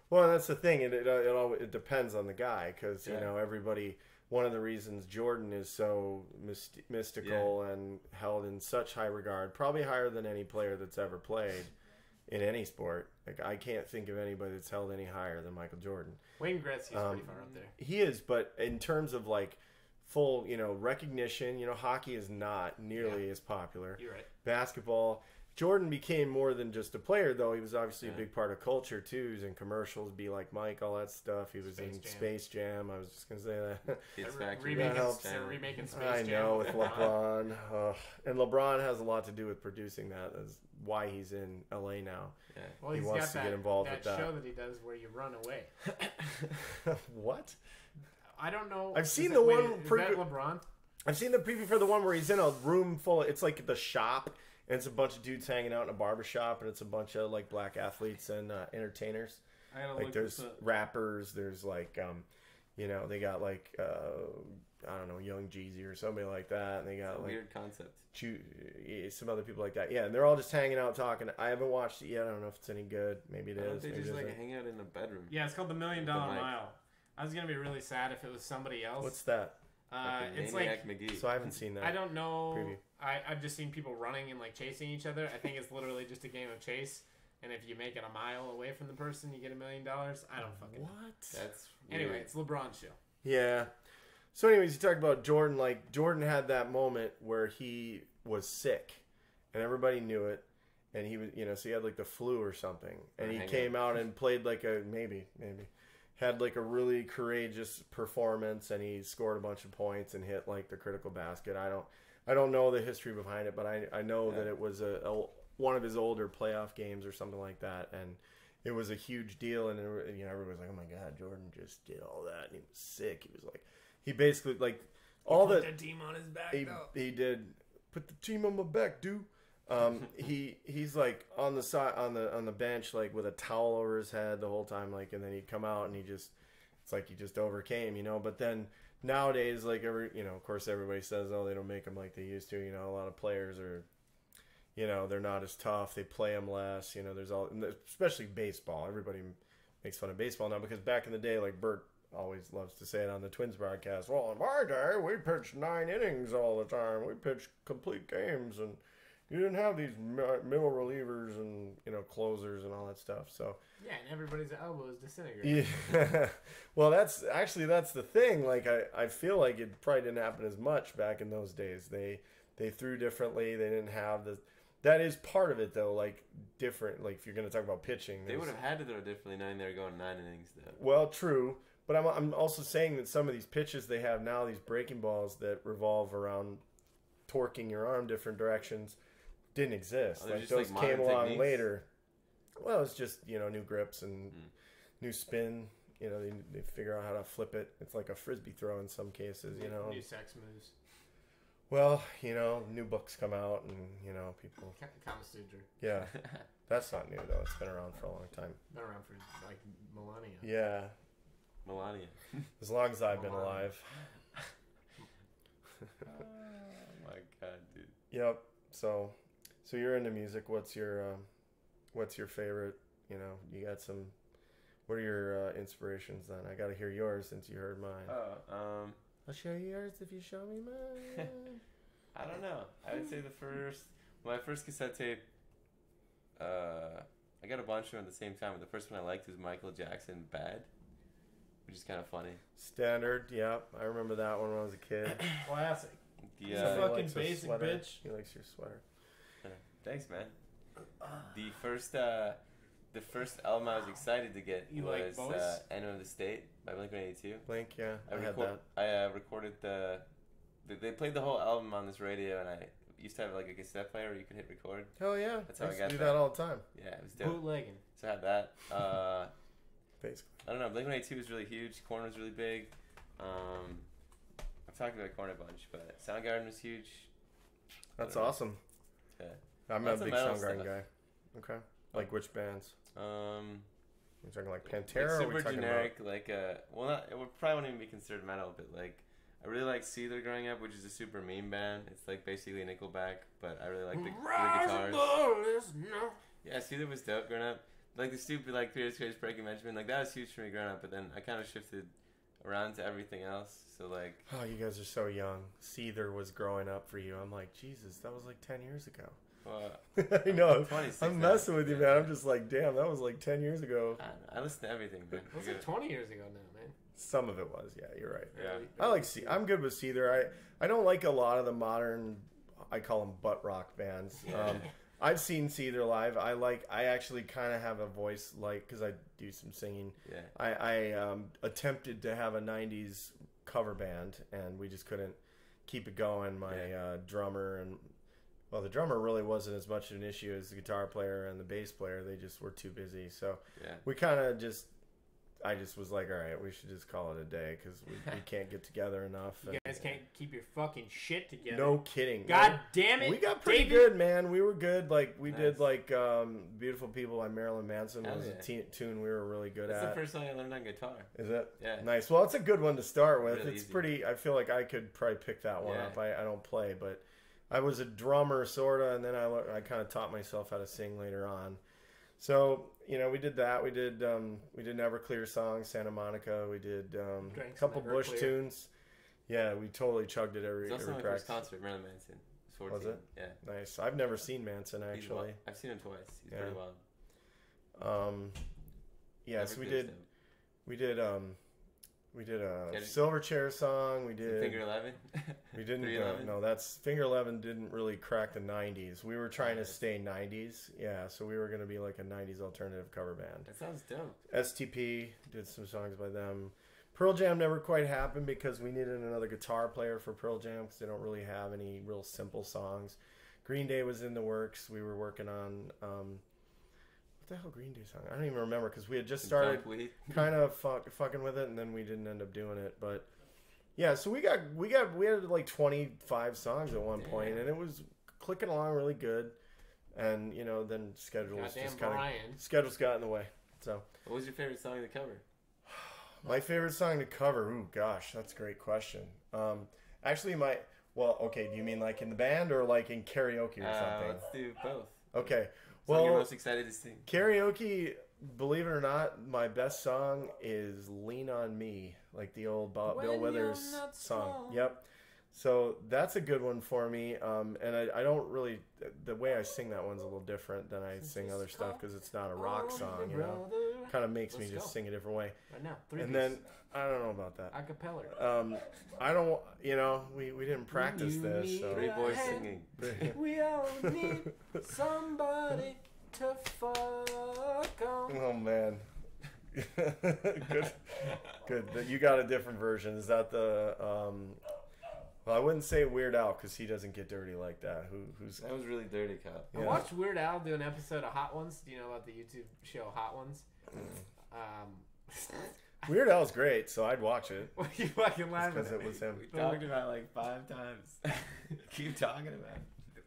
Well, that's the thing, and it depends on the guy, because you know everybody. One of the reasons Jordan is so mystical and held in such high regard, probably higher than any player that's ever played in any sport. Like I can't think of anybody that's held any higher than Michael Jordan. Wayne Gretzky's pretty far up there. He is, but in terms of like full, recognition, hockey is not nearly as popular. You're right. Basketball. Jordan became more than just a player, though. He was obviously a big part of culture, too. He was in commercials, Be Like Mike, all that stuff. He was in Space Jam. I was just going to say that. They're remaking Space Jam. I know, with LeBron. And LeBron has a lot to do with producing that. That's why he's in L.A. now. Yeah. Well, he wants to get involved with that. show that he does where you run away. What? I don't know. I've seen the one... Is that LeBron? I've seen the preview for the one where he's in a room full of... It's like the shop... And it's a bunch of dudes hanging out in a barbershop, and it's a bunch of like black athletes and entertainers. Like there's rappers, there's like they got like I don't know, Young Jeezy or somebody like that, and they got like weird concept. Some other people like that. Yeah, and they're all just hanging out talking. I haven't watched it yet. I don't know if it's any good. Maybe it is. They maybe just like hang out in a bedroom. Yeah, it's called the $1 Million Mile. I was gonna be really sad if it was somebody else. What's that? It's Maniac like McGee. So I haven't seen that. I don't know. Preview. I've just seen people running and like chasing each other. I think it's literally just a game of chase. And if you make it a mile away from the person, you get $1 million. I don't fucking know. That's anyway. weird. It's LeBron's show. Yeah. So, anyways, you talked about Jordan. Like Jordan had that moment where he was sick, and everybody knew it. And he was, so he had like the flu or something, and he came out and played like a maybe. Had like a really courageous performance, and he scored a bunch of points and hit like the critical basket. I don't know the history behind it, but I know that it was one of his older playoff games or something like that, and it was a huge deal. And everybody was like, "Oh my God, Jordan just did all that, and he was sick." He was like, he basically like Put the team on his back. he did put the team on my back, dude. He's like on the side on the bench like with a towel over his head the whole time, like, and then he'd come out and it's like he just overcame, you know. But then nowadays, like of course everybody says, oh, they don't make them like they used to, you know. A lot of players are, you know, they're not as tough. They play them less, you know. There's especially baseball. Everybody makes fun of baseball now because back in the day, like Bert always loves to say it on the Twins broadcast. Well, in my day, we pitched 9 innings all the time. We pitched complete games, and you didn't have these middle relievers and, you know, closers and all that stuff. So yeah, and everybody's elbows disintegrate. Yeah. Well, that's the thing. Like I feel like it probably didn't happen as much back in those days. They threw differently. They didn't have the. That is part of it, though. Like different. Like if you're going to talk about pitching, they would have had to throw differently knowing they were going 9 innings, though. Well, true. But I'm also saying that some of these pitches they have now, these breaking balls that revolve around torquing your arm different directions, didn't exist. Like those like came along techniques? Later. Well, it's just, you know, new grips and new spin. You know, they figure out how to flip it. It's like a frisbee throw in some cases, you know. New sex moves. Well, you know, new books come out and, you know, people. Kama Sutra. Yeah. That's not new, though. It's been around for a long time. Been around for, like, millennia. Yeah. Melania. As long as I've been alive. Oh my god, dude. Yep. So you're into music. What's your favorite? You know, you got some. What are your inspirations then? I got to hear yours since you heard mine. Oh, I'll show you yours if you show me mine. I don't know. I would say my first cassette tape. I got a bunch of them at the same time, but the first one I liked was Michael Jackson, Bad. Which is kind of funny. Standard, yeah. I remember that one when I was a kid. Classic. Yeah. Fucking basic bitch. He likes your sweater. Thanks, man. The first album I was excited to get was "Enema of the State" by Blink-182. Blink, yeah. I had that. I recorded they played the whole album on this radio, and I used to have like a cassette player where you could hit record. Hell yeah. That's how I got that. Do that all the time. Yeah, it was dope. Bootlegging. So I had that. Basically. I don't know. Blink-182 was really huge. Korn was really big. I've talked about Korn a bunch, but Soundgarden was huge. That's awesome. Yeah. I'm a big Soundgarden guy. Okay. Like which bands? We're talking like Pantera. Like super generic. About... Like it probably wouldn't even be considered metal, but like I really liked Seether growing up, which is a super meme band. It's like basically Nickelback, but I really like the guitars. Yeah, Seether was dope growing up. Like the stupid like Peter's Crazy Breaking Benjamin, like that was huge for me growing up. But then I kind of shifted around to everything else. So like, oh, you guys are so young. Seether was growing up for you. I'm like, Jesus, that was like 10 years ago. I know. I'm messing with you, man. I'm just like, damn, that was like 10 years ago. I listen to everything, man. It was like 20 years ago now, man. Some of it was, yeah. You're right. Yeah. I like I'm good with Seether. I don't like a lot of the modern, I call them butt rock bands. I've seen Seether live. I actually kind of have a voice because I do some singing. Yeah. I attempted to have a 90s cover band, and we just couldn't keep it going. My drummer the drummer really wasn't as much an issue as the guitar player and the bass player. They just were too busy. So we kind of I just was like, all right, we should just call it a day because we can't get together enough. You guys can't keep your fucking shit together. No kidding. God damn it. We got pretty good, man. We were good. Like, we did, like, Beautiful People by Marilyn Manson was a tune we were really good at. That's the first song I learned on guitar. Is it? Yeah. Nice. Well, it's a good one to start with. Really it's easy. Pretty, I feel like I could probably pick that one up. I don't play, but I was a drummer, sort of, and then I kind of taught myself how to sing later on. So, you know, we did that. We did Everclear songs, Santa Monica. We did a couple Bush tunes. Yeah, we totally chugged it every practice. It's also my first concert, Marilyn Manson. 14. Was it? Yeah. Nice. I've never seen Manson, actually. I've seen him twice. He's pretty wild. Yeah, so we did a Silverchair song. We did Finger 11. We didn't. No, that's Finger 11 didn't really crack the 90s. We were trying to stay 90s. Yeah, so we were going to be like a 90s alternative cover band. That sounds dope. STP did some songs by them. Pearl Jam never quite happened because we needed another guitar player for Pearl Jam because they don't really have any real simple songs. Green Day was in the works. We were working on what the hell Green Day song? I don't even remember because we had just started kind of fucking with it, and then we didn't end up doing it. But Yeah, so we had like 25 songs at one point, and it was clicking along really good. And then schedules got in the way. So what was your favorite song to cover? My favorite song to cover? Ooh, gosh, that's a great question. Actually, okay, do you mean like in the band or like in karaoke or something? Let's do both. Okay. Well, you're most excited to sing. Karaoke, believe it or not, my best song is "Lean on Me," like the old Bill Withers song. Yep. So that's a good one for me. And I don't really, the way I sing that one's a little different than I sing other stuff because it's not a rock song, Kind of makes me just sing a different way. Right now, then I don't know about that. Acapella. I don't, we didn't practice this. So. Three boys singing. We all need somebody to fuck on. Oh man. Good. You got a different version. Is that the well, I wouldn't say Weird Al because he doesn't get dirty like that. That was really dirty, Kyle. Yeah. I watched Weird Al do an episode of Hot Ones. Do you know about the YouTube show Hot Ones? Weird Al's great, so I'd watch it. What are you fucking laughing at? Because it was him. We talked about it like 5 times. Keep talking about it.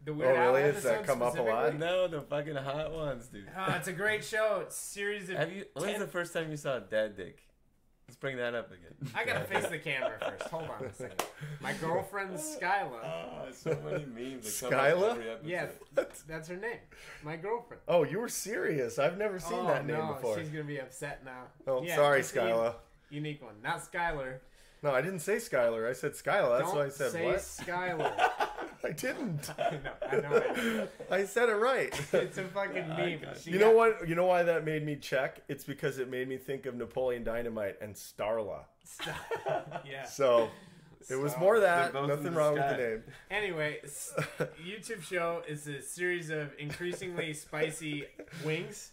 The Weird Al really? Does that come up a lot? No, the fucking Hot Ones, dude. It's a great show. It's a series of. When was the first time you saw Dad Dick? Let's bring that up again. I gotta face the camera first. Hold on a second. My girlfriend Skyla. Oh, so many memes. Skyla? Yeah, that's her name. My girlfriend. Oh, you were serious? I've never seen that name before. She's gonna be upset now. Oh, yeah, sorry, Skyla. Unique one, not Skylar. No, I didn't say Skylar. I said Skyla. That's why I said what? Don't say Skylar. I didn't. I know. I said it right. It's a fucking meme. You know what? You know why that made me check? It's because it made me think of Napoleon Dynamite and Starla. Yeah. So it was more that. Nothing wrong with the name. Anyway, YouTube show is a series of increasingly spicy wings.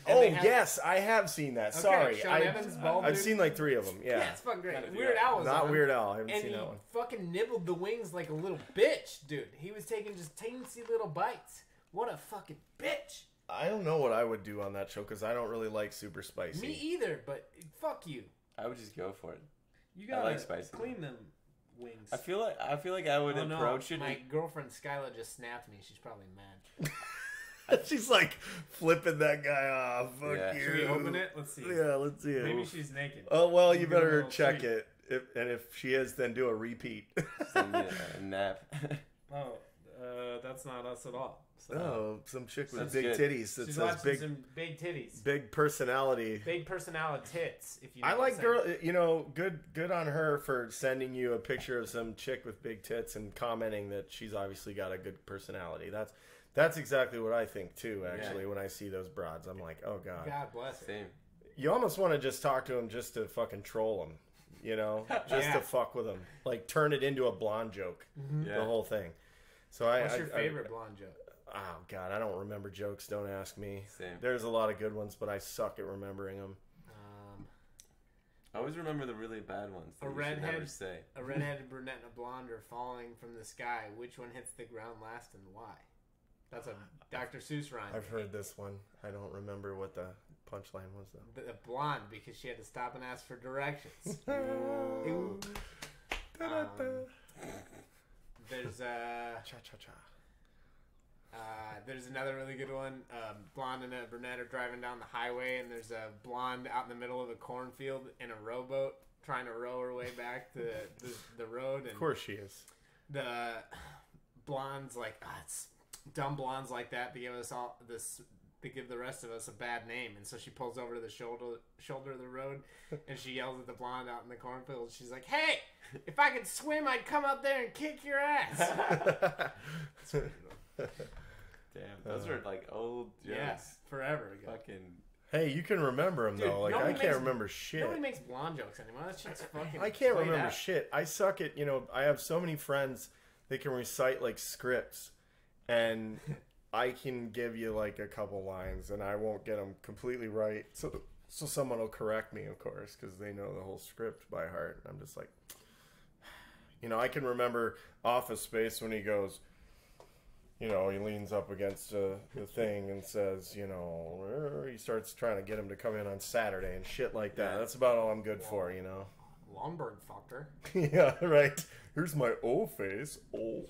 Yes, I have seen that. Sorry, Sean Evans, I've seen like 3 of them. Yeah, it's fucking great. Weird Al was not on, Weird Al. I haven't seen that one. And he fucking nibbled the wings like a little bitch, dude. He was taking just teensy little bites. What a fucking bitch. I don't know what I would do on that show because I don't really like super spicy. Me either, but fuck you. I would just go for it. You gotta like spicy. Clean them wings. I feel like I would approach it. My girlfriend Skyla just snapped me. She's probably mad. She's like flipping that guy off. Fuck you. Should we open it? Let's see. Yeah, let's see it. Maybe she's naked. Oh, well, you better check it. If she is, then do a repeat. Send me a nap. That's not us at all. So. Oh, some chick with big titties. That She's says watching some big titties. Big personality. Big personality tits. If you. I like girl. Good on her for sending you a picture of some chick with big tits and commenting that she's obviously got a good personality. That's exactly what I think too. Actually, when I see those broads, I'm like, oh god. God bless her. Same. You almost want to just talk to him just to fucking troll him, just to fuck with him, like turn it into a blonde joke, the whole thing. So what's your favorite blonde joke? Oh god, I don't remember jokes. Don't ask me. Same. There's a lot of good ones, but I suck at remembering them. I always remember the really bad ones. That you should never say. A redheaded brunette and a blonde are falling from the sky. Which one hits the ground last and why? That's a Dr. Seuss rhyme. I've heard this one. I don't remember what the punchline was though. The blonde, because she had to stop and ask for directions. There's cha-cha-cha. There's another really good one. Blonde and a brunette are driving down the highway, and there's a blonde out in the middle of a cornfield in a rowboat trying to row her way back to the road. And of course she is. The blonde's like, it's dumb blondes like that. They give us all this. They give the rest of us a bad name, and so she pulls over to the shoulder of the road, and she yells at the blonde out in the cornfield. She's like, "Hey, if I could swim, I'd come out there and kick your ass." Damn, those are like old jokes. Yeah, forever ago. Fucking. Hey, you can remember them though. Like I can't remember shit. Nobody makes blonde jokes anymore. That shit's fucking. I can't remember shit. I suck at. I have so many friends. They can recite like scripts, and I can give you like a couple lines, and I won't get them completely right. So someone will correct me, of course, because they know the whole script by heart. And I'm just like, I can remember Office Space when he goes. He leans up against the thing and says, he starts trying to get him to come in on Saturday and shit like that. That's about all I'm good for, Lomberg fucker. Yeah, right. Here's my O face. Oh.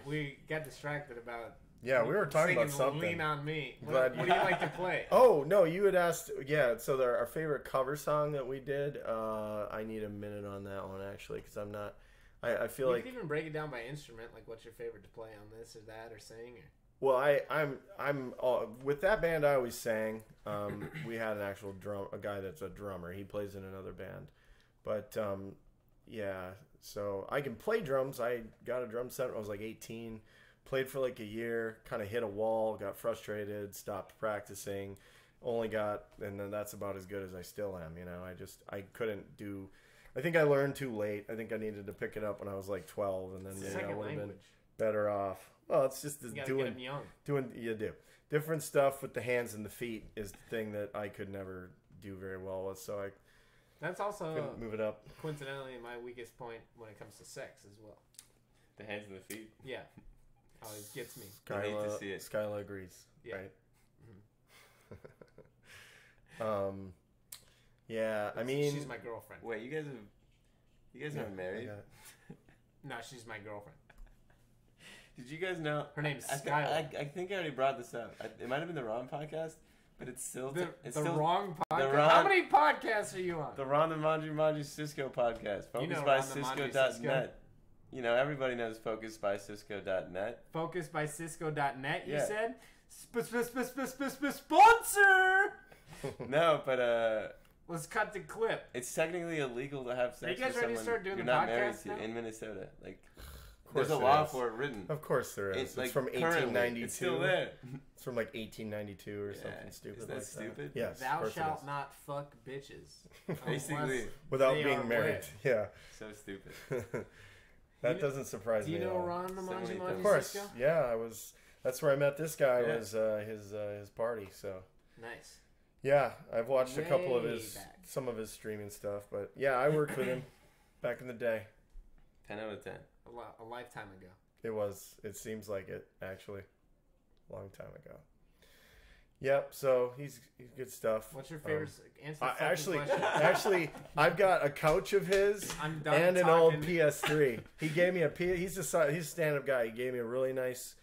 We got distracted about. Yeah, we were talking about something. Lean on me. But- What do you like to play? Oh no, you had asked. Yeah, so our favorite cover song that we did. I need a minute on that one actually, because I'm not. I feel You like. can even break it down by instrument, like what's your favorite to play on this or that or sing. Or... Well, I'm with that band. I always sang. We had an actual a guy that's a drummer. He plays in another band, but yeah. So I can play drums. I got a drum set when I was like 18. Played for like a year. Kind of hit a wall. Got frustrated. Stopped practicing. And then that's about as good as I still am. You know, I couldn't do. I think I learned too late. I think I needed to pick it up when I was like 12, and then It's a maybe I second would have been language. better off. Well, it's just You gotta get them young. doing you do different stuff with the hands and the feet is the thing that I could never do very well with. So I That's also couldn't move it up. coincidentally my weakest point when it comes to sex as well. The hands and the feet. Yeah, always gets me. I hate to see it. Skyla agrees. Yeah. Right. Yeah. I mean, she's my girlfriend. Wait, you guys yeah, aren't married? No, she's my girlfriend. Did you guys know? Her name's I Skylar. I think I already brought this up. It might have been the wrong podcast, but it's still The still wrong podcast. wrong- How many podcasts are you on? the Ron the Manji Cisco podcast. You know Focused by Ron the Manji Cisco.net. Cisco? You know, everybody knows Focused by Cisco.net. Focused by Cisco.net, you Yeah. said? Sponsor! No, but Let's cut the clip. it's technically illegal to have sex Are you guys with ready to someone start doing you're the not married podcast to now? in Minnesota. Like, course there's a there law is. for it written. of course there is. It's like, from currently, 1892. It's still there. It's from like 1892 or Yeah. something stupid Isn't that like stupid? that. Yes. of Thou course it shalt is. not fuck bitches. Basically, Unless Without they being are married. wed. Yeah. so stupid. That You- doesn't surprise Do me you at know all. Ron the So many Manji things. Manji Of course. Cisco? Yeah, that's where I met this guy. Yeah. Was his party. So Nice. yeah, I've watched a couple of Way his back. some of his streaming stuff, but yeah, I worked with him back in the day. 10 out of 10. A lifetime ago. It seems like it actually, a long time ago. Yep. So he's good stuff. What's your favorite? Answer the fucking Actually, question. I've got a couch of his I'm done and an old talking. PS3. He gave me he's a stand-up guy. He gave me a really nice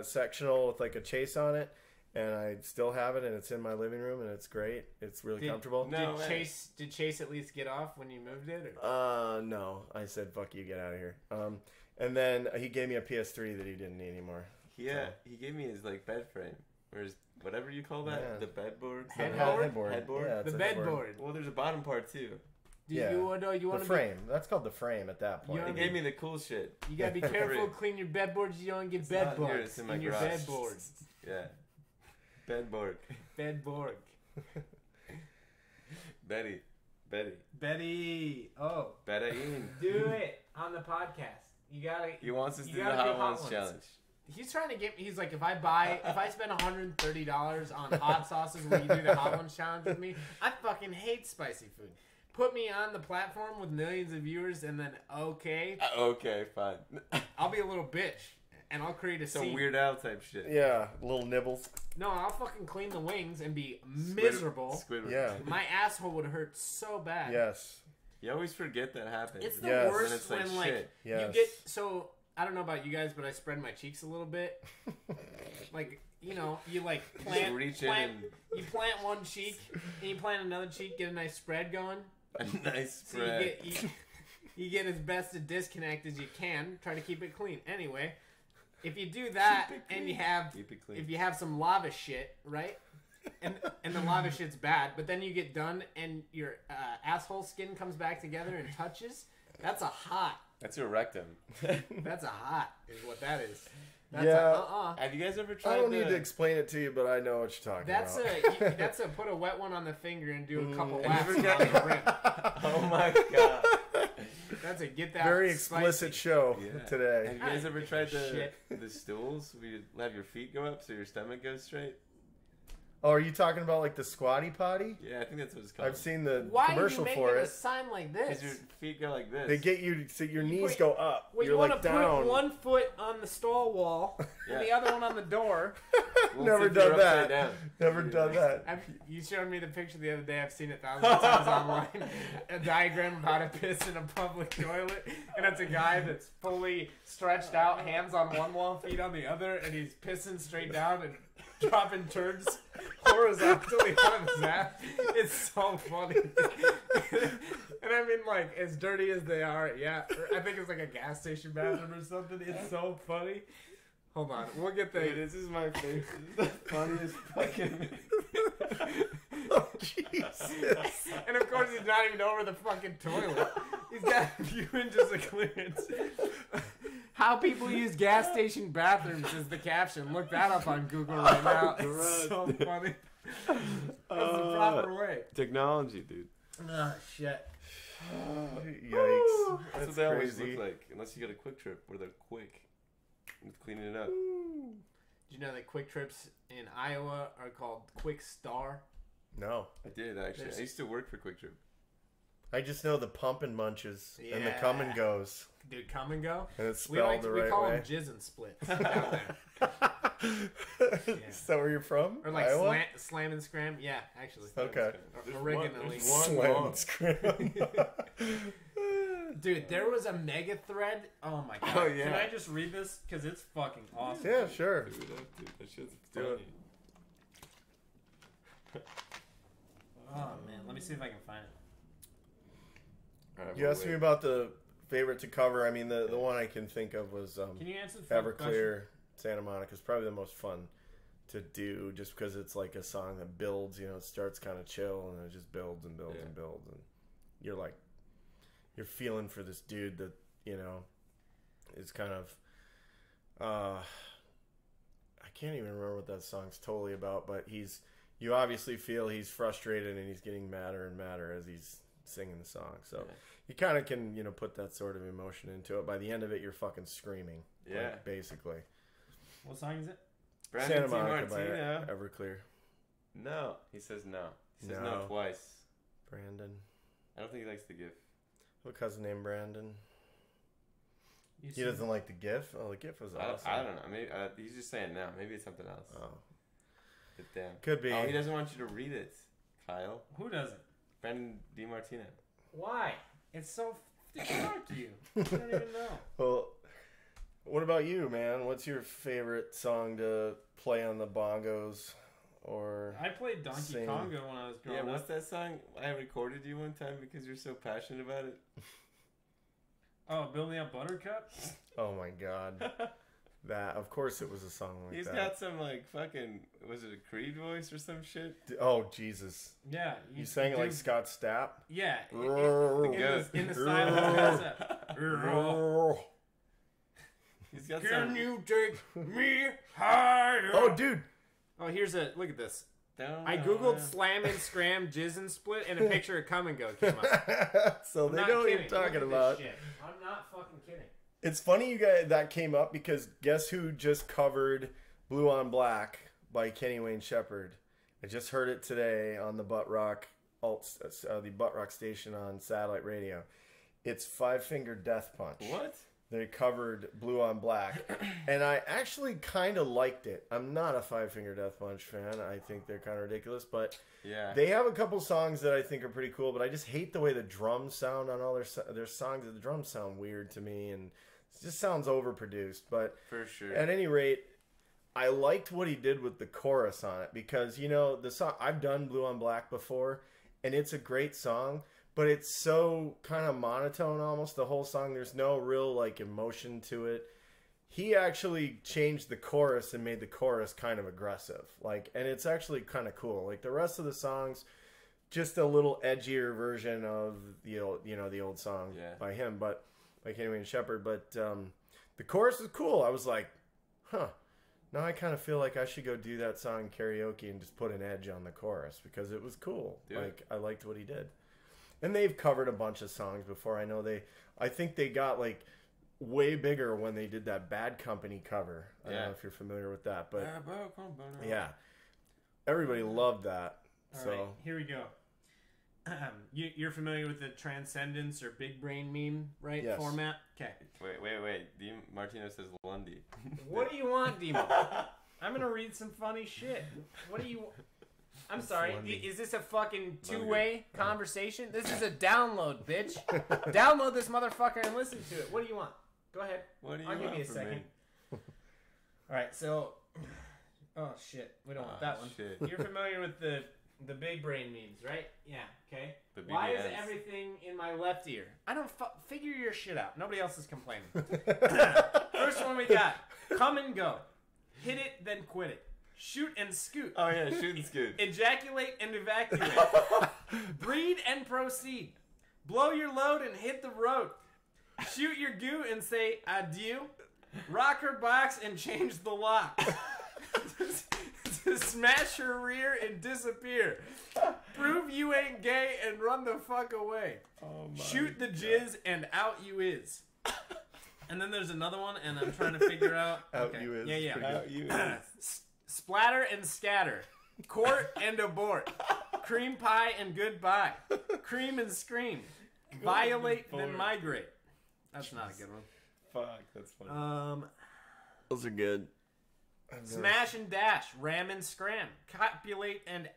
sectional with like a chase on it, and I still have it, and it's in my living room, and it's great. It's really comfortable. No way. Did Chase at least get off when you moved it? Or? No. I said, "Fuck you, get out of here." And then he gave me a PS3 that he didn't need anymore. Yeah, he gave me his like bed frame, or his whatever you call that, Yeah. the bedboard. Headboard? Headboard? Yeah, it's The a headboard. bedboard. Well, there's a bottom part too. Yeah. You want The to frame. That's called the frame at that point. You He gave me the cool shit. You gotta be careful. Clean your bedboards. You don't get It's bed not here, bugs it's in my in your garage. bedboards. Yeah, bedboard. Bedboard. Betty. Betty. Oh, Betty. do it on the podcast. You gotta. He wants us to You do the gotta do Hot Hot Ones Ones. challenge. He's trying to get me. He's like, if I spend $130 on hot sauces when you do the hot ones challenge with me, I fucking hate spicy food. Put me on the platform with millions of viewers, and then okay, Okay, fine. I'll be a little bitch, and I'll create a Some scene. Weird Al type shit. Yeah, little nibbles. No, I'll fucking clean the wings and be miserable. Squidward. Yeah. My asshole would hurt so bad. Yes. You always forget that happens. It's the Yes. worst When it's like when like shit. you Yes. get so. I don't know about you guys, but I spread my cheeks a little bit. Like, you know, you like plant, reach in plant and- you plant one cheek and you plant another cheek, get a nice spread going. A nice So spread. you get as best a disconnect as you can. Try to keep it clean. Anyway, if you do that Keep it and you clean. have Keep it clean. if you have some lava shit, right? And the lava shit's bad, but then you get done and your asshole skin comes back together and touches. That's a hot. That's your rectum. That's a hot is what that is. That's Yeah. Have you guys ever tried I don't the... need to explain it to you, but I know what you're talking That's about. that's a put a wet one on the finger and do a couple Have you laps ever on the rim. Oh my god. That's a get that Very spicy. explicit show Yeah. today. Have you guys ever tried the Shit. the stools where you have your feet go up so your stomach goes straight? Oh, are you talking about like the squatty potty? Yeah, I think that's what it's called. I've seen the Why commercial are you for making a it. sign like this? Because your feet go like this. They get you so your knees put- go up. Well, You're you want like to down. put one foot on the stall wall and the other one on the door. Well, Never if you're done upside that. down. Never done that. You showed me the picture the other day. I've seen it thousands of times online. A diagram of how to piss in a public toilet, and it's a guy that's fully stretched out, hands on one wall, feet on the other, and he's pissing straight down and dropping turds horizontally out of his ass. It's so funny. And I mean, like, as dirty as they are, yeah. I think it's like a gas station bathroom or something. It's so funny. Hold on, we'll get the. Dude, this is my favorite. This is the funniest fucking. Oh, Jesus. And of course, he's not even over the fucking toilet. He's got a few inches of clearance. How people use gas station bathrooms is the caption. Look that up on Google right now. It's so funny. That's the proper way. Technology, dude. Oh, shit. Yikes. That's what they always look like. Unless you get a quick trip where they're quick with cleaning it up. Did you know that quick trips in Iowa are called Quick Star? No. I did, actually. I used to work for Quick Trip. I just know the pump and munches and the come and goes. Dude, come and go. And it's We spelled the we right call way. them jizz and splits down there. Is that where you're from? Or like Iowa? slam and scram. Yeah, actually. Okay. Originally. Slam and scram. Dude, there was a mega thread. Oh my god. Oh, yeah. Can I just read this? Because it's fucking awesome. Yeah, sure. Dude, that shit's Do funny. it. Oh man, let me see if I can find it. Alright, You we'll asked me wait. about the favorite to cover. I mean, the one I can think of was Can you answer the fucking question? Everclear, Santa Monica is probably the most fun to do just because it's like a song that builds, it starts kind of chill and it just builds and builds and builds. And you're feeling for this dude that, is kind of, I can't even remember what that song's totally about, but you obviously feel he's frustrated and he's getting madder and madder as he's singing the song. So you kind of can, put that sort of emotion into it. By the end of it, you're fucking screaming. Yeah. Basically. What song is it? Brandon Santa Monica Martino. by Everclear. No. He says no. He says no No. twice. Brandon. I don't think he likes the GIF. What cousin named Brandon? You He see- doesn't like the GIF? Oh, the GIF was awesome. I don't know. Maybe he's just saying no. Maybe it's something else. Oh. But damn. Could be. Oh, he doesn't want you to read it, Kyle. Who doesn't? Brandon DiMartino. Why? It's so fuck you. I don't even know. Well, what about you, man? What's your favorite song to play on the bongos? Or I played Donkey Sing. Konga when I was growing Yeah, up. what's that song? I recorded you one time because you're so passionate about it. Oh, Build Me Up Buttercup? oh my god, that of course it was a song like He's that. got some fucking, was it a Creed voice or some shit? Oh Jesus, Yeah. you sang it like Scott Stapp. Yeah. He's In the style of He's got Can some. you take me higher? Oh dude, Oh, look at this. Down, I googled slam and scram, jizz and split, and a picture of come and go came up. so I'm they not know what kidding. you're talking Look at about. this shit. I'm not fucking kidding. It's funny you guys that came up because guess who just covered "Blue on Black" by Kenny Wayne Shepherd? I just heard it today on the Butt Rock the Butt Rock station on satellite radio. It's Five Finger Death Punch. What? They covered "Blue on Black," and I actually kind of liked it. I'm not a Five Finger Death Punch fan. I think they're kind of ridiculous, but Yeah. they have a couple songs that I think are pretty cool. But I just hate the way the drums sound on all their songs. The drums sound weird to me, and it just sounds overproduced. But For sure. at any rate, I liked what he did with the chorus on it because the song I've done "Blue on Black" before, and it's a great song. But it's so kind of monotone almost, the whole song. There's no real, emotion to it. He actually changed the chorus and made the chorus kind of aggressive. And it's actually kind of cool. The rest of the songs, just a little edgier version of the old song by him, but by Kenny Wayne Shepherd. But the chorus is cool. I was like, huh. Now I kind of feel like I should go do that song in karaoke and just put an edge on the chorus because it was cool. I liked what he did. And they've covered a bunch of songs before. I think they got way bigger when they did that Bad Company cover. I don't know if you're familiar with that, but yeah. Everybody loved that. All So right, here we go. You're familiar with the transcendence or big brain meme, right? Yes. Format? Okay. Wait. Martino says Lundy. What do you want, Demo? I'm going to read some funny shit. What do you... I'm sorry. Is this a fucking two-way conversation? This is a download, bitch. Download this motherfucker and listen to it. What do you want? Go ahead. What do you I'll want give you a from second. me? All right, so... Oh, shit. We don't want that one. Shit. You're familiar with the big brain memes, right? Yeah, okay. The Why is BBS. everything in my left ear? I don't... Figure your shit out. Nobody else is complaining. First one we got. Come and go. Hit it, then quit it. Shoot and scoot. Oh yeah, shoot and scoot. Ejaculate and evacuate. Breed and proceed. Blow your load and hit the road. Shoot your goo and say adieu. Rock her box and change the lock. Smash her rear and disappear. Prove you ain't gay and run the fuck away. Oh my Shoot the jizz and out you is. And then there's another one, and I'm trying to figure out. Out you is. Yeah. Pretty good. Out you is. Splatter and scatter. Court and abort. Cream pie and goodbye. Cream and scream. Violate then migrate. That's not a good one. Fuck, that's funny. Those are good. Smash and dash. Ram and scram. Copulate and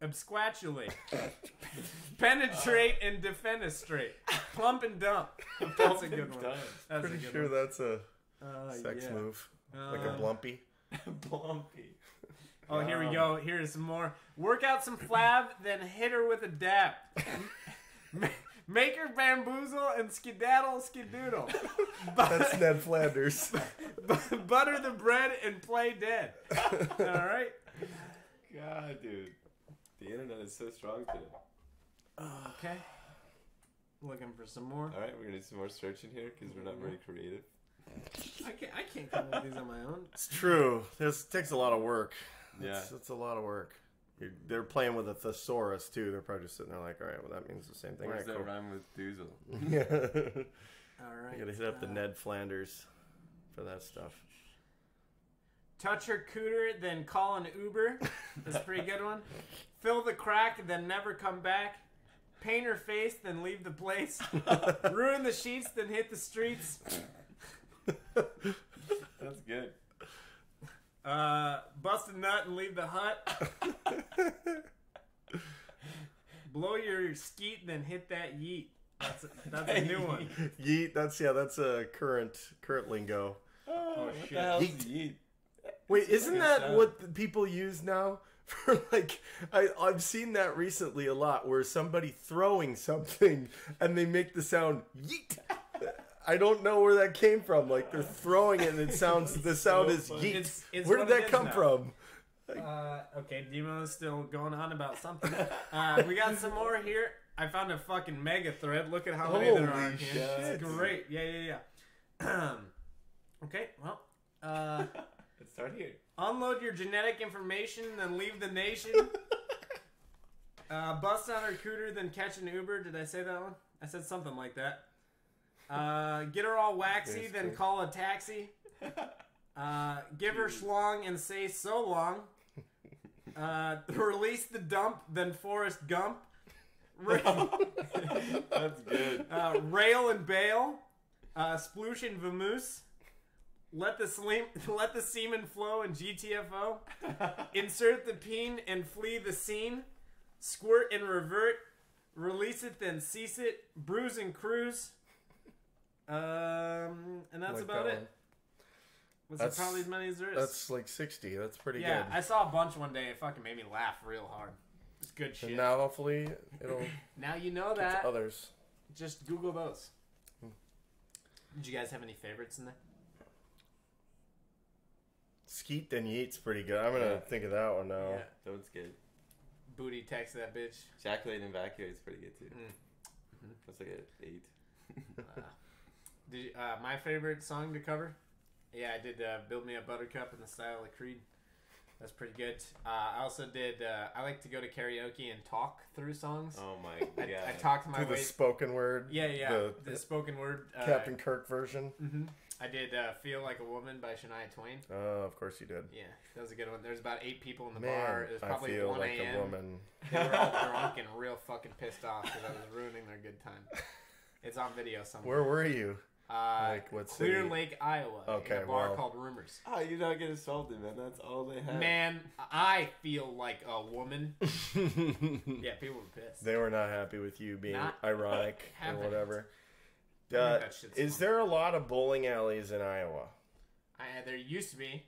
absquatulate. Penetrate and defenestrate. Plump and dump. That's a good one. That's Pretty a good sure one. that's a sex yeah. move. Like a blumpy. Blumpy. Oh, here we go. Here's some more. Work out some flab, then hit her with a dab. Make her bamboozle and skedaddle skedoodle. That's Ned Flanders. Butter the bread and play dead. All right. God, dude. The internet is so strong today. Okay. Looking for some more. Alright, we're gonna do some more searching here because we're not very creative. I can't come up with these on my own. It's true. It takes a lot of work. Yeah. It's a lot of work. They're playing with a thesaurus, too. They're probably just sitting there like, all right, well, that means the same thing. Where's All that right, rhyme with doozle? cool. Yeah. All right. You gotta hit up the Ned Flanders for that stuff. Touch her cooter, then call an Uber. That's a pretty good one. Fill the crack, then never come back. Paint her face, then leave the place. Ruin the sheets, then hit the streets. That's good. Bust a nut and leave the hut. Blow your skeet, then hit that yeet. That's a new one. Yeet, that's a current lingo. Oh, shit. What the hell's Yeet. yeet? Wait, isn't like a that sound. what the people use now? For like, I've seen that recently a lot, where somebody throwing something and they make the sound yeet. I don't know where that came from. Like they're throwing it and the sound is yeet. It's Where what did it that is come now. from? Okay, Demo's still going on about something. We got some more here. I found a fucking mega thread. Look at how many there are Holy in here. shit. It's great. Yeah. Okay, well, Let's start here. unload your genetic information, then leave the nation. Bust on her cooter, then catch an Uber. Did I say that one? I said something like that. Get her all waxy, then Basically. call a taxi. Give her schlong and say so long. Release the dump, then Forrest Gump. That's good. Rail and bail. Sploosh and vamoose. Let the semen flow in GTFO. Insert the peen and flee the scene. Squirt and revert. Release it, then cease it. Bruise and cruise. And that's Like about that it. one. Was That's- it probably as many as there is? That's like 60. That's pretty yeah, good. I saw a bunch one day. It fucking made me laugh real hard. It's good shit. And now hopefully it'll Now you know get that. to others. Just Google those. Did you guys have any favorites in there? Skeet then yeet's pretty good. I'm gonna Yeah. think of that one now. Yeah. That one's good. Booty text that bitch. Ejaculate and evacuate is pretty good too. Mm. That's like an 8. Did you, my favorite song to cover? Yeah, I did Build Me a Buttercup in the style of Creed. That's pretty good. I also did. I like to go to karaoke and talk through songs. Oh my god! I talked my To the way. spoken word. Yeah. The spoken word. Captain Kirk version. Mm-hmm. I did "Feel Like a Woman" by Shania Twain. Oh, of course you did. Yeah, that was a good one. There's about 8 people in the Man, bar. It was probably I feel 1 like a.m. a woman. They were all drunk and real fucking pissed off because I was ruining their good time. It's on video somewhere. Where were you? What Clear city? Lake, Iowa. Okay, in a bar well. called Rumors. Oh, you don't get assaulted, man. That's all they have. Man, I feel like a woman. Yeah, people were pissed. They were not happy with you being Not ironic or having whatever. I think that shit's Is fun. there a lot of bowling alleys in Iowa? There used to be.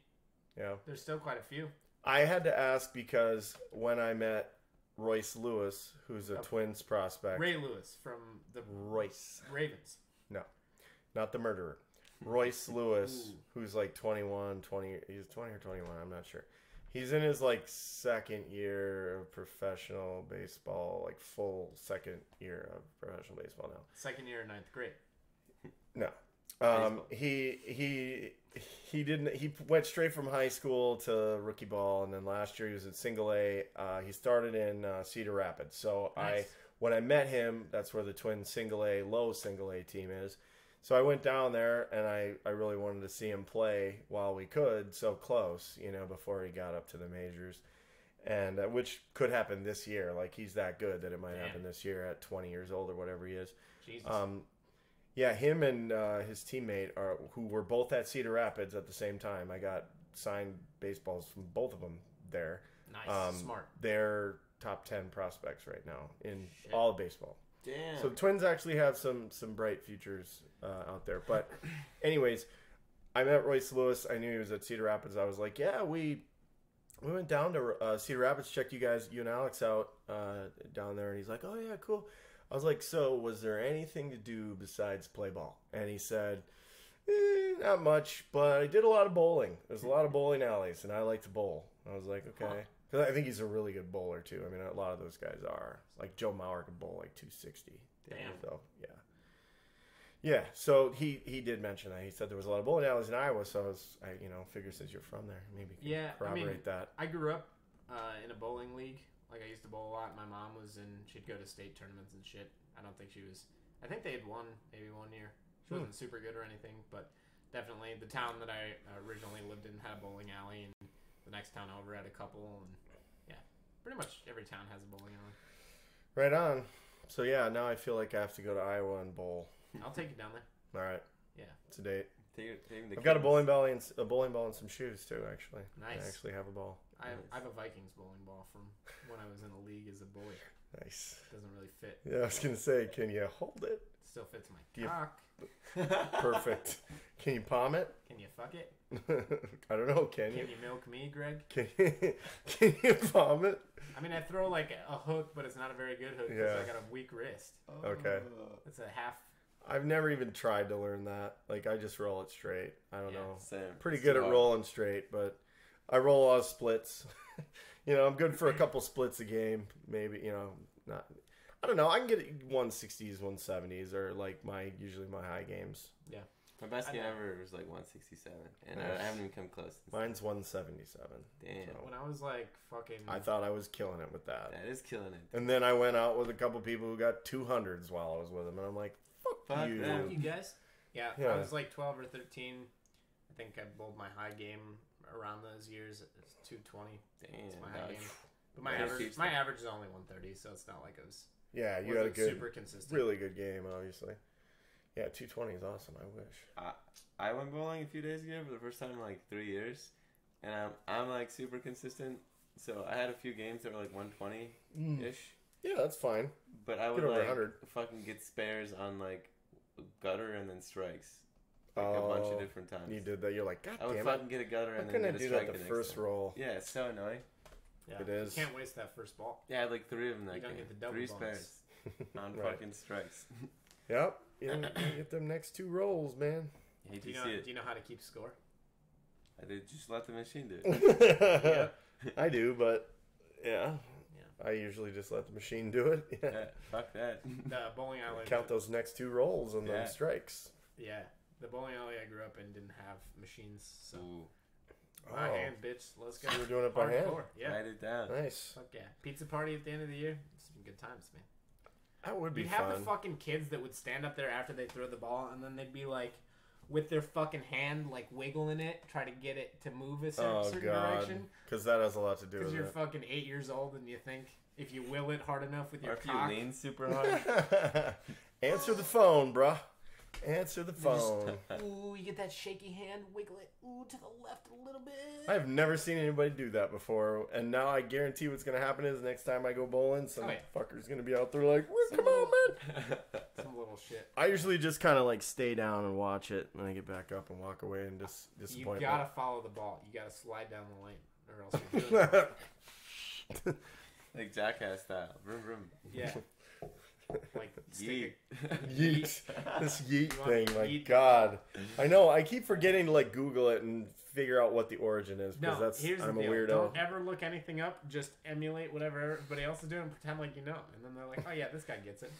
Yeah. There's still quite a few. I had to ask because when I met Royce Lewis, who's a Twins prospect. Ray Lewis from the Royce. Ravens. No, not the murderer. Royce Lewis, who's like 21, 20. He's 20 or 21. I'm not sure. He's in his like second year of professional baseball, like full second year of professional baseball now. Second year, 9th grade. No. He didn't. He went straight from high school to rookie ball, and then last year he was at single A. He started in Cedar Rapids. So Nice. when I met him, that's where the Twins single A, low single A team is. So I went down there, and I really wanted to see him play while we could, so close, before he got up to the majors, and which could happen this year. Like he's that good that it might happen this year at 20 years old or whatever he is. Jesus. Yeah, him and his teammate who were both at Cedar Rapids at the same time. I got signed baseballs from both of them there. Nice. Smart. They're top 10 prospects right now in all of baseball. Damn. So the Twins actually have some bright futures out there. But anyways, I met Royce Lewis. I knew he was at Cedar Rapids. I was like, yeah, we went down to Cedar Rapids, checked you and Alex out down there. And he's like, oh, yeah, cool. I was like, so was there anything to do besides play ball? And he said, not much, but I did a lot of bowling. There's a lot of bowling alleys, and I like to bowl. I was like, okay. Because I think he's a really good bowler, too. I mean, a lot of those guys are. Like, Joe Mauer can bowl like 260. Damn. So, yeah. Yeah, so he did mention that. He said there was a lot of bowling alleys in Iowa, so I figure since you're from there, maybe you can corroborate that. I grew up in a bowling league. Like, I used to bowl a lot. My mom she'd go to state tournaments and shit. I think they had won maybe 1 year. She wasn't super good or anything, but definitely the town that I originally lived in had a bowling alley, and the next town over had a couple, and yeah, pretty much every town has a bowling alley. Right on. So, yeah, now I feel like I have to go to Iowa and bowl. I'll take you down there. All right. Yeah. It's a date. I've Got a bowling ball and some shoes, too, actually. Nice. I actually have a ball. I have a Vikings bowling ball from when I was in the league as a boy. Nice. Doesn't really fit. Yeah, I was going to say, can you hold it? Still fits my Do you- cock. Perfect. Can you palm it? Can you fuck it? I don't know. Can you? Can you milk me, Greg? Can you palm it? I mean, I throw like a hook, but it's not a very good hook because I got a weak wrist. Okay. It's a half. I've never even tried to learn that. Like, I just roll it straight. I don't know. Same. Pretty It's good too at hard. rolling straight, but I roll a lot of splits. I'm good for a couple splits a game. Maybe, not. I don't know. I can get 160s, 170s, or like usually my high games. Yeah. My best game ever was like 167, and I haven't even come close. Mine's 177. Damn. So When I was like fucking. I thought I was killing it with that. That is killing it. And then I went out with a couple people who got 200s while I was with them, and I'm like, fuck you. them. Fuck you guys. Yeah, Yeah. I was like 12 or 13. I think I bowled my high game around those years. It's 220. Damn. It's my high dog. game. But my Yeah, average, huge my stuff. average is only 130, so it's not like it was. Yeah, you had a wasn't good, super consistent. really good game, obviously. Yeah, 220 is awesome. I wish. I went bowling a few days ago for the first time in like 3 years, and I'm like super consistent. So I had a few games that were like 120 ish, Yeah, that's fine. but I would Get over like 100. fucking get spares on like gutter and then strikes, like a bunch of different times. You did that. You're like, God I would damn it. fucking get a gutter How and can then I get a do strike that the next first time. roll? Yeah, it's so annoying. Yeah, It is. You can't waste that first ball. Yeah, I had like 3 of them that You don't game. get the double 3 bonus. spares on Right. fucking strikes. Yep. You get them next 2 rolls, man. I hate Do to you see know? it. Do you know how to keep score? I did just let the machine do it. I do, but yeah. I usually just let the machine do it. Yeah. Yeah, fuck that. The bowling alley. Count those next 2 rolls and Yeah. those strikes. Yeah, the bowling alley I grew up in didn't have machines, so Ooh. By hand, bitch. Let's go. So you were doing it by hand? Hardcore, yeah. Write it down. Nice. Fuck yeah. Pizza party at the end of the year. Some good times, man. That would be You'd have fun. the fucking kids that would stand up there after they throw the ball, and then they'd be like, with their fucking hand, like wiggling it, try to get it to move a certain direction. Because that has a lot to do Because with you're it. fucking 8 years old, and you think if you will it hard enough with Or your if cock, you lean super hard. Answer the phone, bruh. Answer the you phone. just, ooh, you get that shaky hand, wiggle it, ooh, to the left a little bit. I've never seen anybody do that before, and now I guarantee what's going to happen is next time I go bowling, some fucker's going to be out there like, come on, man. Some little shit. I usually just kind of like stay down and watch it, and then I get back up and walk away and disappoint. You gotta follow the ball. You gotta slide down the lane, or else you're doing Like Jackass style. Vroom, vroom. yeah. Like Yeet. Yeet. This yeet You want thing, my yeet? God. I know, I keep forgetting to like Google it and figure out what the origin is, because No, here's I'm the a deal. weirdo. Don't ever look anything up. Just emulate whatever everybody else is doing and pretend like you know. And then they're like, oh yeah, this guy gets it.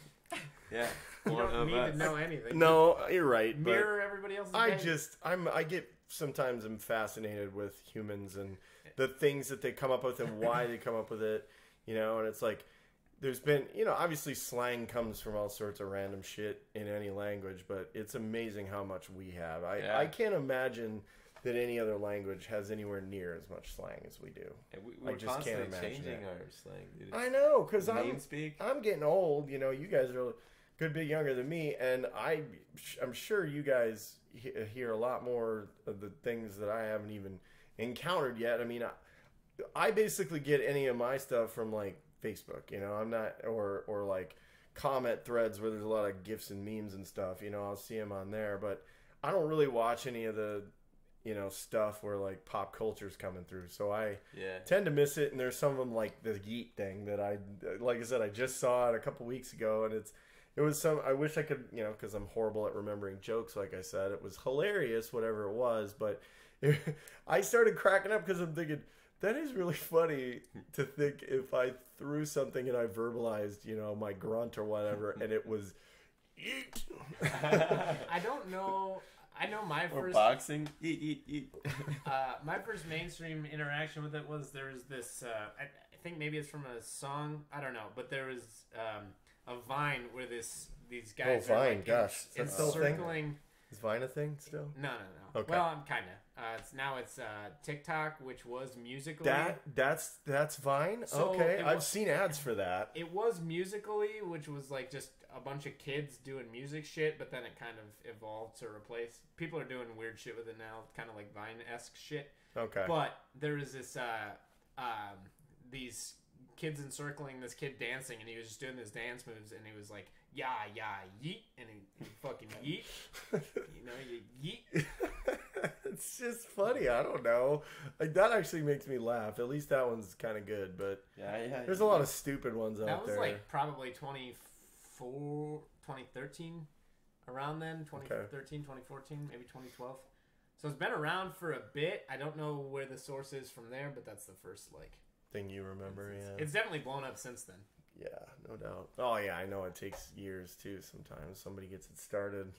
Yeah. You One don't of need us. to know anything. No, you're right, but Mirror everybody else's game. I get sometimes I'm fascinated with humans and the things that they come up with and why they come up with it, you know, and it's like there's been, you know, obviously slang comes from all sorts of random shit in any language, but it's amazing how much we have. I can't imagine that any other language has anywhere near as much slang as we do. We're I just can't constantly imagine changing it. our slang, dude. I know, because Name speak. I'm getting old. You know, you guys are a good bit younger than me, and I'm sure you guys hear a lot more of the things that I haven't even encountered yet. I mean, I basically get any of my stuff from like Facebook. You know, I'm not or like comment threads where there's a lot of gifs and memes and stuff. You know, I'll see them on there, but I don't really watch any of the, you know, stuff where like pop culture's coming through. So I tend to miss it. And there's some of them like the yeet thing that like I said, I just saw it a couple weeks ago, and it was I wish I could, you know, because I'm horrible at remembering jokes. Like I said, it was hilarious, whatever it was. But I started cracking up because I'm thinking, that is really funny to think if I threw something and I verbalized, you know, my grunt or whatever, and it was eat. I don't know. I know my Or first boxing. Eat. my first mainstream interaction with it was there was this. I think maybe it's from a song. I don't know, but there was a Vine where these guys are Vine, like gosh. Is that still a thing? encircling. Is Vine a thing still? No. Okay. Well, I'm kind of. It's TikTok, which was Musically. That's Vine. So okay, I've seen ads for that. It was Musically, which was like just a bunch of kids doing music shit, but then it kind of evolved to replace. People are doing weird shit with it now, kind of like Vine-esque shit. Okay. But there was this these kids encircling this kid dancing, and he was just doing his dance moves, and he was like, yeah, yeet, and he fucking yeet. You know, you yeet. It's just funny. I don't know. Like, that actually makes me laugh. At least that one's kind of good, but Yeah. there's a lot of stupid ones out That was there. like probably 2013, around then, 2013, 2014, maybe 2012. So it's been around for a bit. I don't know where the source is from there, but that's the first like thing you remember. Yeah. It's definitely blown up since then. Yeah, no doubt. Oh yeah, I know it takes years too. Sometimes somebody gets it started.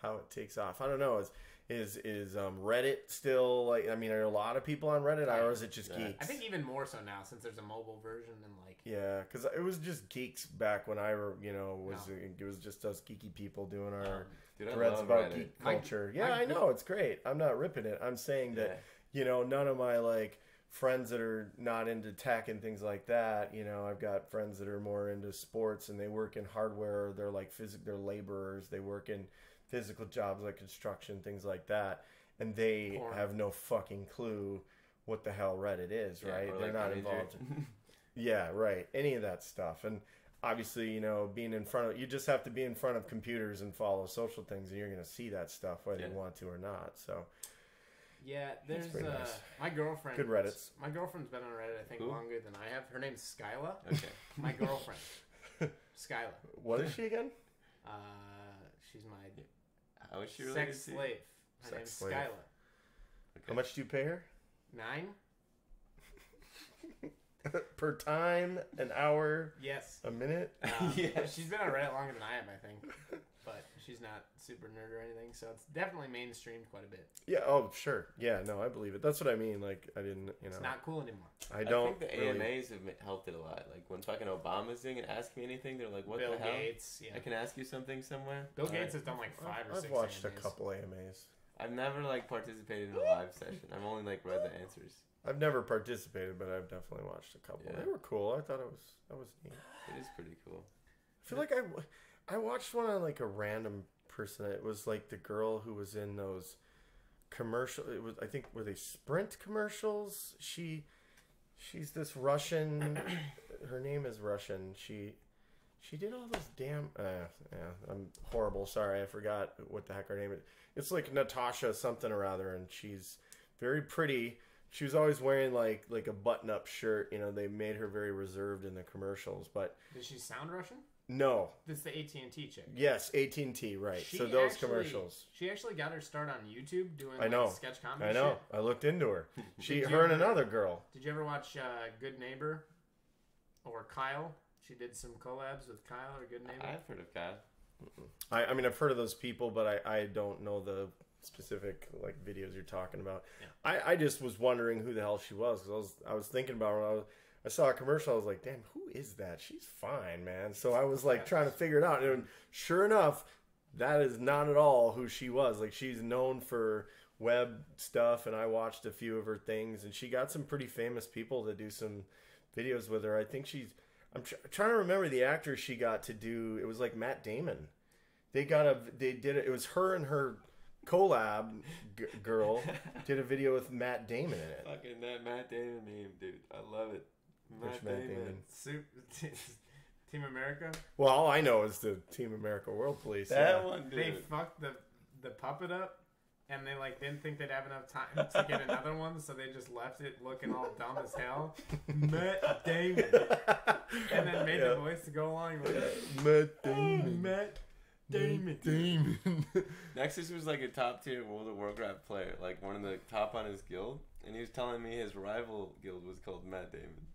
How it takes off, I don't know. Is Reddit still like? I mean, are a lot of people on Reddit, or is it just geeks? I think even more so now since there's a mobile version and like. Yeah, because it was just geeks back when it was just us geeky people doing our threads about geek culture. I know it's great. I'm not ripping it. I'm saying that none of my like friends that are not into tech and things like that. You know, I've got friends that are more into sports and they work in hardware. They're like they're laborers. They work in physical jobs like construction, things like that, and they have no fucking clue what the hell Reddit is, right? They're not involved. Yeah, right. Any of that stuff. And obviously, you just have to be in front of computers and follow social things, and you're going to see that stuff whether you want to or not. So yeah, there's nice. My girlfriend. Good Reddits. My girlfriend's been on Reddit, I think, longer than I have. Her name's Skyla. Okay. My girlfriend, Skyla. What is she again? She's my How is she related sex to? slave. Her name's slave. Skyla. Okay. How much do you pay her? 9? Per time, an hour, Yes. a minute? She's been on Reddit longer than I have, I think. but she's not super nerd or anything. So it's definitely mainstreamed quite a bit. Yeah. Oh, sure. Yeah. No, I believe it. That's what I mean. Like, I didn't. It's not cool anymore. I don't. I think the AMAs have helped it a lot. Like when fucking Obama's doing it, ask me anything. They're like, "What Bill the hell?" Gates, yeah. I can ask you something somewhere. Bill Gates has done like 5 or 6 I've watched AMAs. a couple AMAs. I've never like participated in a live session. I've only like read the answers. I've never participated, but I've definitely watched a couple. Yeah. They were cool. I thought that was neat. It is pretty cool. I feel like I watched one on like a random person. It was like the girl who was in those commercial. It was, I think, were they Sprint commercials? She's this Russian. Her name is Russian. She did all those damn. I'm horrible. Sorry, I forgot what the heck her name is. It's like Natasha something or other, and she's very pretty. She was always wearing like a button-up shirt. You know, they made her very reserved in the commercials. But Does she sound Russian? no. This is the AT&T chick. Yes, AT&T, right. She So those actually- commercials. She actually got her start on YouTube doing I know. like sketch comedy. I know. Shit. I looked into her. Did you Her and ever- another girl. Did you ever watch Good Neighbor or Kyle? She did some collabs with Kyle or Good Neighbor. I've heard of Kyle. I mean, I've heard of those people, but I don't know the specific like videos you're talking about. Yeah. I just was wondering who the hell she was because I was thinking about her. I saw a commercial. I was like, damn, who is that? She's fine, man. So I was like trying to figure it out, and sure enough, that is not at all who she was. Like she's known for web stuff, and I watched a few of her things, and she got some pretty famous people to do some videos with her. I think she's. I'm trying to remember the actor she got to do. It was like Matt Damon. They did it. It was her and her collab girl did a video with Matt Damon in it. Fucking that Matt Damon meme, dude. I love it. Which Matt Damon? Team America. Well, all I know is the Team America World Police. That one, dude. They fucked the puppet up, and they like didn't think they'd have enough time to get another one, so they just left it looking all dumb as hell. Matt Damon, and then made the voice to go along with it. Matt Damon. Oh, Matt Damon. Damon. Nexus was like a top tier World of Warcraft player, like one of the top on his guild, and he was telling me his rival guild was called Matt Damon.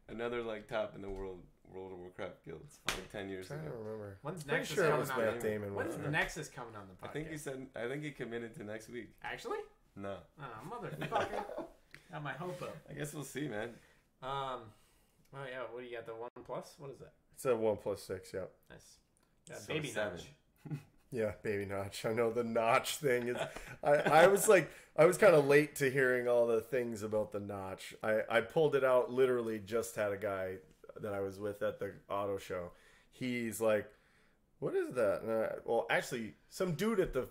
Another like top in the World of Warcraft guilds like 10 years I'm ago. trying to remember. When's Pretty Nexus sure it coming was on? Matt Damon. When's wasn't it? Nexus coming on the podcast? I think he committed to next week. Actually? No. Oh, motherfucker. Got my hope up. I guess we'll see, man. Oh yeah, what do you got? The OnePlus? What is that? It's a 1+6. Yeah. Nice. Yeah, So baby 7. notch. Yeah, baby notch. I know the notch thing is. I was kind of late to hearing all the things about the notch. I pulled it out. Literally, just had a guy that I was with at the auto show. He's like, "What is that?" And well, actually, some dude at the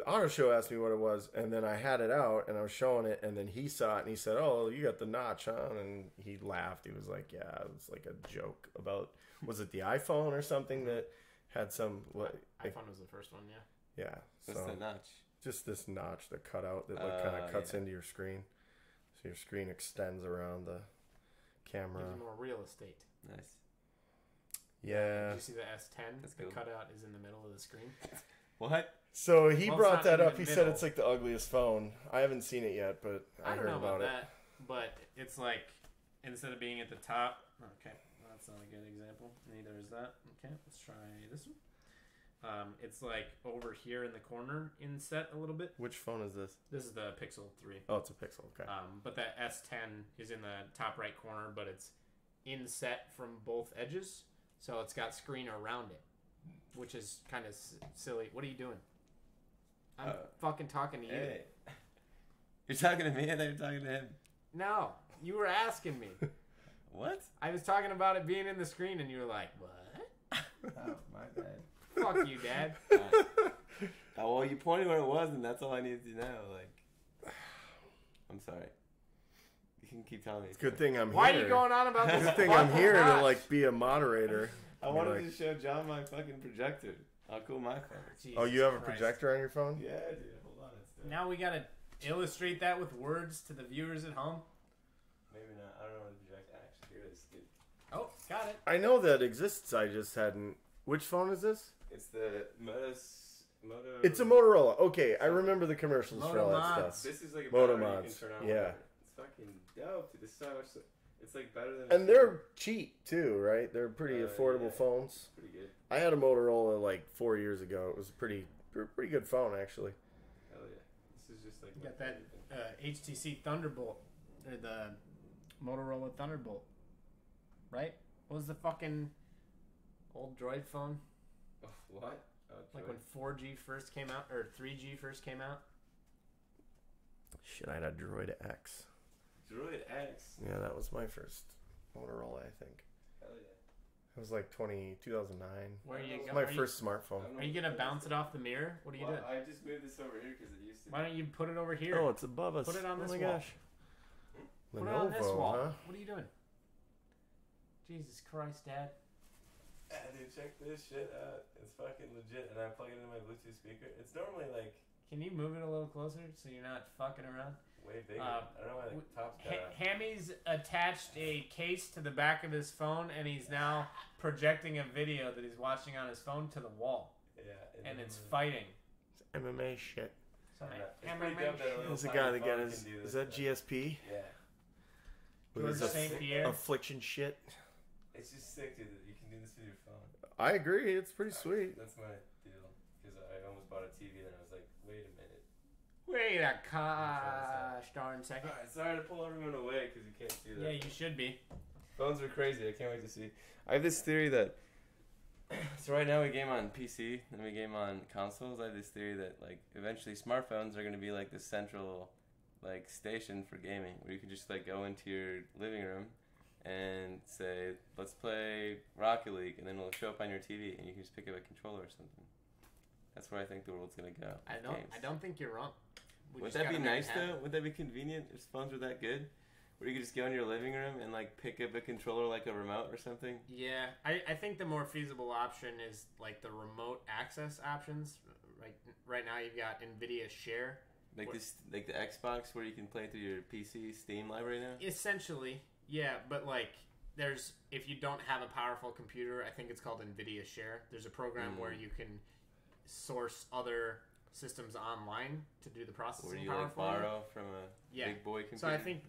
auto show asked me what it was, and then I had it out and I was showing it, and then he saw it and he said, "Oh, you got the notch, huh?" And he laughed. He was like, "Yeah, it was like a joke about was it the iPhone or something that." Had some iPhone was the first one, yeah. Yeah. What's the notch? Just this notch, the cutout that like kind of cuts yeah. into your screen, so your screen extends around the camera. Gives you more real estate. Nice. Yeah. Did you see the S10? That's the cool. cutout is in the middle of the screen. What? So he Well, it's brought not that in up. the He said middle. it's like the ugliest phone. I haven't seen it yet, but I I don't heard know about it. that, but it's like instead of being at the top. Okay, well, that's not a good example. Neither is that. Okay, let's try this one. It's like over here in the corner inset a little bit. Which phone is this? This is the Pixel 3. Oh, it's a Pixel. Okay. But that S10 is in the top right corner, but it's inset from both edges, so it's got screen around it, which is kind of silly. What are you doing? I'm fucking talking to you. Hey. You're talking to me and then you're talking to him. No, you were asking me. What? I was talking about it being in the screen, and you were like, "What?" Oh, my bad. Fuck you, Dad. Oh, well, you pointed where it was, and that's all I needed to know. Like, I'm sorry. You can keep telling me. It's a good thing I'm Why here. are you going on about this? Good thing I'm fucking here to notch? like be a moderator. I Be wanted like, to show John my fucking projector. How cool my phone is. Jesus oh, you have a Christ. projector on your phone? Yeah, dude. Hold on. It's Now we gotta illustrate that with words to the viewers at home. Maybe not. I don't know what the projector actually here it is. Dude. Oh, got it. I know that exists. I just hadn't. Which phone is this? It's the Moto. It's a Motorola. Okay, I remember the commercials for all that Moto stuff. mods. This is like a Moto battery you mods. can turn on. Yeah. Whatever. It's fucking dope, dude. This is so much. It's like better than. And they're cheap too, right? They're pretty affordable yeah. phones. Pretty good. I had a Motorola like 4 years ago. It was a pretty good phone actually. Hell yeah. This is just like. You got that HTC Thunderbolt or the Motorola Thunderbolt, right? What was the fucking old Droid phone? Oh, what? Oh, Like when 4G first came out or 3G first came out. Shit, I had a Droid X. Droid X. Yeah, that was my first Motorola, I think. Hell yeah. It was like 2009. Where are you It was going? my first smartphone. Are you gonna bounce it off the mirror? What are you doing? I just moved this over here because it used to. Why don't you put it over here? Oh, it's above us. Put it on this oh my wall. gosh. Put it on this Lenovo, wall. huh? What are you doing? Jesus Christ, Dad. Dude, check this shit out. It's fucking legit, and I plug it into my Bluetooth speaker. It's normally like Can you move it a little closer so you're not fucking around? way bigger. I don't know why the top's cut off. Hammy's attached a case to the back of his phone, and he's now projecting a video that he's watching on his phone to the wall, Yeah. and it's fighting. It's MMA shit. So, It's pretty dumb that a little There's a tiny guy that phone got can his. do Is this that stuff. GSP? Yeah. With George his St. Pierre. affliction shit. It's just sick, dude, that you can do this with your phone. I agree. It's pretty sweet. That's my deal. Because I almost bought a TV, and I was like, wait a minute. Wait a gosh darn second. Alright, sorry to pull everyone away because you can't see that. Yeah, you should be. Phones are crazy. I can't wait to see. I have this theory that. So right now we game on PC and we game on consoles. I have this theory that like eventually smartphones are going to be like the central like station for gaming, where you can just like go into your living room and say, "Let's play Rocket League," and then it'll show up on your TV, and you can just pick up a controller or something. That's where I think the world's going to go. I don't think you're wrong. We Would just that be gotta make nice it happen. though? Would that be convenient if phones were that good? Where you could just go in your living room and like pick up a controller like a remote or something? Yeah, I think the more feasible option is like the remote access options. Right now you've got NVIDIA Share. Like this, like the Xbox where you can play through your PC Steam library now? Essentially, yeah, but like there's if you don't have a powerful computer, I think it's called NVIDIA Share. There's a program where you can source other systems online to do the processing Where you power like for you. borrow from a big boy computer? So I think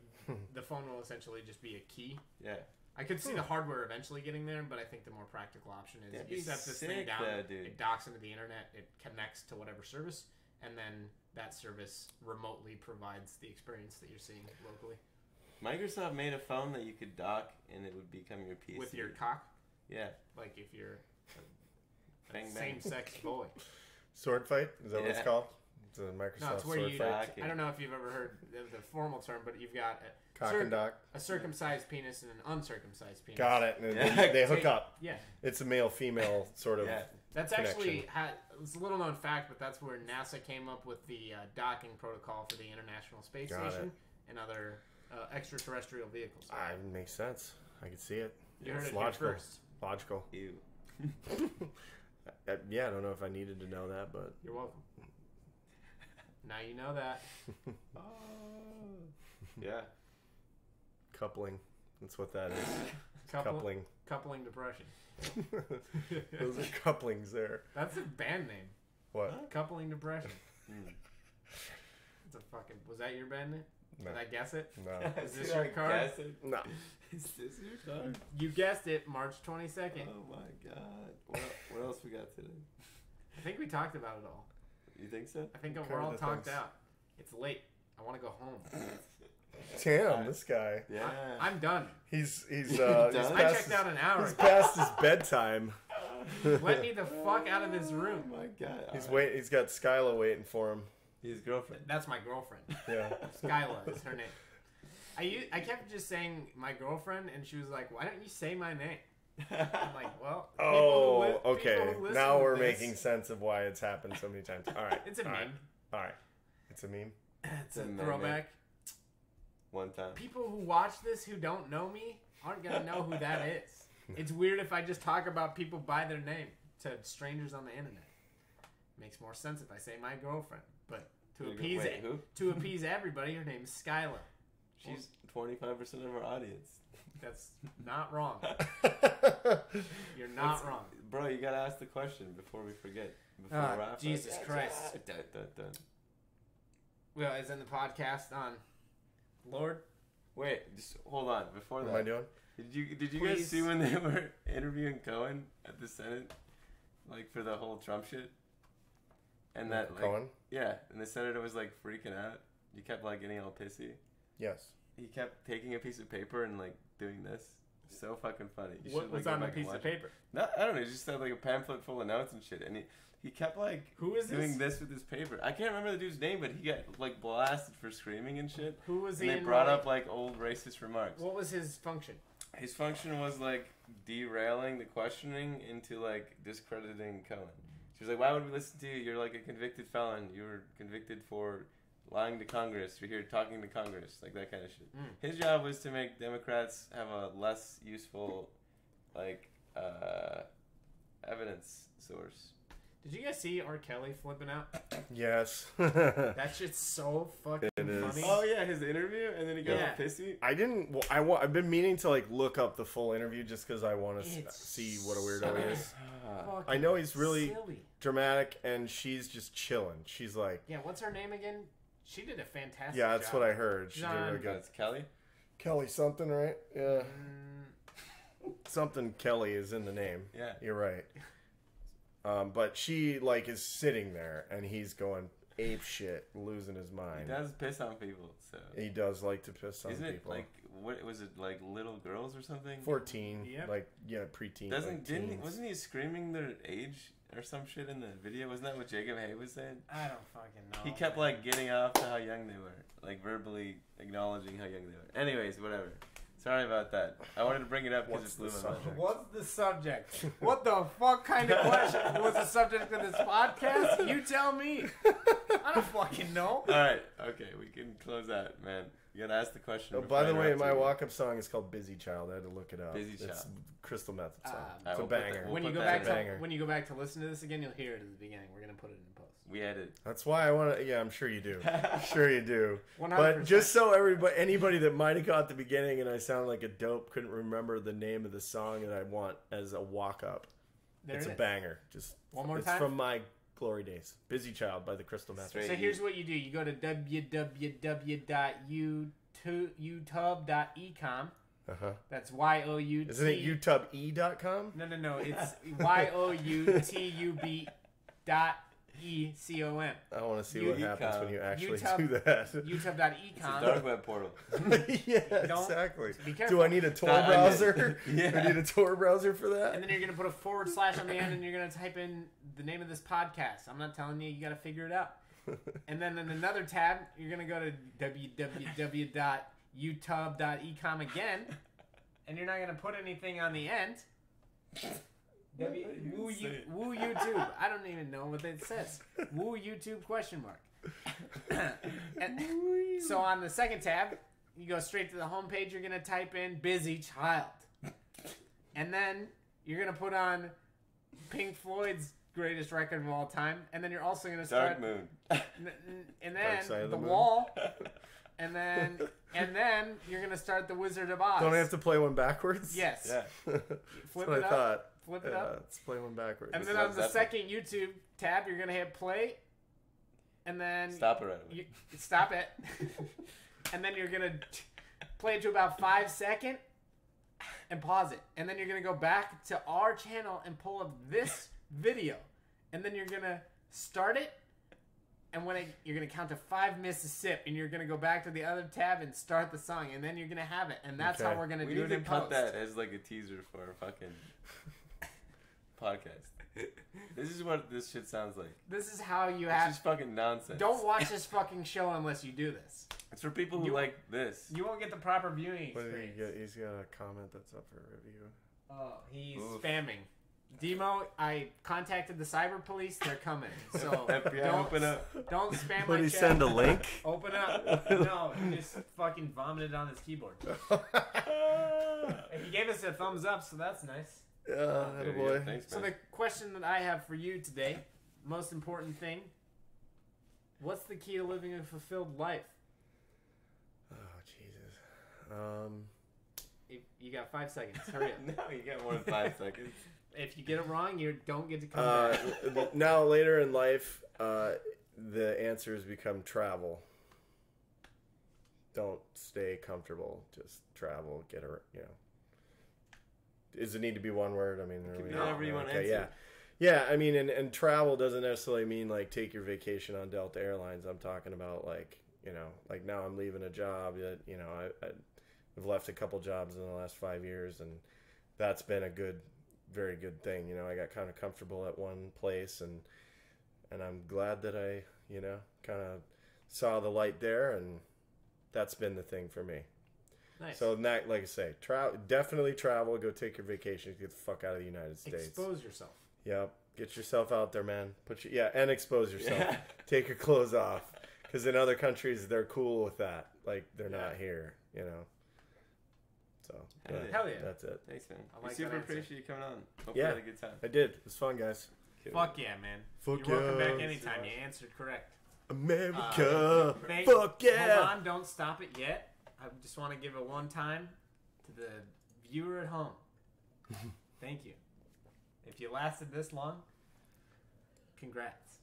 the phone will essentially just be a key. Yeah. I could see the hardware eventually getting there, but I think the more practical option is That'd you be set this thing sick, down, though, dude. it docks into the internet, it connects to whatever service, and then that service remotely provides the experience that you're seeing locally. Microsoft made a phone that you could dock and it would become your PC. With your cock, Yeah. like if you're a Bang, bang. same-sex boy. Sword fight? Is that what it's Yeah. called? It's a Microsoft No, it's where sword you. fight. Docking. I don't know if you've ever heard the formal term, but you've got Cock and dock. a circumcised penis and an uncircumcised penis. Got it. And Yeah. they hook Take- up. Yeah. It's a male-female sort of. Yeah. That's connection. actually it's a little known fact, but that's where NASA came up with the docking protocol for the International Space Got Station it. and other extraterrestrial vehicles. It makes sense. I can see it. You heard It's it logical. here first. Logical. Ew. Yeah, I don't know if I needed to know that, but You're welcome. Now you know that. Yeah. coupling. That's what that is. Coupling. Coupling depression. Those are couplings there. That's a band name. What? Coupling depression. Mm. It's a fucking. Was that your band name? No. Did I guess it? No. Is this your card? Guess it. No. Is this your card? You guessed it. March 22nd. Oh my god. What else we got today? I think we talked about it all. You think so? I think we're Covered all the talked things. out. It's late. I want to go home. Damn, this guy. Yeah. I'm done. He's Done? he's I past checked his, out an hour he's ago. past his bedtime. Let me the fuck out of this room. Oh my god. He's All right. He's got Skyla waiting for him. His girlfriend. That's my girlfriend. Yeah. Skyla is her name. I kept just saying my girlfriend, and she was like, "Why don't you say my name?" I'm like, "Well, Oh, people okay. who listen Now to we're this- making sense of why it's happened so many times. All right. It's a all right, meme. All right. It's a meme. It's a meme. throwback. One time. People who watch this who don't know me aren't gonna know who that is. It's weird if I just talk about people by their name to strangers on the internet. Makes more sense if I say my girlfriend, but to Wait, who? to appease everybody, her name's Skyla. She's 25% of our audience. That's not wrong. You're not wrong. Bro, you gotta ask the question before we forget. Before Ah, we wrap up. Jesus Christ. Dun. Well, is in the podcast on Lord? Wait, just hold on. Before What that, am I doing? did you guys see when they were interviewing Cohen at the Senate, like for the whole Trump shit? And that like, Cohen? yeah, and the senator was like freaking out. He kept like getting all pissy. Yes. He kept taking a piece of paper and like doing this. So fucking funny. You What should, was like, on go the back and piece of watch it. paper? No, I don't know. He just had like a pamphlet full of notes and shit, and he kept like Who is doing this? this with his paper. I can't remember the dude's name, but he got like blasted for screaming and shit. Who was And he? they in brought like- up like old racist remarks. What was his function? His function was like derailing the questioning into like discrediting Cohen. She was like, "Why would we listen to you? You're like a convicted felon. You were convicted for lying to Congress. You're here talking to Congress, like that kind of shit." His job was to make Democrats have a less useful, like, evidence source. Did you guys see R. Kelly flipping out? Yes. That shit's so fucking It is. funny. Oh yeah, his interview, and then he got Yeah. all pissy. I didn't. Well, I've been meaning to like look up the full interview just because I want to see what a weirdo he is. Fucking I know he's really silly. dramatic, and she's just chilling. She's like, Yeah, what's her name again? She did a fantastic yeah, that's job. what I heard. She did Jon- really good. That's Kelly. Kelly something, right? Yeah, Mm, something Kelly is in the name. Yeah. You're right. But she like is sitting there, and he's going ape shit, losing his He mind. does piss on people, so. He does like to piss on Isn't it people. like what was it like little girls or something? 14, Yep. like yeah, preteen. Doesn't like didn't he, teens. wasn't he screaming their age or some shit in the video? Wasn't that what Jacob Hay was saying? I don't fucking know. He kept like getting off to how young they were, like verbally acknowledging how young they were. Anyways, whatever. Sorry about that. I wanted to bring it up because What's it blew the my subject? mind. What's the subject? What the fuck kind of question was the subject of this podcast? You tell me. I don't fucking know. All right, okay, we can close out, man. You gotta ask the question. Oh, before by I the way, interrupt my you. walk-up song is called "Busy Child." I had to look it up. Busy It's Child. Crystal Method song. Alright, It's a we'll put that- banger. we'll When you put go that back in. to Banger. when you go back to listen to this again, you'll hear it at the beginning. We're gonna put it in post. We edit. That's why I want to. Yeah, I'm sure you do. Sure you do. 100%. But just so anybody that might have caught the beginning and I sound like a dope couldn't remember the name of the song that I want as a walk-up. There It's it a is. banger. Just One more it's time? from my glory days. "Busy Child" by the Crystal Method. Straight. So here's what you do: you go to www.youtube.ecom. That's YOUT. Isn't it youtube.com? No. It's YOUTUB.ECOM. I want to see what happens when you actually YouTube- do that. It's a YouTube.ecom. dark web portal. Yeah, Don't- exactly. Be careful. Do I need a Tor Not browser? onion. I need a Tor browser for that? And then you're gonna put a / on the end, and you're gonna type in the name of this podcast. I'm not telling you; you gotta figure it out. And then in another tab, you're gonna go to www.youtube.ecom again, and you're not gonna put anything on the end. Woo YouTube. I don't even know what it says. Woo YouTube ? And so on the second tab, you go straight to the home page. You're gonna type in "busy child," and then you're gonna put on Pink Floyd's greatest record of all time, and then you're also gonna start Dark Moon. and Dark then Side of the the Moon. Wall, and then you're gonna start the Wizard of Oz. Don't I have to play one backwards? Yes. Yeah. That's Flip what it I up. thought. Flip it Yeah, up. let's play one backwards. And then Led on the Zeppelin. second YouTube tab, you're gonna hit play, and then Stop it right away. you stop it, and then you're gonna play it to about 5 seconds and pause it, and then you're gonna go back to our channel and pull up this video, and then you're gonna start it, and you're gonna count to 5 Mississippi, and you're gonna go back to the other tab and start the song, and then you're gonna have it, and that's Okay. how we're gonna We do need it to in cut post. that as like a teaser for our fucking podcast. This is what this shit sounds like. This is how you It's have. just fucking nonsense. Don't watch this fucking show unless you do this. It's for people who You- like this. You won't get the proper viewing What did he experience. get? He's got a comment that's up for review. Oh, he's Oof. spamming. Demo, I contacted the cyber police. They're coming. So FBI, don't open up. Don't spam Would my he chat. send a link? Open up. No, he just fucking vomited on his keyboard. And he gave us a thumbs up, so that's nice. Yeah, There you go. boy. Thanks, So man. the question that I have for you today, most important thing, what's the key to living a fulfilled life? Oh, Jesus. You got 5 seconds. Hurry up. No, you got more than 5 seconds. If you get it wrong, you don't get to come back. Now, later in life, the answers become travel. don't stay comfortable. Just travel, get a, you know. Does it need to be one word? I mean, It could are be we- whatever you want to okay, answer. yeah. I mean, and travel doesn't necessarily mean like take your vacation on Delta Airlines. I'm talking about like, you know, like now I'm leaving a job that, you know, I've left a couple jobs in the last 5 years, and that's been a very good thing. You know, I got kind of comfortable at one place, and I'm glad that I, you know, kind of saw the light there, and that's been the thing for me. Nice. So, like I say, definitely travel. Go take your vacation. Get the fuck out of the United States. Expose yourself. Yep. Get yourself out there, man. And expose yourself. Take your clothes off, because in other countries they're cool with that. Like they're not here, you know. So Hell yeah. that's it. Thanks, man. I We like super that answer. appreciate you coming on. Hope Yeah. you had a good time. I did. It was fun, guys. Cool. Fuck yeah, man. Fuck You're welcome yeah. back anytime. You answered correct. America. Thank- Fuck yeah. Hold on, don't stop it yet. I just want to give a one time to the viewer at home. Thank you. If you lasted this long, congrats.